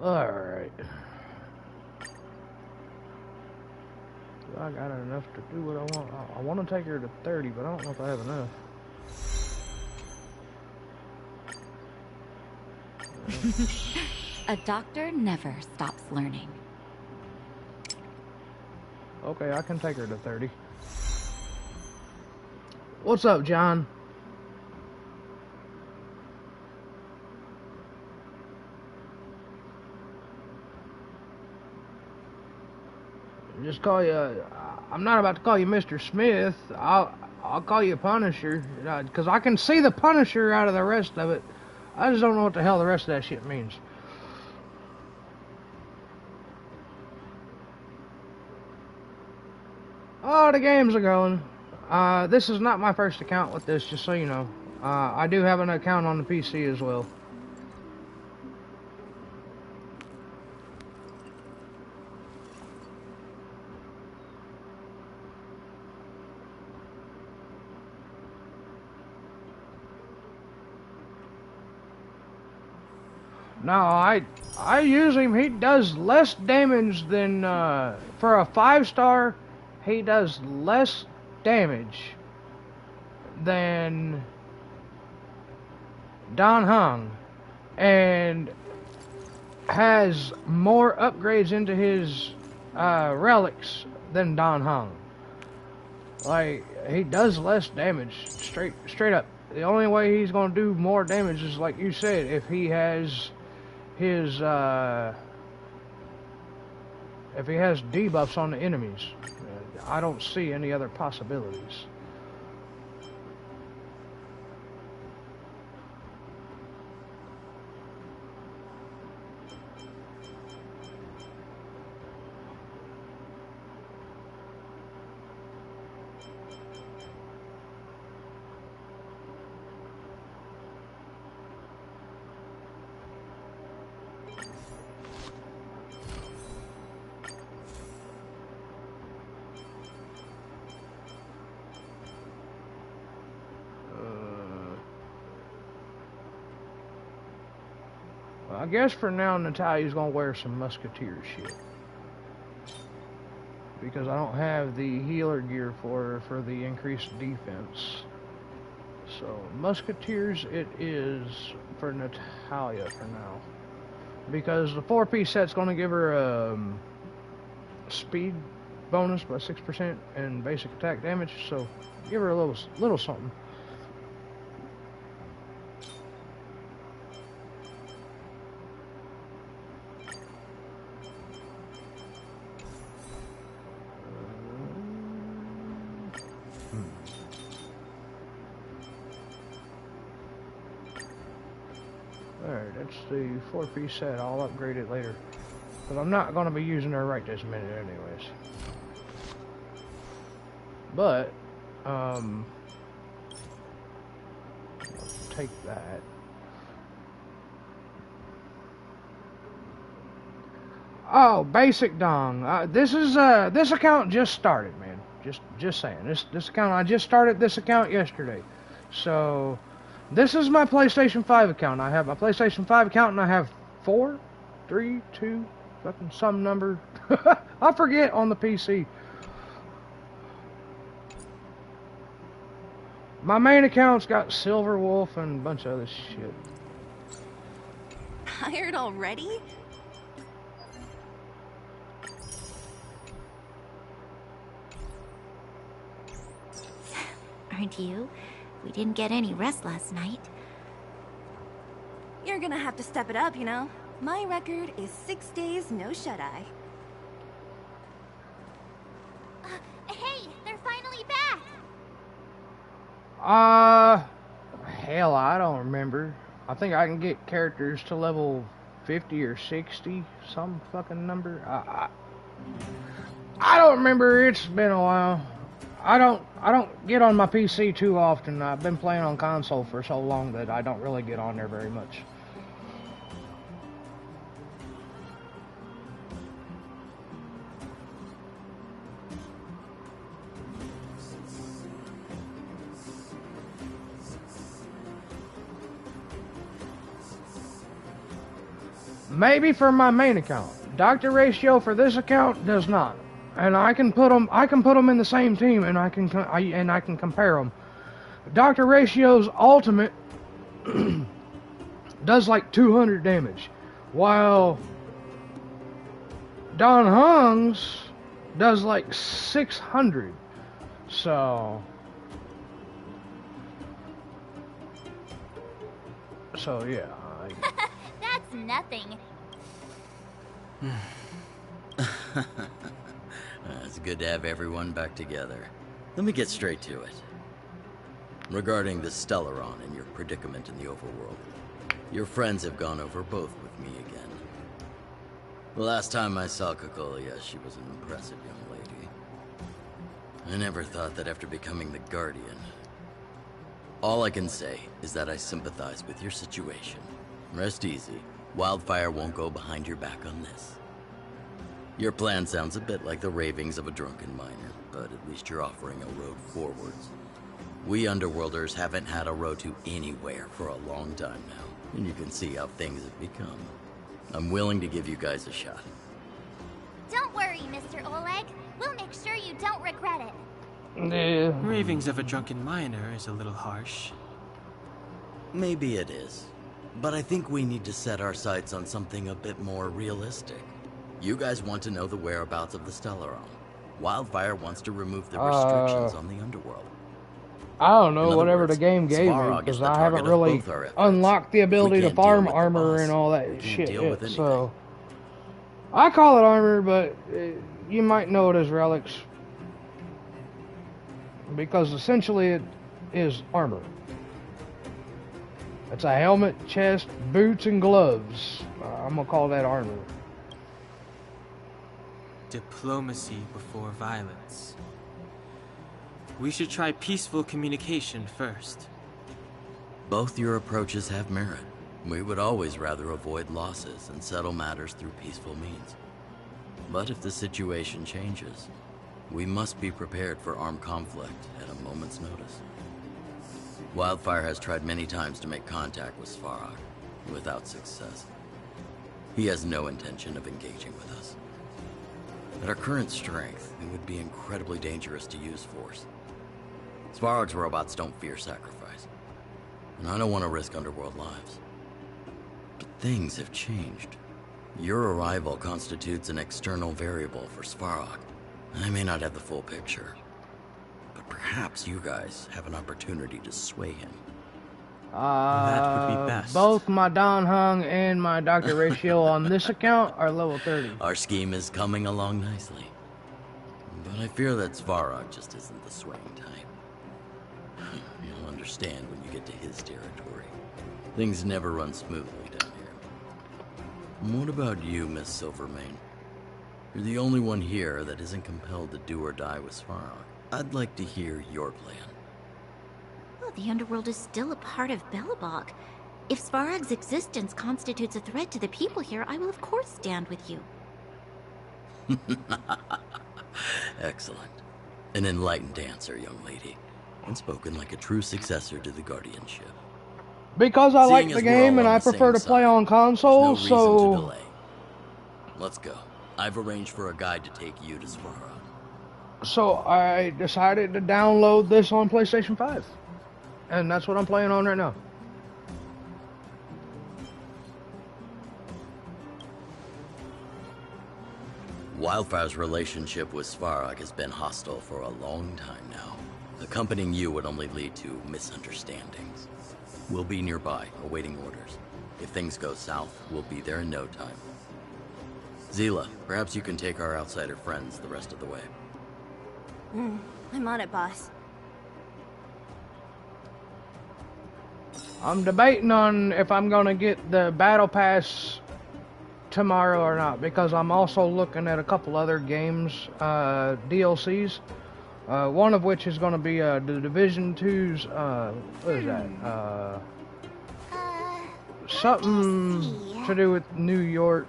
Alright. I got enough to do what I want. I want to take her to 30, but I don't know if I have enough. A doctor never stops learning. Okay, I can take her to 30. What's up, John? Just call you. I'm not about to call you Mr. Smith. I'll call you Punisher, because I can see the Punisher out of the rest of it. I just don't know what the hell the rest of that shit means. Oh, the games are going. This is not my first account with this, just so you know. I do have an account on the PC as well. No, I use him. He does less damage than, for a 5-star, he does less damage than Dan Heng, and has more upgrades into his, relics than Dan Heng. Like, he does less damage, straight up. The only way he's gonna do more damage is, like you said, if he has his, if he has debuffs on the enemies. I don't see any other possibilities. I guess for now Natalia's gonna wear some musketeer shit, because I don't have the healer gear for the increased defense. So musketeers it is for Natalia for now, because the 4-piece set's gonna give her a speed bonus by 6% and basic attack damage. So give her a little something. Alright, that's the 4-piece set. I'll upgrade it later, because I'm not going to be using her right this minute anyways. But, I'll take that. Oh, basic dong. This account just started, man. Just saying. This account, I just started this account yesterday. So, this is my PlayStation 5 account. I have my PlayStation 5 account, and I have 4, 3, 2, fucking some number. I forget on the PC. My main account's got Silver Wolf and a bunch of other shit. Tired already? Aren't you? We didn't get any rest last night. You're gonna have to step it up, you know. My record is 6 days, no shut-eye. Hey, they're finally back! Hell, I don't remember. I think I can get characters to level 50 or 60, some fucking number. I don't remember. It's been a while. I don't get on my PC too often. I've been playing on console for so long that I don't really get on there very much. Maybe for my main account. Dr. Ratio for this account does not. And I can put them in the same team, and I can compare them. Dr. Ratio's ultimate does like 200 damage, while Don Hung's does like 600. So yeah. That's nothing. It's good to have everyone back together. Let me get straight to it. Regarding the Stellaron and your predicament in the overworld, your friends have gone over both with me again. The last time I saw Cocolia, she was an impressive young lady. I never thought that after becoming the Guardian. All I can say is that I sympathize with your situation. Rest easy. Wildfire won't go behind your back on this. Your plan sounds a bit like the ravings of a drunken miner, but at least you're offering a road forwards. We Underworlders haven't had a road to anywhere for a long time now, and you can see how things have become. I'm willing to give you guys a shot. Don't worry, Mr. Oleg. We'll make sure you don't regret it. Ravings of a drunken miner is a little harsh. Maybe it is. But I think we need to set our sights on something a bit more realistic. You guys want to know the whereabouts of the Stellaron. Wildfire wants to remove the restrictions on the Underworld. I don't know, whatever the game gave me, because I haven't really unlocked the ability to farm armor and all that shit yet, so... I call it armor, but you might know it as relics. Because essentially it is armor. It's a helmet, chest, boots, and gloves. I'm gonna call that armor. Diplomacy before violence. We should try peaceful communication first. Both your approaches have merit. We would always rather avoid losses and settle matters through peaceful means. But if the situation changes, we must be prepared for armed conflict at a moment's notice. Wildfire has tried many times to make contact with Svarog, without success. He has no intention of engaging with us. At our current strength, it would be incredibly dangerous to use force. Svarog's robots don't fear sacrifice, and I don't want to risk Underworld lives. But things have changed. Your arrival constitutes an external variable for Svarog. I may not have the full picture, but perhaps you guys have an opportunity to sway him. That would be best. Both my Don Hung and my Dr. Ratio on this account are level 30. Our scheme is coming along nicely. But I fear that Svarog just isn't the swaying type. You'll understand when you get to his territory. Things never run smoothly down here. What about you, Miss Silvermane? You're the only one here that isn't compelled to do or die with Svarog. I'd like to hear your plan. Well, the Underworld is still a part of Belobog. If Svarog's existence constitutes a threat to the people here, I will of course stand with you. Excellent. An enlightened answer, young lady. And spoken like a true successor to the Guardianship. Because I like the game and I prefer to play on consoles, no reason so... to delay. Let's go. I've arranged for a guide to take you to Svarog. So I decided to download this on PlayStation 5. And that's what I'm playing on right now. Wildfire's relationship with Svarog has been hostile for a long time now. Accompanying you would only lead to misunderstandings. We'll be nearby, awaiting orders. If things go south, we'll be there in no time. Zila, perhaps you can take our outsider friends the rest of the way. I'm on it, boss. I'm debating on if I'm gonna get the battle pass tomorrow or not, because I'm also looking at a couple other games, DLCs. One of which is gonna be the Division 2's, what is that? Something to do with New York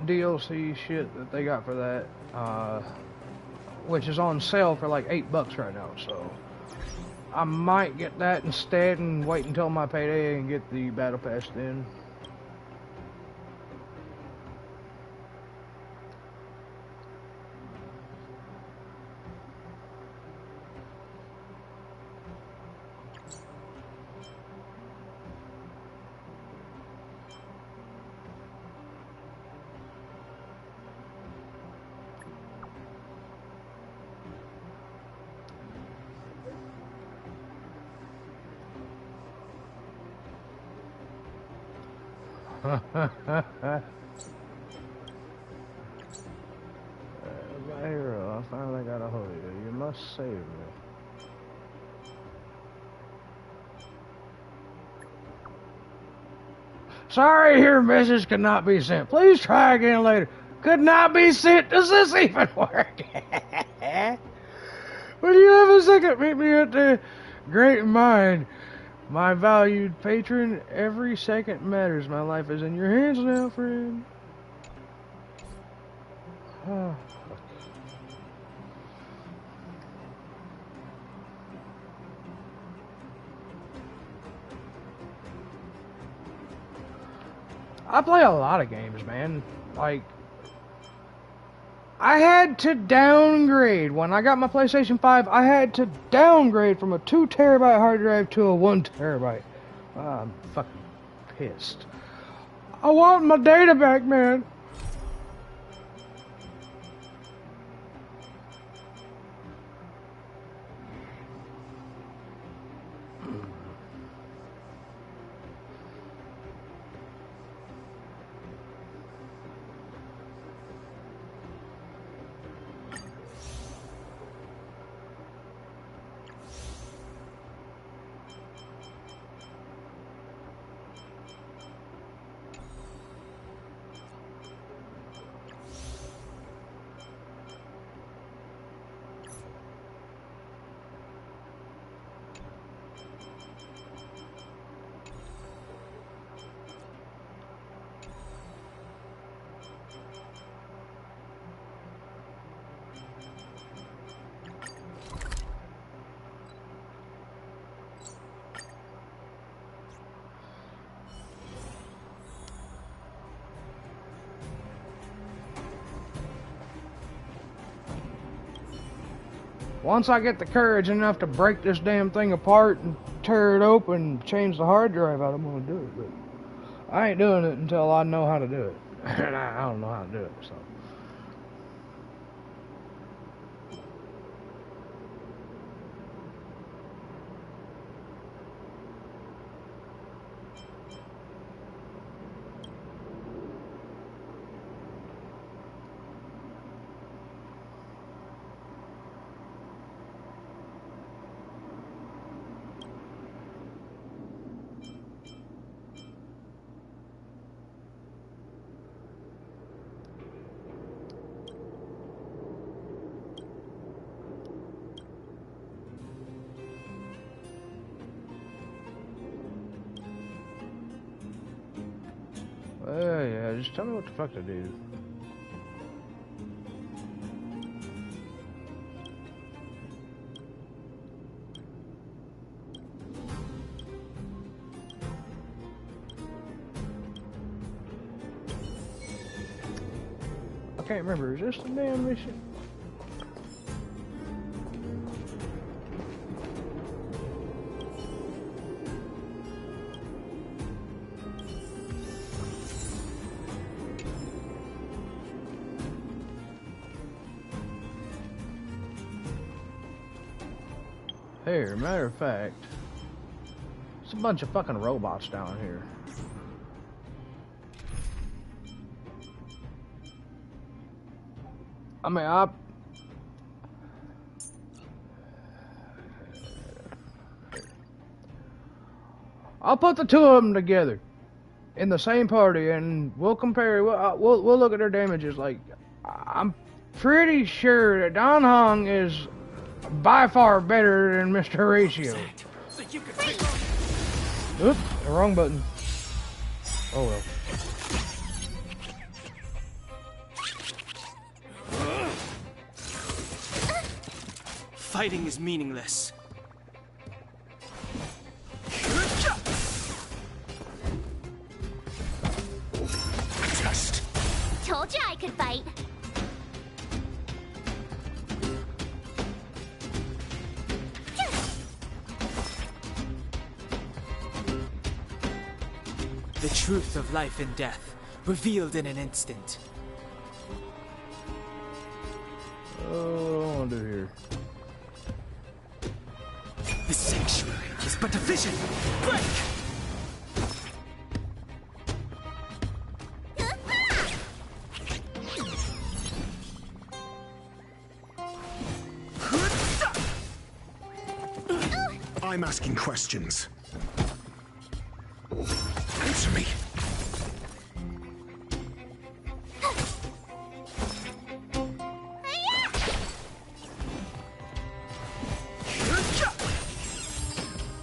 DLC shit that they got for that, which is on sale for like $8 right now, so I might get that instead and wait until my payday and get the battle pass then. My hero, I finally got a hold of you. You must save me. Sorry, your message could not be sent. Please try again later. Could not be sent. Does this even work? Would you have a second? Meet me at the Great Mind. My valued patron, every second matters. My life is in your hands now, friend. Oh, fuck. I play a lot of games, man. Like, I had to downgrade. When I got my PlayStation 5, I had to downgrade from a 2 terabyte hard drive to a 1 terabyte. I'm fucking pissed. I want my data back, man. Once I get the courage enough to break this damn thing apart and tear it open and change the hard drive out, I'm gonna do it. But I ain't doing it until I know how to do it. And I don't know how to do it, so. Yeah, just tell me what the fuck to do. I can't remember, is this the damn mission? Here, matter of fact, it's a bunch of fucking robots down here. I mean, I'll put the two of them together in the same party, and we'll compare. We'll look at their damages. Like, I'm pretty sure that Don Hong is by far better than Mr. Ratio. Oops, the wrong button. Oh well. Fighting is meaningless. Just told you I could fight. The truth of life and death, revealed in an instant. Oh, what do I want to do here? The sanctuary is but a vision. Break! I'm asking questions. Answer me.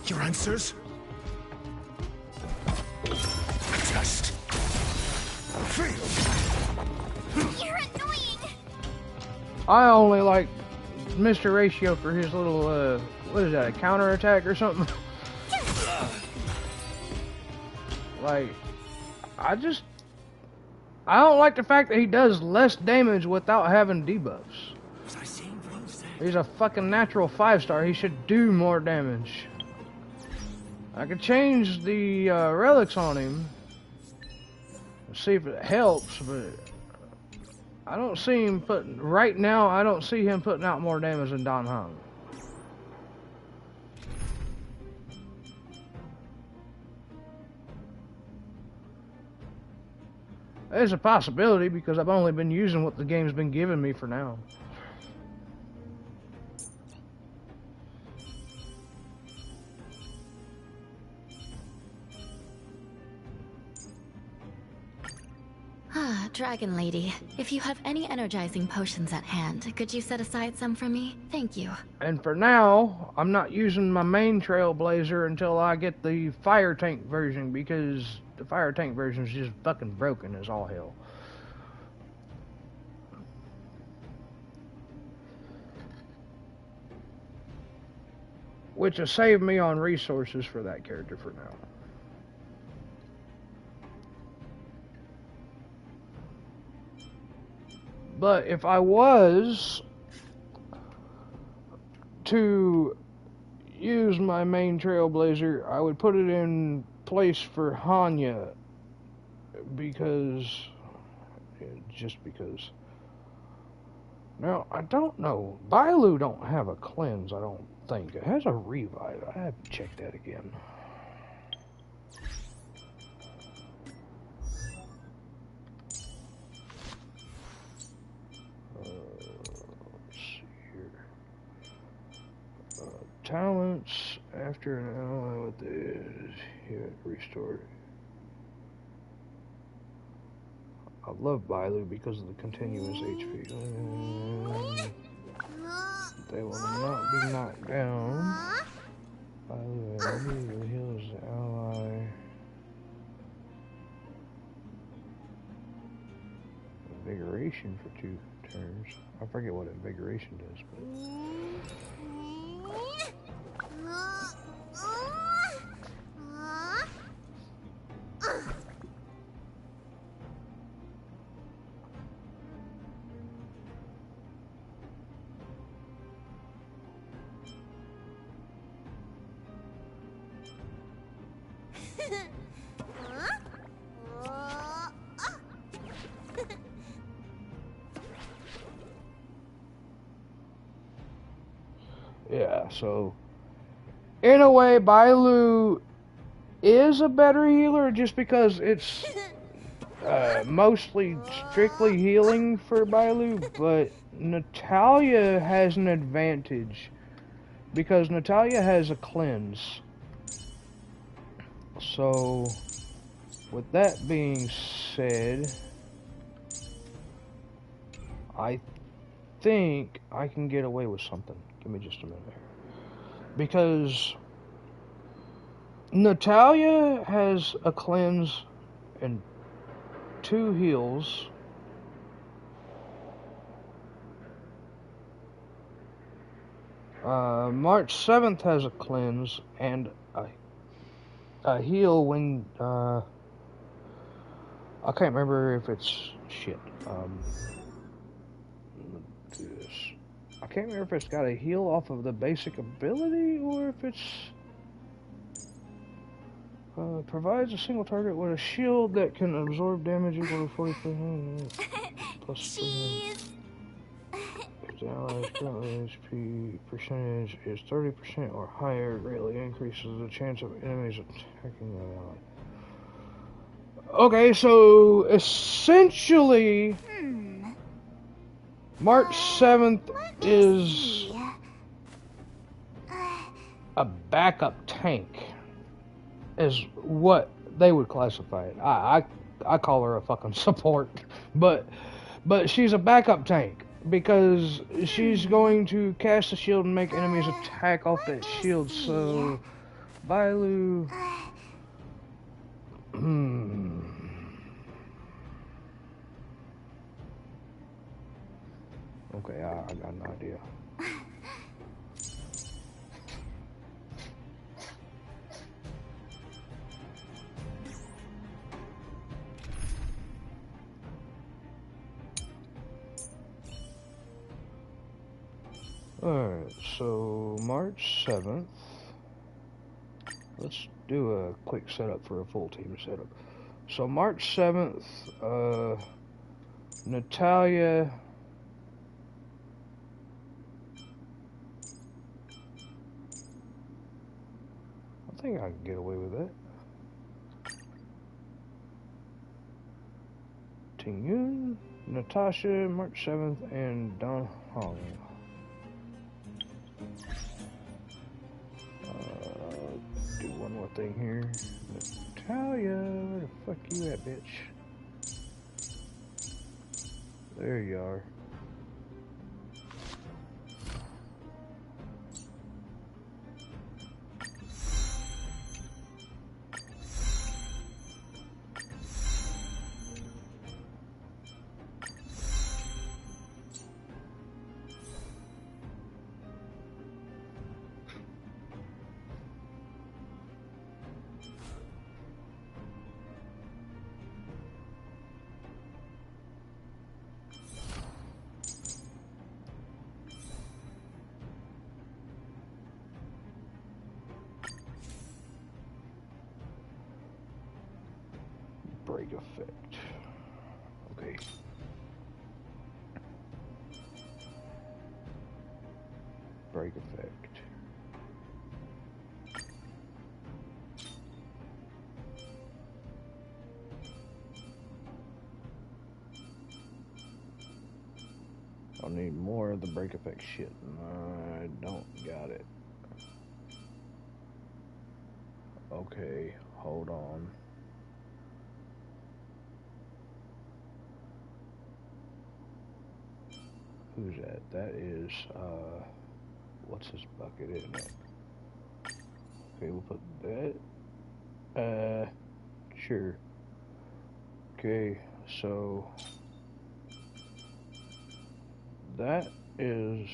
Your answers? A test. Failed. You're annoying. I only like Mr. Ratio for his little, what is that, a counterattack or something? Like, I don't like the fact that he does less damage without having debuffs. He's a fucking natural 5-star. He should do more damage. I could change the relics on him. See if it helps, but I don't see him putting... Right now, I don't see him putting out more damage than Don Hung. There's a possibility because I've only been using what the game's been giving me for now. Ah, Dragon Lady. If you have any energizing potions at hand, could you set aside some for me? Thank you. And for now, I'm not using my main Trailblazer until I get the fire tank version, because the fire tank version is just fucking broken as all hell. Which has saved me on resources for that character for now. But if I was to use my main Trailblazer, I would put it in place for Hanya, because, just because. Now, I don't know. Bailu don't have a cleanse, I don't think. It has a revive. I have to check that again. Talents after an ally with this hit restored. I love Bailu because of the continuous HP. They will not be knocked down. Bailu immediately heals the ally. Invigoration for 2 turns. I forget what invigoration does, but... Yeah, so in a way, Bailu is a better healer just because it's mostly strictly healing for Bailu, but Natalia has an advantage because Natalia has a cleanse. So, with that being said, I think I can get away with something. Give me just a minute here. Because Natalia has a cleanse and 2 heals. March 7th has a cleanse and a heal when I can't remember if it's shit. Do this. I can't remember if it's got a heal off of the basic ability or if it's provides a single target with a shield that can absorb damage equal to 40% plus Cheese. If the ally's current HP percentage is 30% or higher, it greatly increases the chance of enemies attacking the ally. Okay, so essentially, March 7th is a backup tank is what they would classify it. I call her a fucking support, but she's a backup tank because she's going to cast a shield and make enemies attack off that shield. So, Bailu. Okay, I got an idea. Alright, so March 7th. Let's do a quick setup for a full team setup. So March 7th, Natalia. I think I can get away with it. Tingyun, Natasha, March 7th, and Don Hong. Do one more thing here. Natalia, where the fuck you at, bitch? There you are. Break effect. Okay. Break effect. I'll need more of the break effect shit. I don't got it. Okay, hold on. Who's that? That is, what's his bucket, isn't it? Okay, we'll put that. Sure. Okay, so that is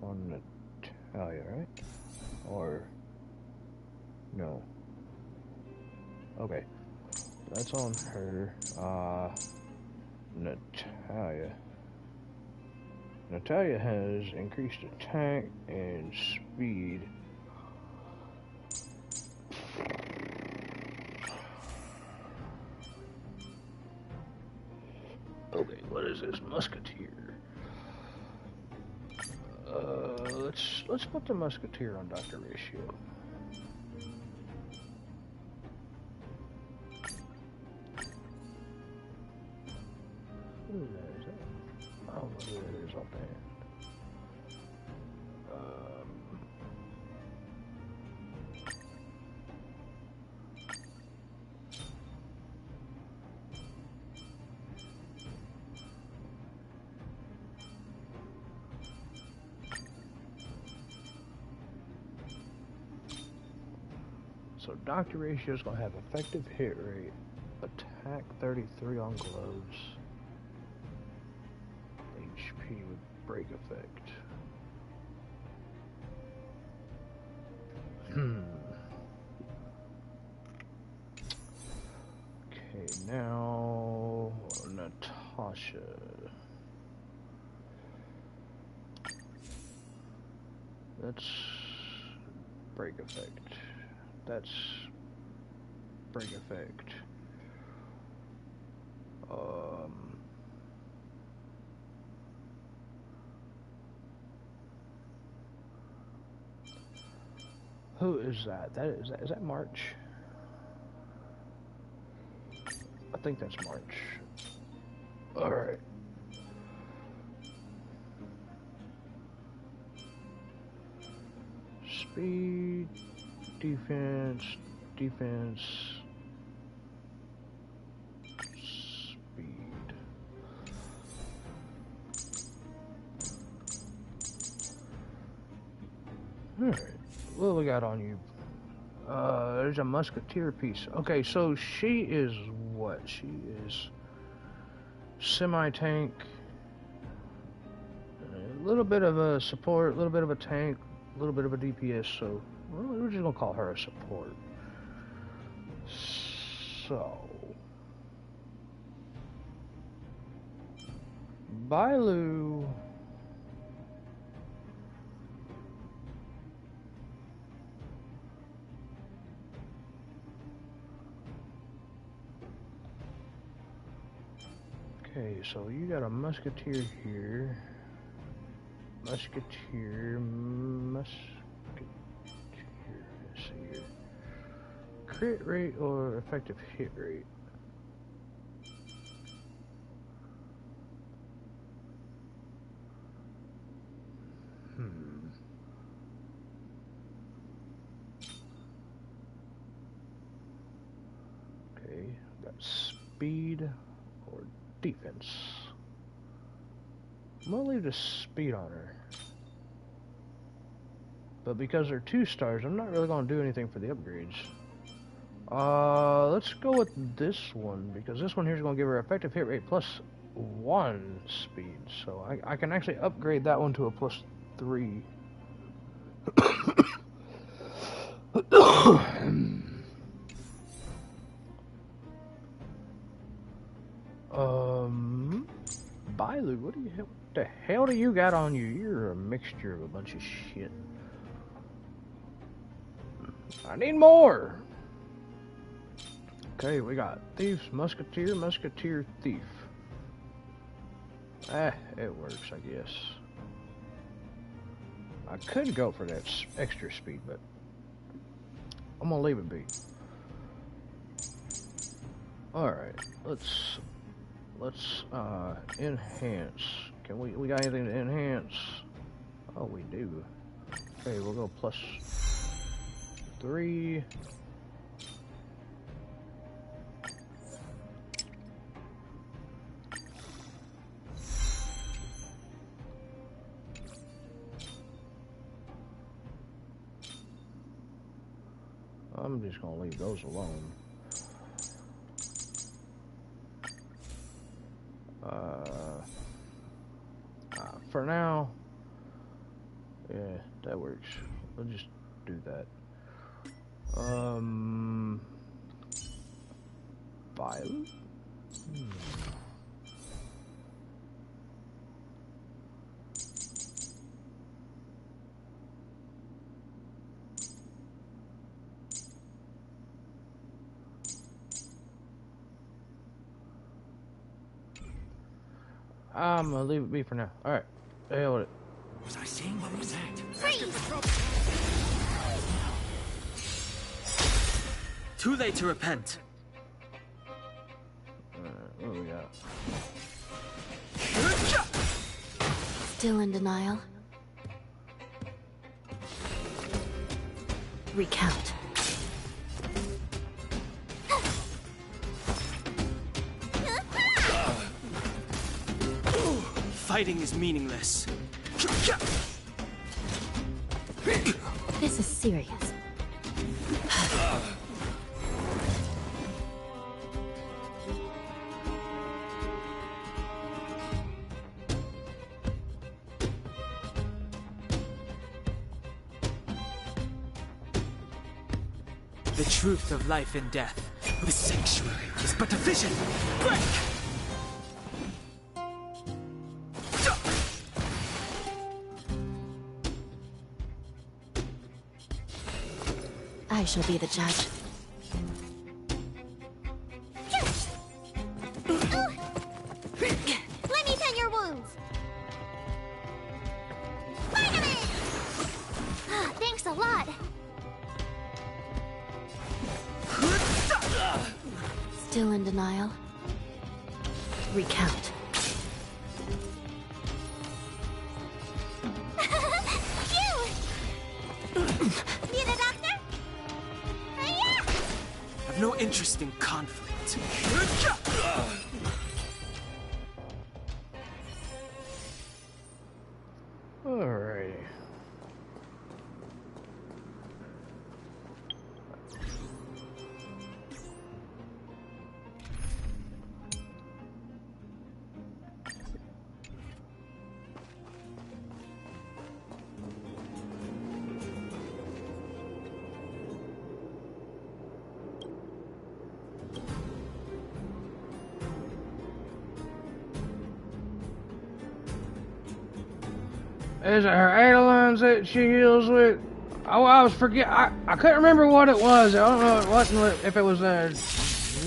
on Natalia, right? Or no? Okay, that's on her. Natalia has increased attack and speed. Okay, what is this? Musketeer. Let's put the Musketeer on Dr. Ratio. Who is that? I don't know who that is offhand. So Dr. Ratio is going to have effective hit rate, attack 33 on gloves, HP with break effect. Okay, now Natasha. That's break effect. That's break effect. Who is that? Is that March? I think that's March. All right. speed, defense, defense, speed. Alright, what we got on you? There's a musketeer piece. Okay, so she is what? She is semi-tank, a little bit of a support, a little bit of a tank, a little bit of a DPS, so well, we're just gonna call her a support. So Bailu. Okay, so you got a musketeer here. Musketeer. Let's see here. Crit rate or effective hit rate? Okay, got speed or defense. I'm gonna leave the speed on her. But because they're 2 stars, I'm not really gonna do anything for the upgrades. Let's go with this one, because this one here is gonna give her effective hit rate plus 1 speed. So I can actually upgrade that one to a plus 3. Bailu, what the hell do you got on you? You're a mixture of a bunch of shit. I need more! Okay, we got thieves, musketeer, musketeer, thief. It works, I guess. I could go for that extra speed, but I'm gonna leave it be. Alright, let's enhance. Can we got anything to enhance? Oh, we do. Okay, we'll go plus 3. I'm just gonna leave those alone. For now, yeah, that works. We'll just do that. Violet? I'm gonna leave it be for now. Alright. The hell with it. Was I saying what was that? Too late to repent. What do we got? Still in denial. Recount. Fighting is meaningless. This is serious. The truth of life and death. The sanctuary is but a vision. Break! I shall be the judge. Let me tend your wounds. Spider-Man! Thanks a lot. Still in denial. Recount. Phew! I've no interest in conflict. Alrighty. Is it her airlines that she heals with? Oh, I couldn't remember what it was. I don't know if it was a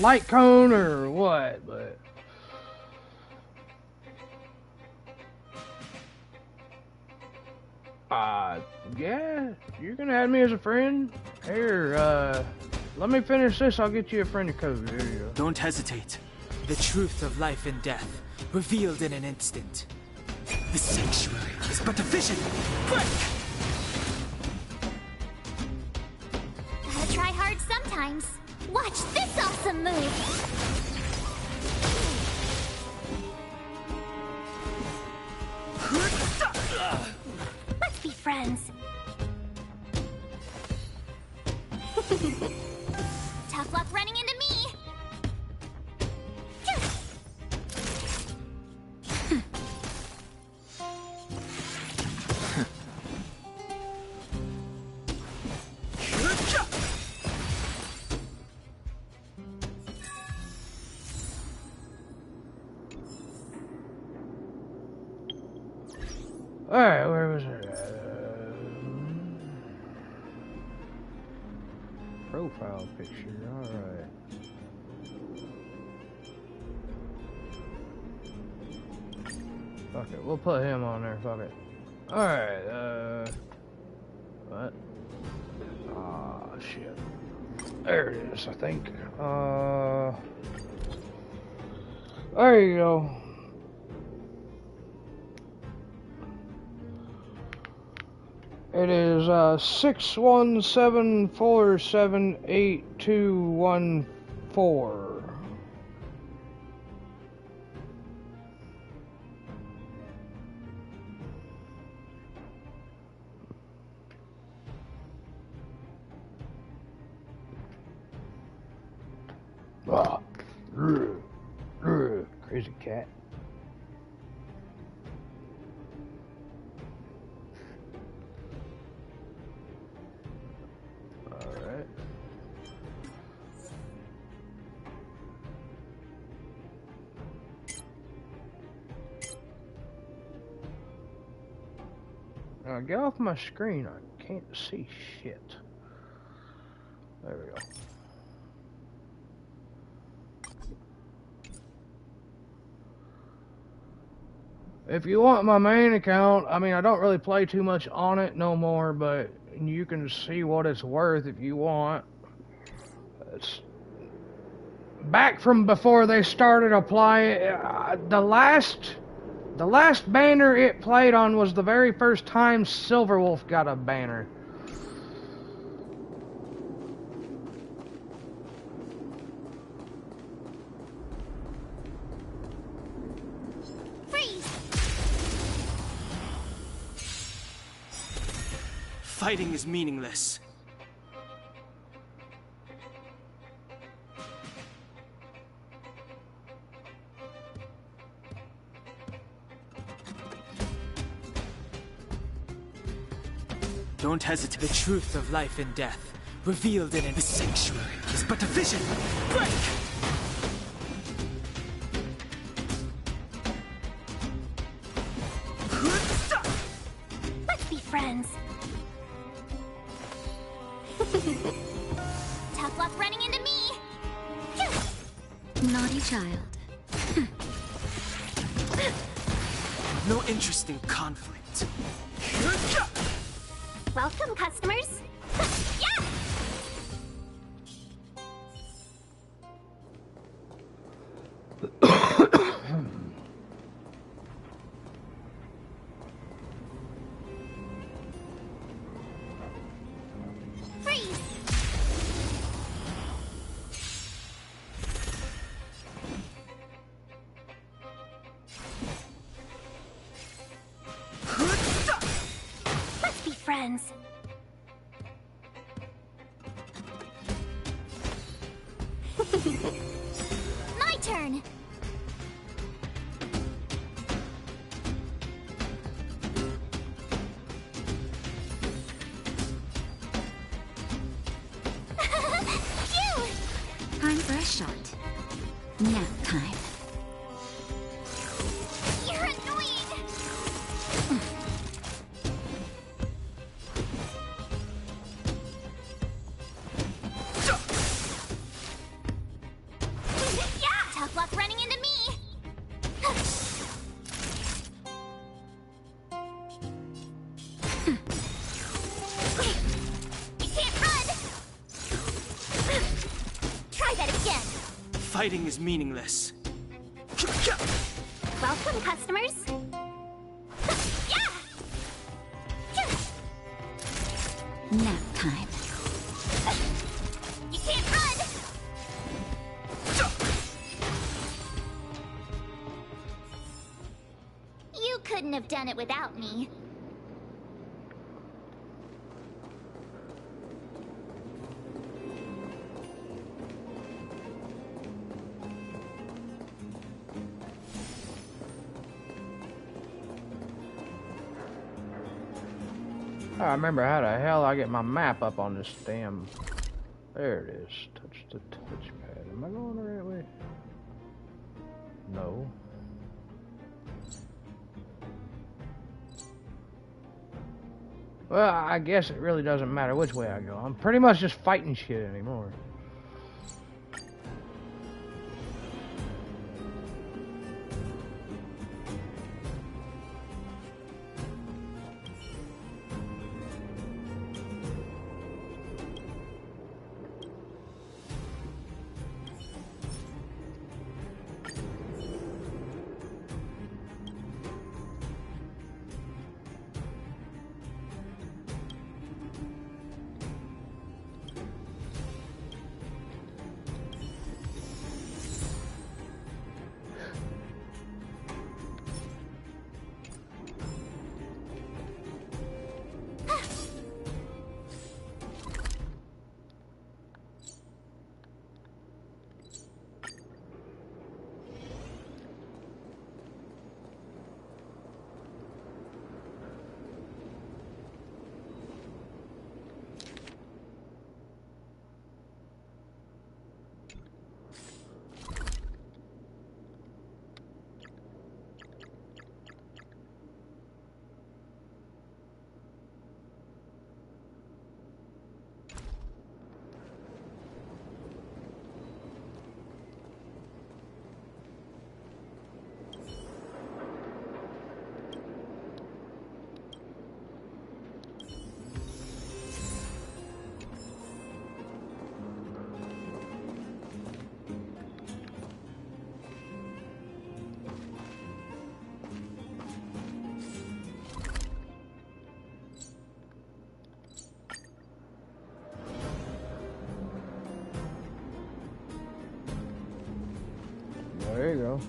light cone or what, but yeah, you can add me as a friend. Here, let me finish this. I'll get you a friend code. There you go. Don't hesitate. The truth of life and death, revealed in an instant. The sanctuary is but a vision. Break! Gotta try hard sometimes. Watch this awesome move! Let's be friends. Tough luck running into me! Alright, where was it? Profile picture, alright. Fuck it, we'll put him on there, fuck it. Alright, what? Ah, shit. There it is, I think. There you go. It is 617478214. Ah, crazy cat. Alright. Now get off my screen, I can't see shit. There we go. If you want my main account, I mean, I don't really play too much on it no more, but you can see what it's worth if you want. It's back from before they started applying. The last banner it played on was the very first time Silverwolf got a banner. Fighting is meaningless. Don't hesitate. The truth of life and death, revealed in it. The sanctuary is but a vision. Break! Let's be friends. Tough luck running into me. Naughty child. No interest in conflict. Welcome, customers. Yeah! things. My turn! Phew! Time for a shot. Nap time. You're annoying! Yeah! Tough luck running into me! You can't run! Try that again! Fighting is meaningless. Welcome, customers! Yeah! Nap time. You can't run! You couldn't have done it without me. I remember how the hell I get my map up on this damn... There it is. Touch the touchpad. Am I going the right way? No. Well, I guess it really doesn't matter which way I go. I'm pretty much just fighting shit anymore. There you go.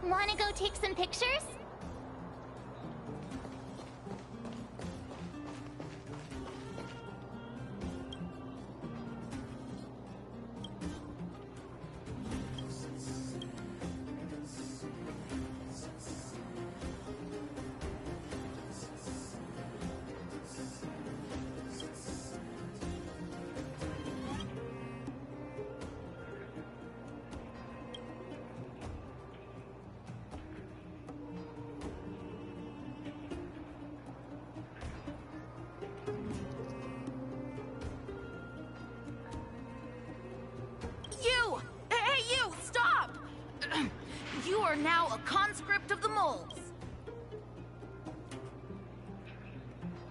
Wanna go take some pictures? You! Hey, you! Stop! You are now a conscript of the moles.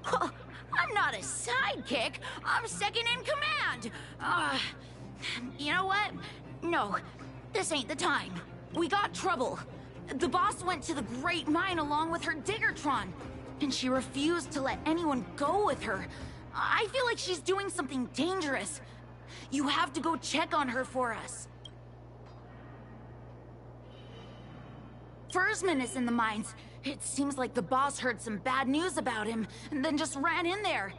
I'm not a sidekick. I'm second in command. You know what? No, this ain't the time. We got trouble. The boss went to the Great Mine along with her Diggertron, and she refused to let anyone go with her. I feel like she's doing something dangerous. You have to go check on her for us. Fursman is in the mines. It seems like the boss heard some bad news about him, and then just ran in there.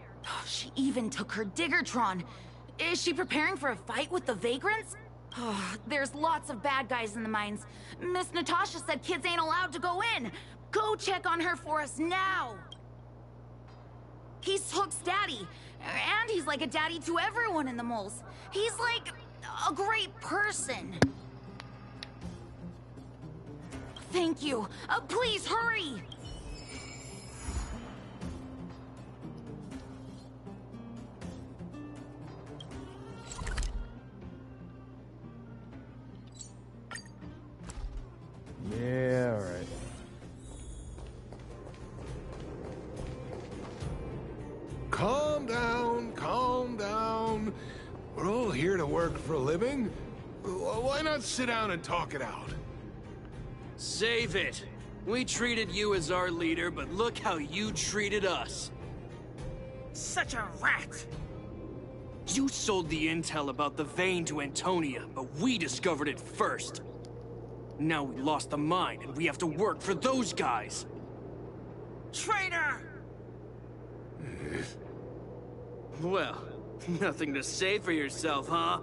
She even took her Diggertron. Is she preparing for a fight with the Vagrants? There's lots of bad guys in the mines. Miss Natasha said kids ain't allowed to go in. Go check on her for us now. He's Hook's daddy, and he's like a daddy to everyone in the moles. He's like a great person. Thank you. Please hurry. Yeah, alright. Calm down, calm down. We're all here to work for a living. Why not sit down and talk it out? Save it. We treated you as our leader, but look how you treated us. Such a rat. You sold the intel about the vein to Antonia, but we discovered it first. Now we lost the mine, and we have to work for those guys. Traitor! Well, nothing to say for yourself, huh?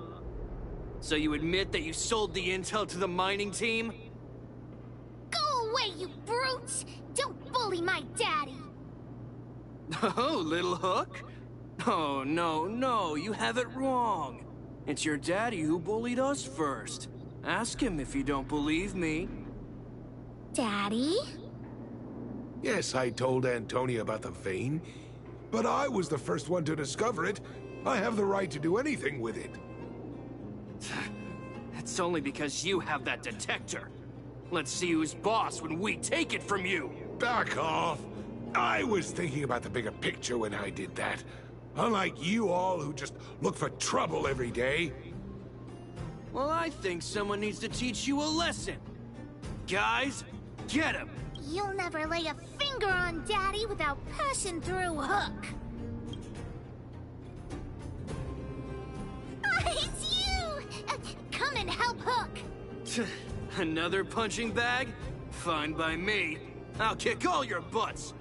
So you admit that you sold the intel to the mining team? Go away, you brutes! Don't bully my daddy! Oh, little Hook? Oh, no, you have it wrong. It's your daddy who bullied us first. Ask him if you don't believe me. Daddy? Yes, I told Antonia about the vein, but I was the first one to discover it. I have the right to do anything with it. That's only because you have that detector. Let's see who's boss when we take it from you. Back off. I was thinking about the bigger picture when I did that. Unlike you all who just look for trouble every day. Well, I think someone needs to teach you a lesson. Guys, get him! You'll never lay a finger on Daddy without passing through Hook. It's you! Come and help Hook! Another punching bag? Fine by me. I'll kick all your butts.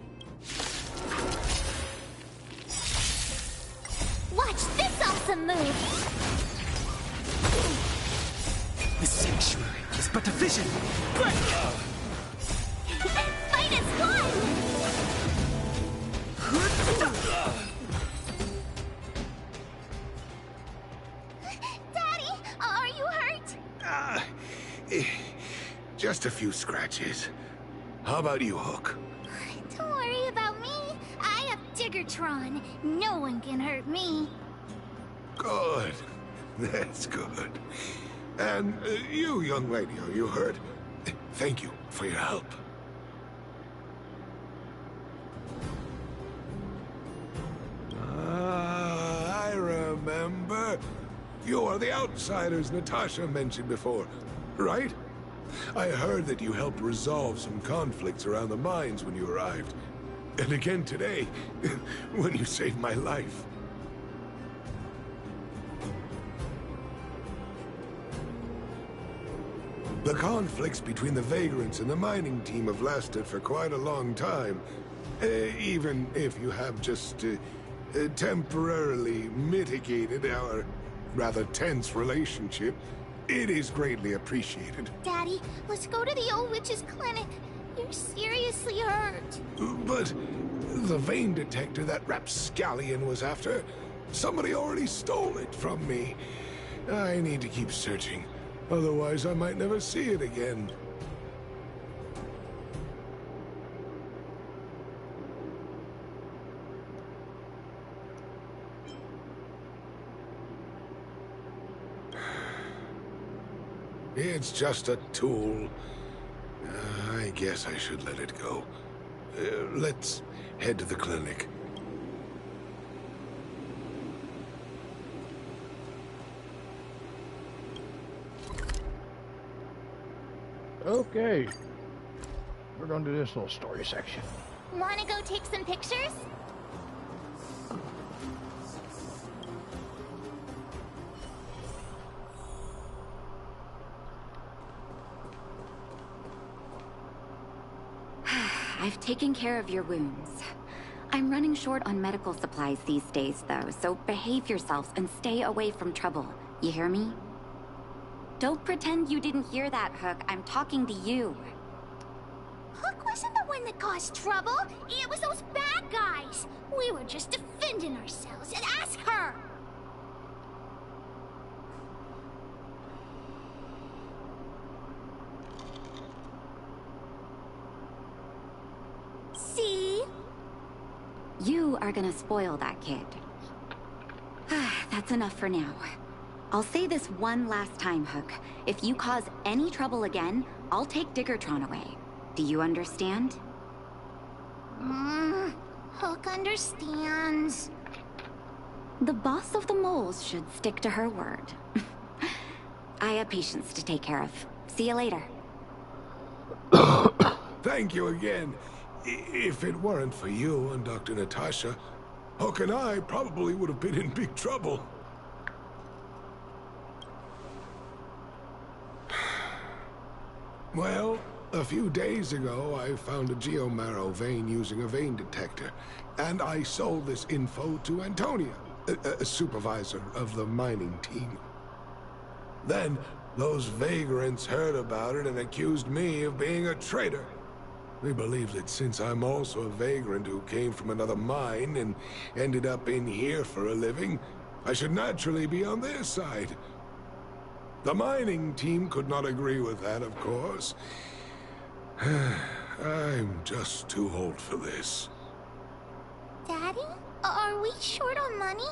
Watch this awesome move! The sanctuary is but a vision. Fight is one! Daddy, are you hurt? Just a few scratches. How about you, Hook? Don't worry about me. I have Diggertron. No one can hurt me. Good. That's good. And you, young lady, are you hurt? Thank you for your help. I remember. You are the outsiders Natasha mentioned before, right? I heard that you helped resolve some conflicts around the mines when you arrived. And again today, when you saved my life. The conflicts between the Vagrants and the mining team have lasted for quite a long time. Even if you have just temporarily mitigated our rather tense relationship, it is greatly appreciated. Daddy, let's go to the old witch's clinic. You're seriously hurt. But the vein detector that rapscallion was after, somebody already stole it from me. I need to keep searching. Otherwise, I might never see it again. It's just a tool. I guess I should let it go. Let's head to the clinic. Okay. We're gonna do this little story section. Wanna go take some pictures? I've taken care of your wounds. I'm running short on medical supplies these days, though, so behave yourselves and stay away from trouble. You hear me? Don't pretend you didn't hear that, Hook. I'm talking to you. Hook wasn't the one that caused trouble. It was those bad guys. We were just defending ourselves. And ask her! See? You are gonna spoil that kid. That's enough for now. I'll say this one last time, Hook. If you cause any trouble again, I'll take Diggertron away. Do you understand? Hook understands. The boss of the moles should stick to her word. I have patients to take care of. See you later. Thank you again. If it weren't for you and Dr. Natasha, Hook and I probably would have been in big trouble. Well, a few days ago, I found a geomarrow vein using a vein detector, and I sold this info to Antonia, a supervisor of the mining team. Then, those vagrants heard about it and accused me of being a traitor. They believe that since I'm also a vagrant who came from another mine and ended up in here for a living, I should naturally be on their side. The mining team could not agree with that, of course. I'm just too old for this. Daddy? Are we short on money?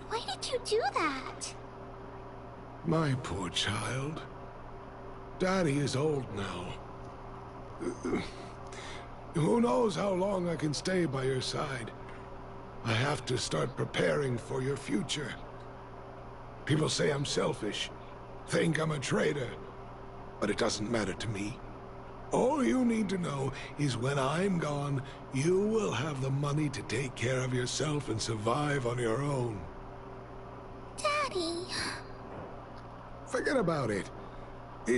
Why did you do that? My poor child. Daddy is old now. Who knows how long I can stay by your side? I have to start preparing for your future. People say I'm selfish, think I'm a traitor, but it doesn't matter to me. All you need to know is when I'm gone, you will have the money to take care of yourself and survive on your own. Daddy... Forget about it.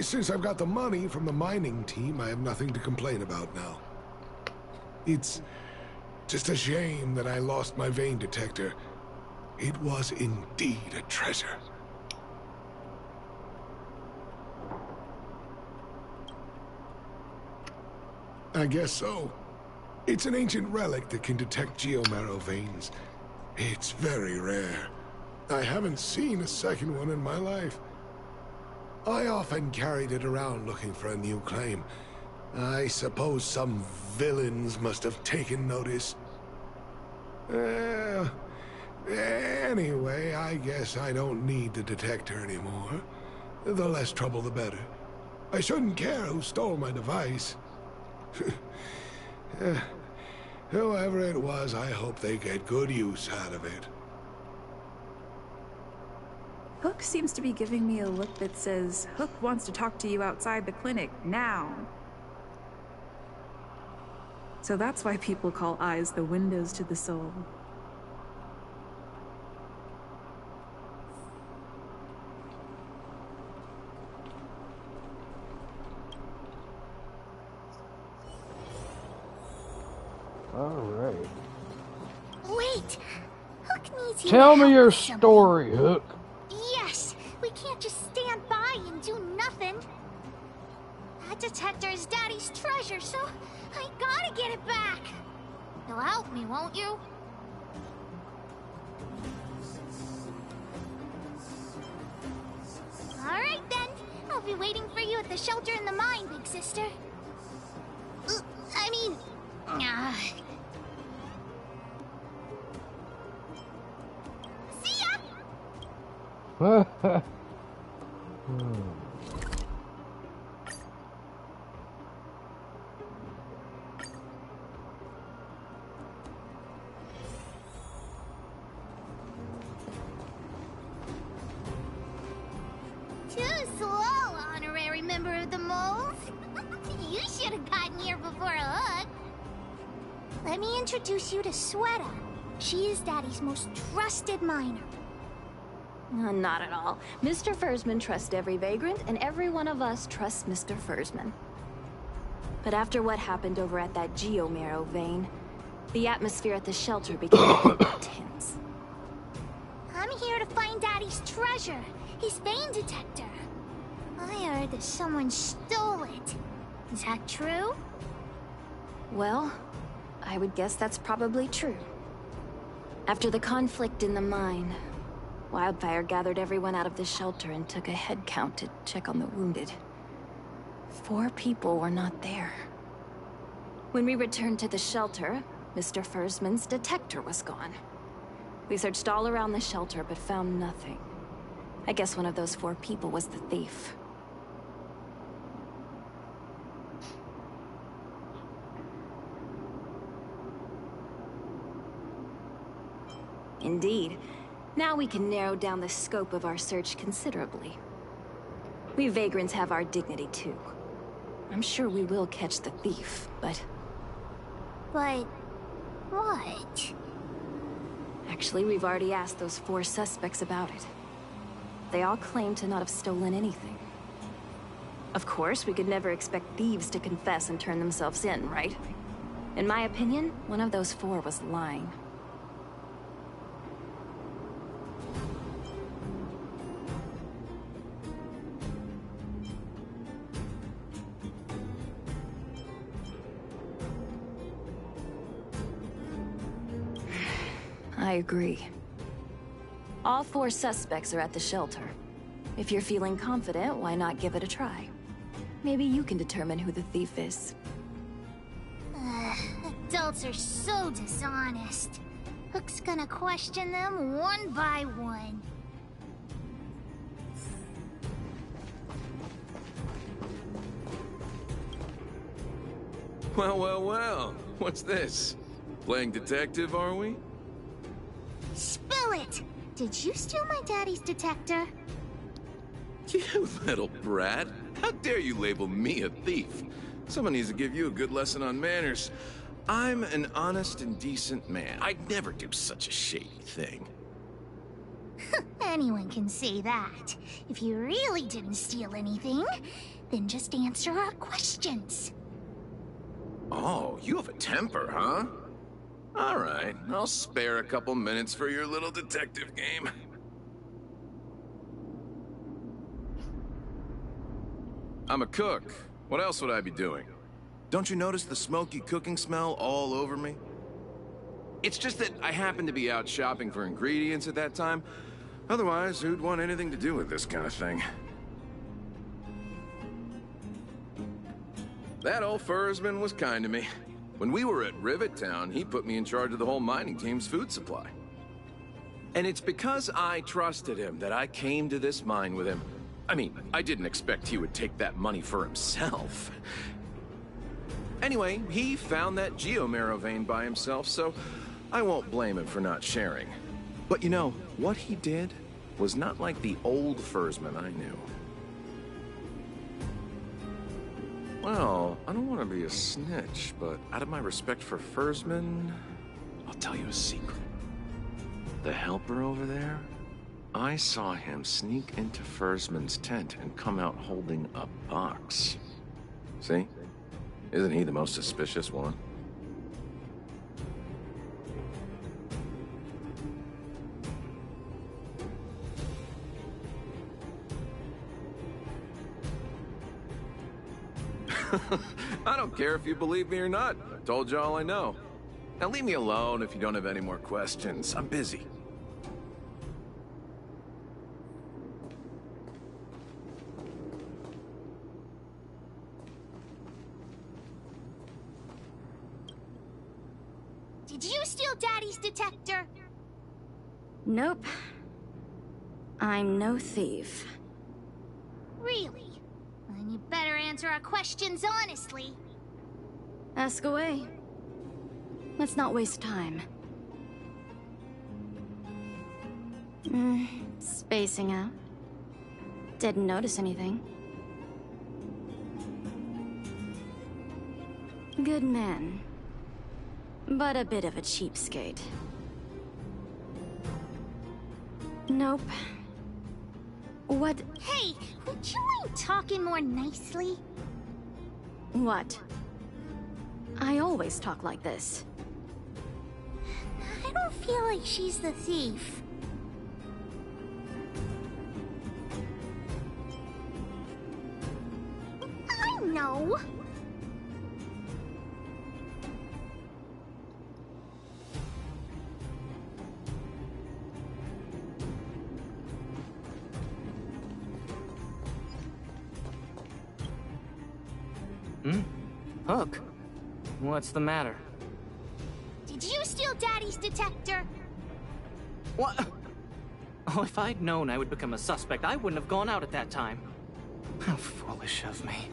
Since I've got the money from the mining team, I have nothing to complain about now. It's just a shame that I lost my vein detector. It was indeed a treasure. I guess so. It's an ancient relic that can detect geomarrow veins. It's very rare. I haven't seen a second one in my life. I often carried it around looking for a new claim. I suppose some villains must have taken notice. Anyway, I guess I don't need the detector anymore. The less trouble, the better. I shouldn't care who stole my device. Whoever it was, I hope they get good use out of it. Hook seems to be giving me a look that says, Hook wants to talk to you outside the clinic, now. So that's why people call eyes the windows to the soul. Hook needs you Tell to me help your with something. story, Hook. Yes, we can't just stand by and do nothing. That detector is Daddy's treasure, so I gotta get it back. You'll help me, won't you? All right then. I'll be waiting for you at the shelter in the mine, big sister. I mean, see ya. Too slow, honorary member of the moles. You should have gotten here before Hook. Let me introduce you to Sweta. She is Daddy's most trusted miner. Not at all. Mr. Fursman trusts every vagrant, and every one of us trusts Mr. Fursman. But after what happened over at that geomarrow vein, the atmosphere at the shelter became tense. I'm here to find Daddy's treasure, his vein detector. I heard that someone stole it. Is that true? Well, I would guess that's probably true. After the conflict in the mine, Wildfire gathered everyone out of the shelter and took a head count to check on the wounded. 4 people were not there. When we returned to the shelter, Mr. Fursman's detector was gone. We searched all around the shelter but found nothing. I guess one of those 4 people was the thief. Indeed. Now we can narrow down the scope of our search considerably. We vagrants have our dignity too. I'm sure we will catch the thief, but... But... what? Actually, we've already asked those 4 suspects about it. They all claim to not have stolen anything. Of course, we could never expect thieves to confess and turn themselves in, right? In my opinion, one of those 4 was lying. I agree. All 4 suspects are at the shelter. If you're feeling confident, why not give it a try? Maybe you can determine who the thief is. Adults are so dishonest. Hook's gonna question them one by one. Well, well, well. What's this? Playing detective, are we? Spill it! Did you steal my daddy's detector? You little brat. How dare you label me a thief? Someone needs to give you a good lesson on manners. I'm an honest and decent man. I'd never do such a shady thing. Anyone can say that. If you really didn't steal anything, then just answer our questions. Oh, you have a temper, huh? All right, I'll spare a couple minutes for your little detective game. I'm a cook. What else would I be doing? Don't you notice the smoky cooking smell all over me? It's just that I happened to be out shopping for ingredients at that time. Otherwise, who'd want anything to do with this kind of thing? That old Fursman was kind to me. When we were at Rivet Town, he put me in charge of the whole mining team's food supply. And it's because I trusted him that I came to this mine with him. I mean, I didn't expect he would take that money for himself. Anyway, he found that geomarrow vein by himself, so I won't blame him for not sharing. But you know, what he did was not like the old Fursman I knew. Well, I don't want to be a snitch, but out of my respect for Fursman, I'll tell you a secret. The helper over there, I saw him sneak into Fursman's tent and come out holding a box. See? Isn't he the most suspicious one? I don't care if you believe me or not. I told you all I know. Now leave me alone if you don't have any more questions. I'm busy. Did you steal Daddy's detector? Nope. I'm no thief. Really? Then you better answer our questions honestly. Ask away. Let's not waste time. Spacing out. Didn't notice anything. Good man. But a bit of a cheapskate. Nope. What? Hey, would you mind talking more nicely? What? I always talk like this. I don't feel like she's the thief. I know. Hook? What's the matter? Did you steal Daddy's detector? What? Oh, if I'd known I would become a suspect, I wouldn't have gone out at that time. How foolish of me.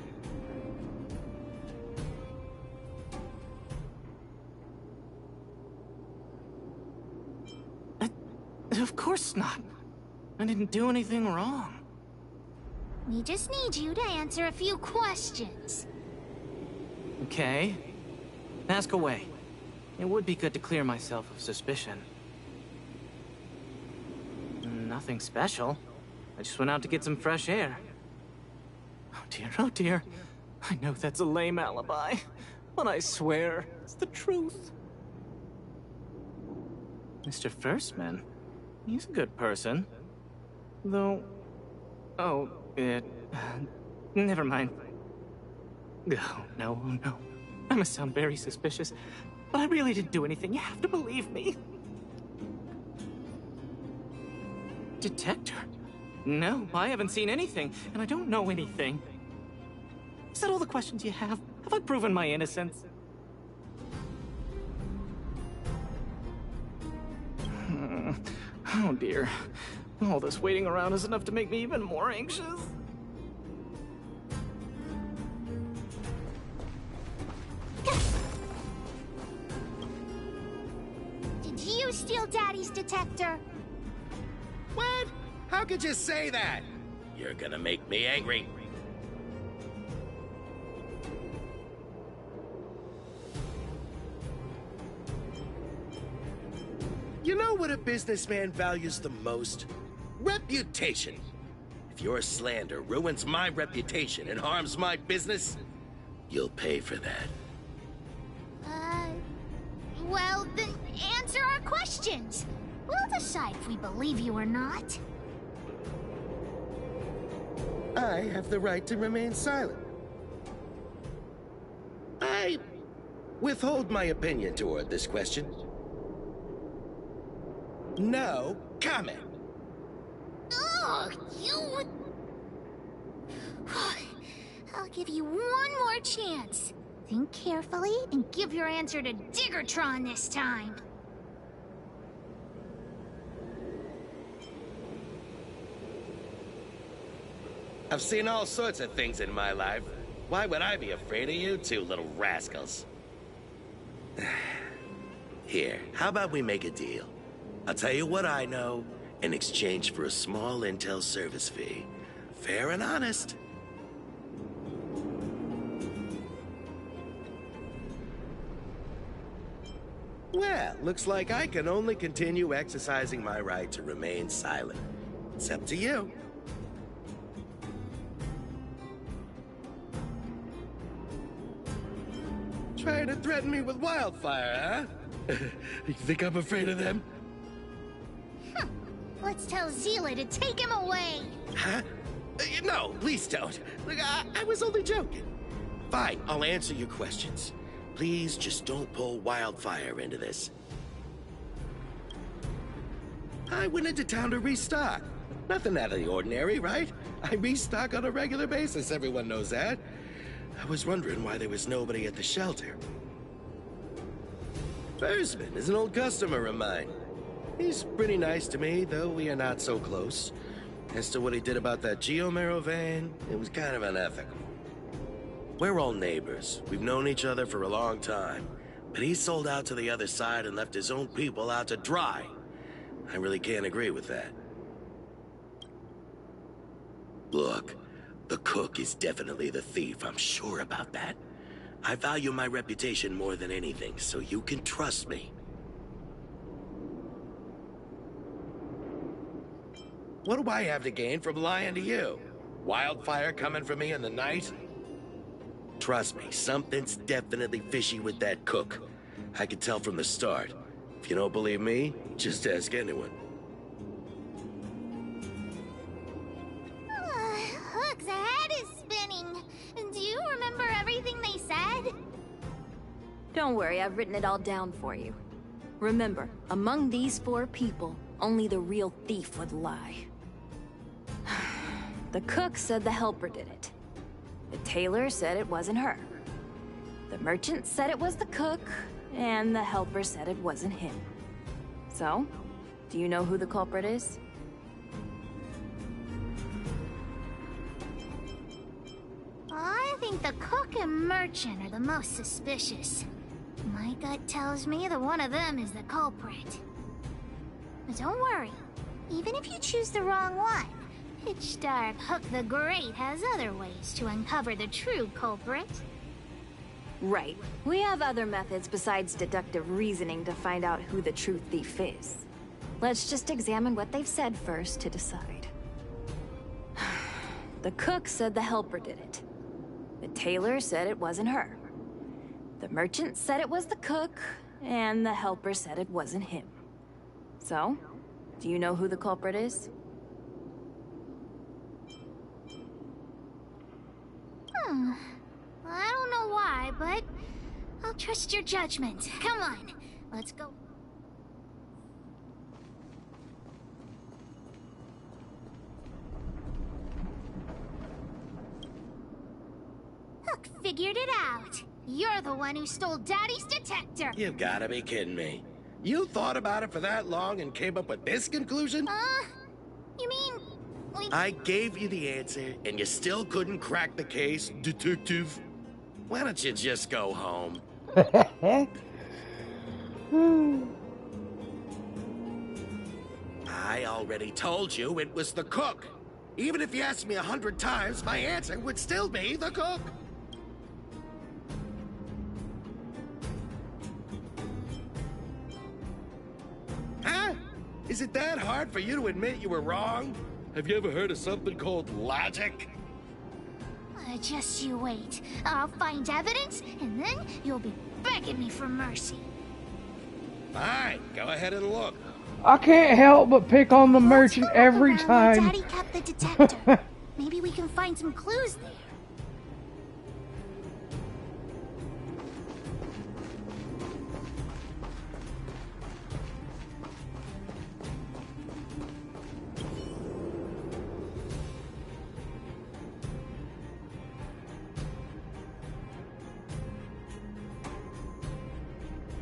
Of course not. I didn't do anything wrong. We just need you to answer a few questions. Okay. Ask away. It would be good to clear myself of suspicion. Nothing special. I just went out to get some fresh air. Oh dear, oh dear. I know that's a lame alibi, but I swear it's the truth. Mr. Firstman, he's a good person. Though... Oh, never mind. Oh, no, no. I must sound very suspicious, but I really didn't do anything. You have to believe me. Detector? No, I haven't seen anything, and I don't know anything. Is that all the questions you have? Have I proven my innocence? Oh dear. All this waiting around is enough to make me even more anxious. Did you steal Daddy's detector? What? How could you say that? You're gonna make me angry. You know what a businessman values the most? Reputation. If your slander ruins my reputation and harms my business, you'll pay for that. Well, then answer our questions. We'll decide if we believe you or not. I have the right to remain silent. I withhold my opinion toward this question. No comment. Ugh, you... I'll give you one more chance. Think carefully and give your answer to Diggertron this time. I've seen all sorts of things in my life. Why would I be afraid of you two little rascals? Here, how about we make a deal? I'll tell you what I know in exchange for a small intel service fee. Fair and honest. Well, looks like I can only continue exercising my right to remain silent. It's up to you. Trying to threaten me with wildfire, huh? You think I'm afraid of them? Let's tell Zila to take him away. Huh? No, please don't. Look, I was only joking. Fine, I'll answer your questions. Please just don't pull Wildfire into this. I went into town to restock. Nothing out of the ordinary, right? I restock on a regular basis, everyone knows that. I was wondering why there was nobody at the shelter. Fursman is an old customer of mine. He's pretty nice to me, though we are not so close. As to what he did about that Geomero van, it was kind of unethical. We're all neighbors. We've known each other for a long time. But he sold out to the other side and left his own people out to dry. I really can't agree with that. Look, the cook is definitely the thief, I'm sure about that. I value my reputation more than anything, so you can trust me. What do I have to gain from lying to you? Wildfire coming for me in the night? Trust me, something's definitely fishy with that cook. I could tell from the start. If you don't believe me, just ask anyone. Hook's head is spinning. Do you remember everything they said? Don't worry, I've written it all down for you. Remember, among these 4 people, only the real thief would lie. The cook said the helper did it. The tailor said it wasn't her. The merchant said it was the cook, and the helper said it wasn't him. So, do you know who the culprit is? I think the cook and merchant are the most suspicious. My gut tells me that one of them is the culprit. But don't worry, even if you choose the wrong one, Pitch Dark Hook the Great has other ways to uncover the true culprit. Right. We have other methods besides deductive reasoning to find out who the true thief is. Let's just examine what they've said first to decide. The cook said the helper did it. The tailor said it wasn't her. The merchant said it was the cook, and the helper said it wasn't him. So, do you know who the culprit is? I don't know why, but I'll trust your judgment. Come on, let's go. Hook figured it out. You're the one who stole Daddy's detector. You've gotta be kidding me. You thought about it for that long and came up with this conclusion? You mean... I gave you the answer, and you still couldn't crack the case, detective. Why don't you just go home? I already told you it was the cook. Even if you asked me 100 times, my answer would still be the cook. Huh? Is it that hard for you to admit you were wrong? Have you ever heard of something called logic? Just you wait. I'll find evidence, and then you'll be begging me for mercy. Fine, go ahead and look. I can't help but pick on the merchant every time. Daddy kept the detector. Maybe we can find some clues there.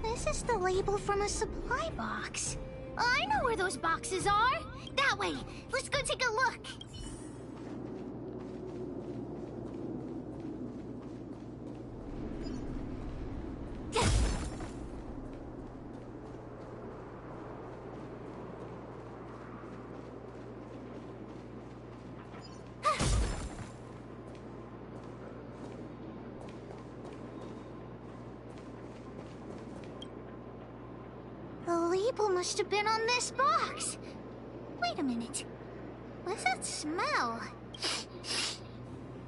This is the label from a supply box. I know where those boxes are. That way. Let's go take a look. The label must have been on this box. Wait a minute. What's that smell?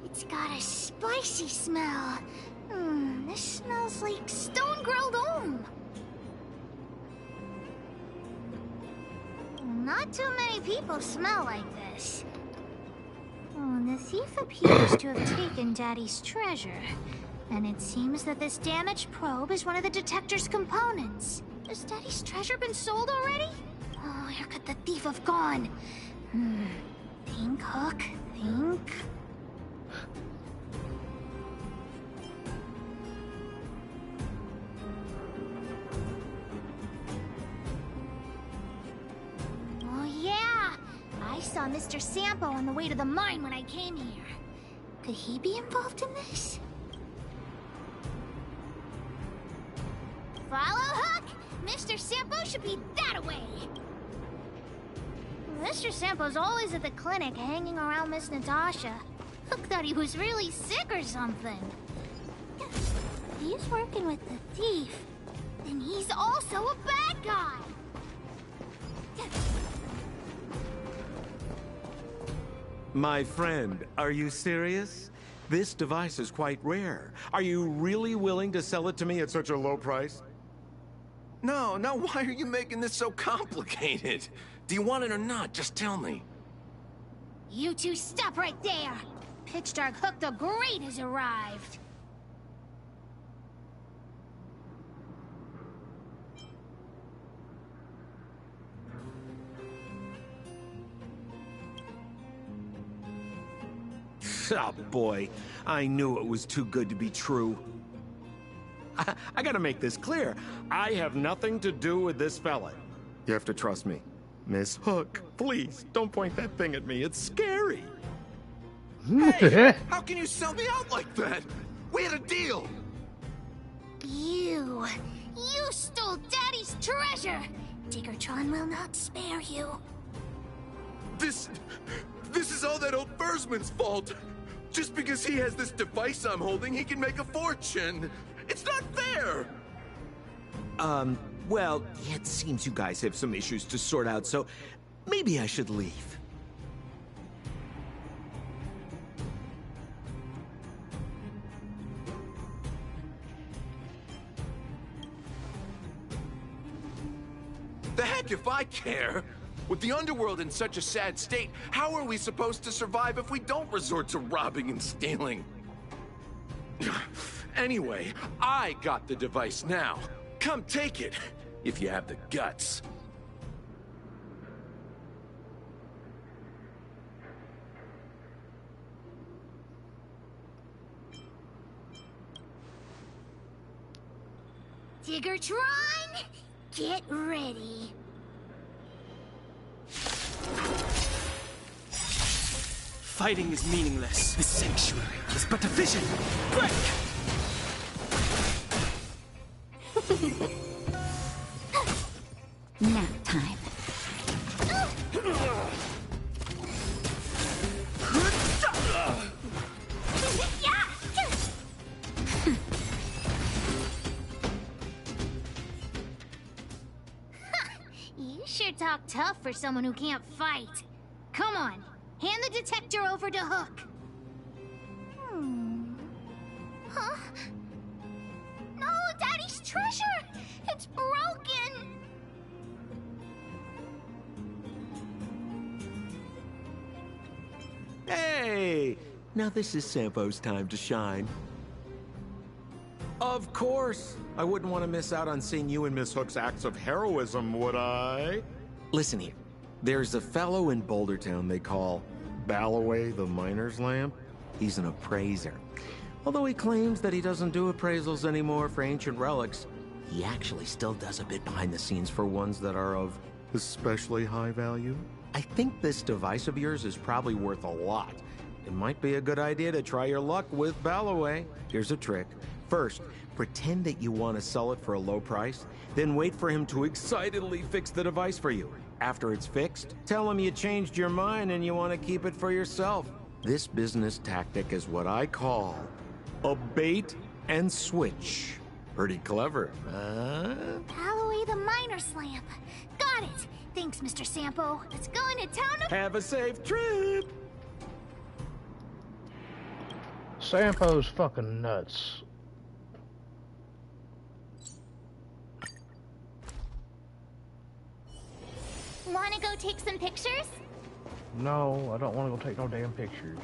It's got a spicy smell. This smells like stone-grilled ohm. Not too many people smell like this. The thief appears to have taken Daddy's treasure. And it seems that this damaged probe is one of the detector's components. Has Daddy's treasure been sold already? Oh, where could the thief have gone? Think, Hook, think. Oh yeah! I saw Mr. Sampo on the way to the mine when I came here. Could he be involved in this? Follow Hook! Mr. Sampo should be that way! Mr. Sampo's always at the clinic hanging around Miss Natasha. Hook thought he was really sick or something. If he's working with the thief, then he's also a bad guy! My friend, are you serious? This device is quite rare. Are you really willing to sell it to me at such a low price? No, now why are you making this so complicated? Do you want it or not? Just tell me. You two stop right there! Pitch Dark Hook the Great has arrived! Oh boy, I knew it was too good to be true. I gotta make this clear. I have nothing to do with this fella. You have to trust me. Miss Hook, please, don't point that thing at me. It's scary. Hey, how can you sell me out like that? We had a deal. You stole Daddy's treasure! Diggertron will not spare you. This is all that old Bursman's fault. Just because he has this device I'm holding, he can make a fortune. It's not fair! Well, it seems you guys have some issues to sort out, so maybe I should leave. The heck if I care? With the underworld in such a sad state, how are we supposed to survive if we don't resort to robbing and stealing? Anyway, I got the device now. Come take it, if you have the guts. Diggertron, get ready. Fighting is meaningless. The sanctuary is but a vision. Break! Nap time. You sure talk tough for someone who can't fight. Come on, hand the detector over to Hook. Huh? No, Daddy's treasure! It's broken! Hey! Now this is Sampo's time to shine. Of course! I wouldn't want to miss out on seeing you and Miss Hook's acts of heroism, would I? Listen here. There's a fellow in Bouldertown they call Balloway the Miner's Lamp. He's an appraiser. Although he claims that he doesn't do appraisals anymore for ancient relics, he actually still does a bit behind the scenes for ones that are of especially high value. I think this device of yours is probably worth a lot. It might be a good idea to try your luck with Balloway. Here's a trick. First, pretend that you want to sell it for a low price, then wait for him to excitedly fix the device for you. After it's fixed, tell him you changed your mind and you want to keep it for yourself. This business tactic is what I call a bait and switch. Pretty clever, huh? Balloway the Miner's Lamp. Got it. Thanks, Mr. Sampo. Let's go into town to... Have a safe trip! Sampo's fucking nuts. Wanna go take some pictures? No, I don't want to go take no damn pictures.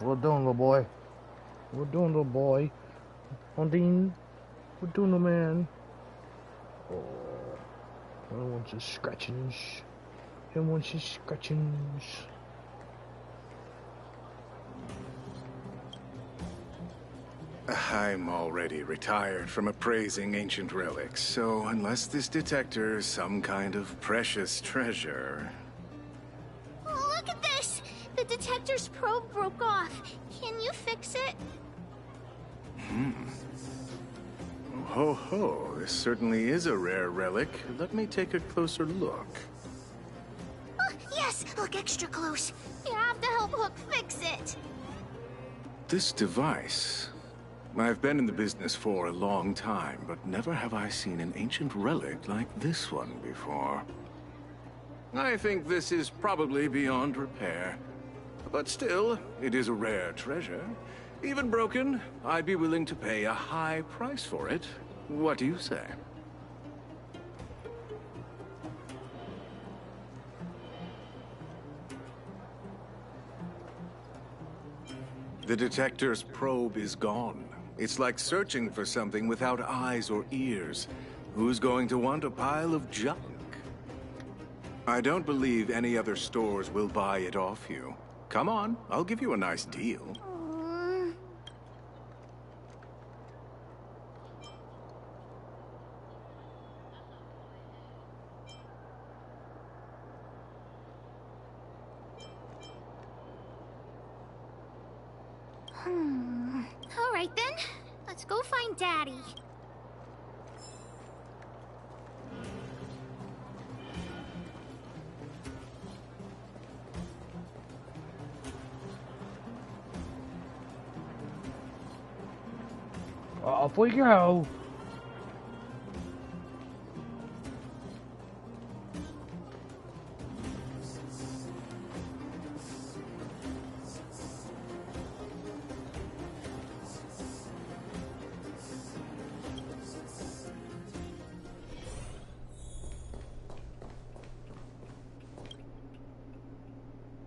What doing, little boy? What doing, little boy? Ondine? What doing, little man? Oh, he wants his scratchings. He wants his scratchings. I'm already retired from appraising ancient relics, so unless this detector is some kind of precious treasure... Look at this! The detector's probe broke off. Can you fix it? Ho ho, this certainly is a rare relic. Let me take a closer look. Oh, yes! Look extra close. You have to help Hook fix it. This device... I've been in the business for a long time, but never have I seen an ancient relic like this one before. I think this is probably beyond repair. But still, it is a rare treasure. Even broken, I'd be willing to pay a high price for it. What do you say? The detector's probe is gone. It's like searching for something without eyes or ears. Who's going to want a pile of junk? I don't believe any other stores will buy it off you. Come on, I'll give you a nice deal. All right then. Let's go find Daddy. Off we go.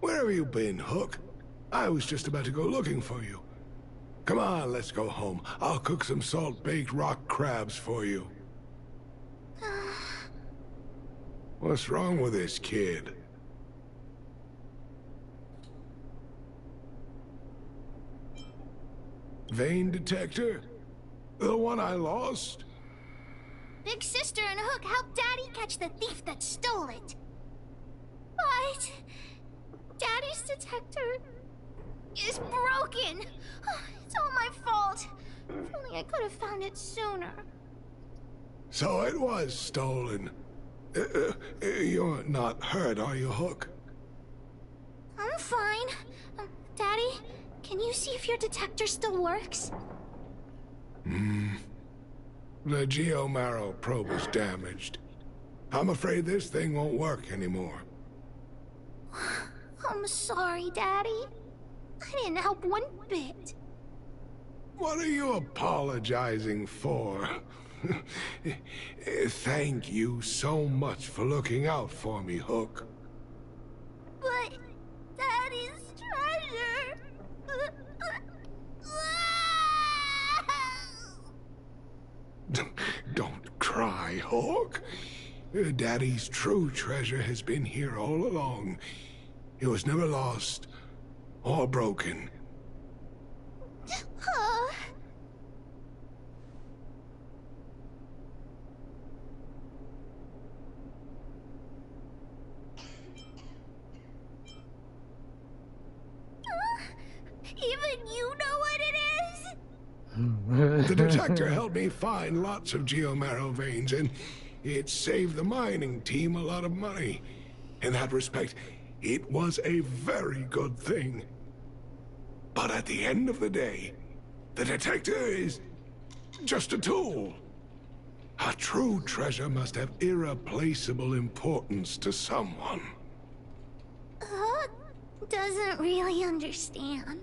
Where have you been, Hook? I was just about to go looking for you. Come on, let's go home. I'll cook some salt-baked rock crabs for you. What's wrong with this kid? Vein detector? The one I lost? Big Sister and Hook helped Daddy catch the thief that stole it. But Daddy's detector is broken. It's all my fault. If only I could have found it sooner. So it was stolen. You're not hurt, are you, Hook? I'm fine. Daddy, can you see if your detector still works? The geomarrow probe is damaged. I'm afraid this thing won't work anymore. I'm sorry, Daddy. I didn't help one bit. What are you apologizing for? Thank you so much for looking out for me, Hook. But Daddy's treasure... Don't cry, Hook. Daddy's true treasure has been here all along. It was never lost or broken. Even you know what it is? The detector helped me find lots of geomarrow veins, and it saved the mining team a lot of money. In that respect, it was a very good thing. But at the end of the day, the detector is just a tool. A true treasure must have irreplaceable importance to someone. Doesn't really understand.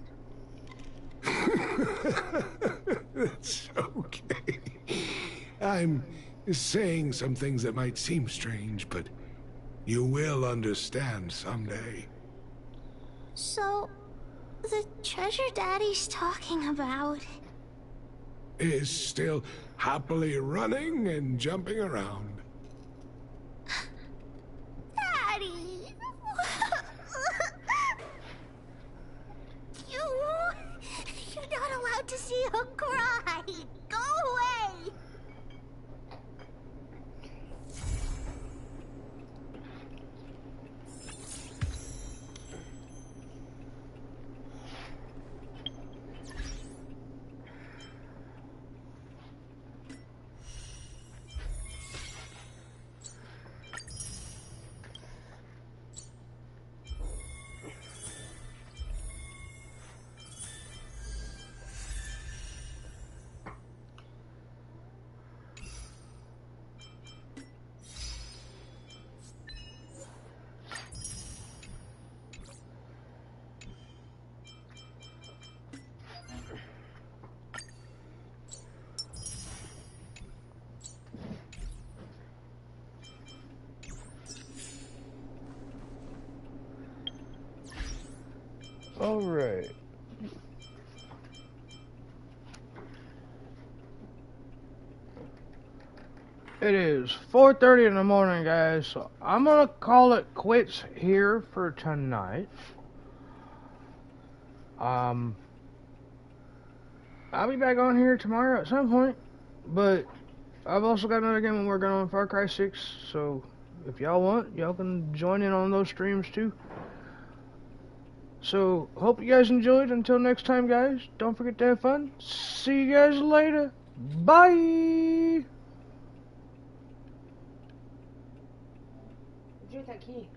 It's okay. I'm saying some things that might seem strange, but you will understand someday. So, the treasure Daddy's talking about is still happily running and jumping around. Daddy! You're not allowed to see her cry! Go away! Alright. It is 4:30 in the morning, guys, so I'm gonna call it quits here for tonight. I'll be back on here tomorrow at some point, but I've also got another game I'm working on, Far Cry 6, so if y'all want, y'all can join in on those streams too. So, hope you guys enjoyed. Until next time, guys, don't forget to have fun. See you guys later. Bye! Where'd you get that key?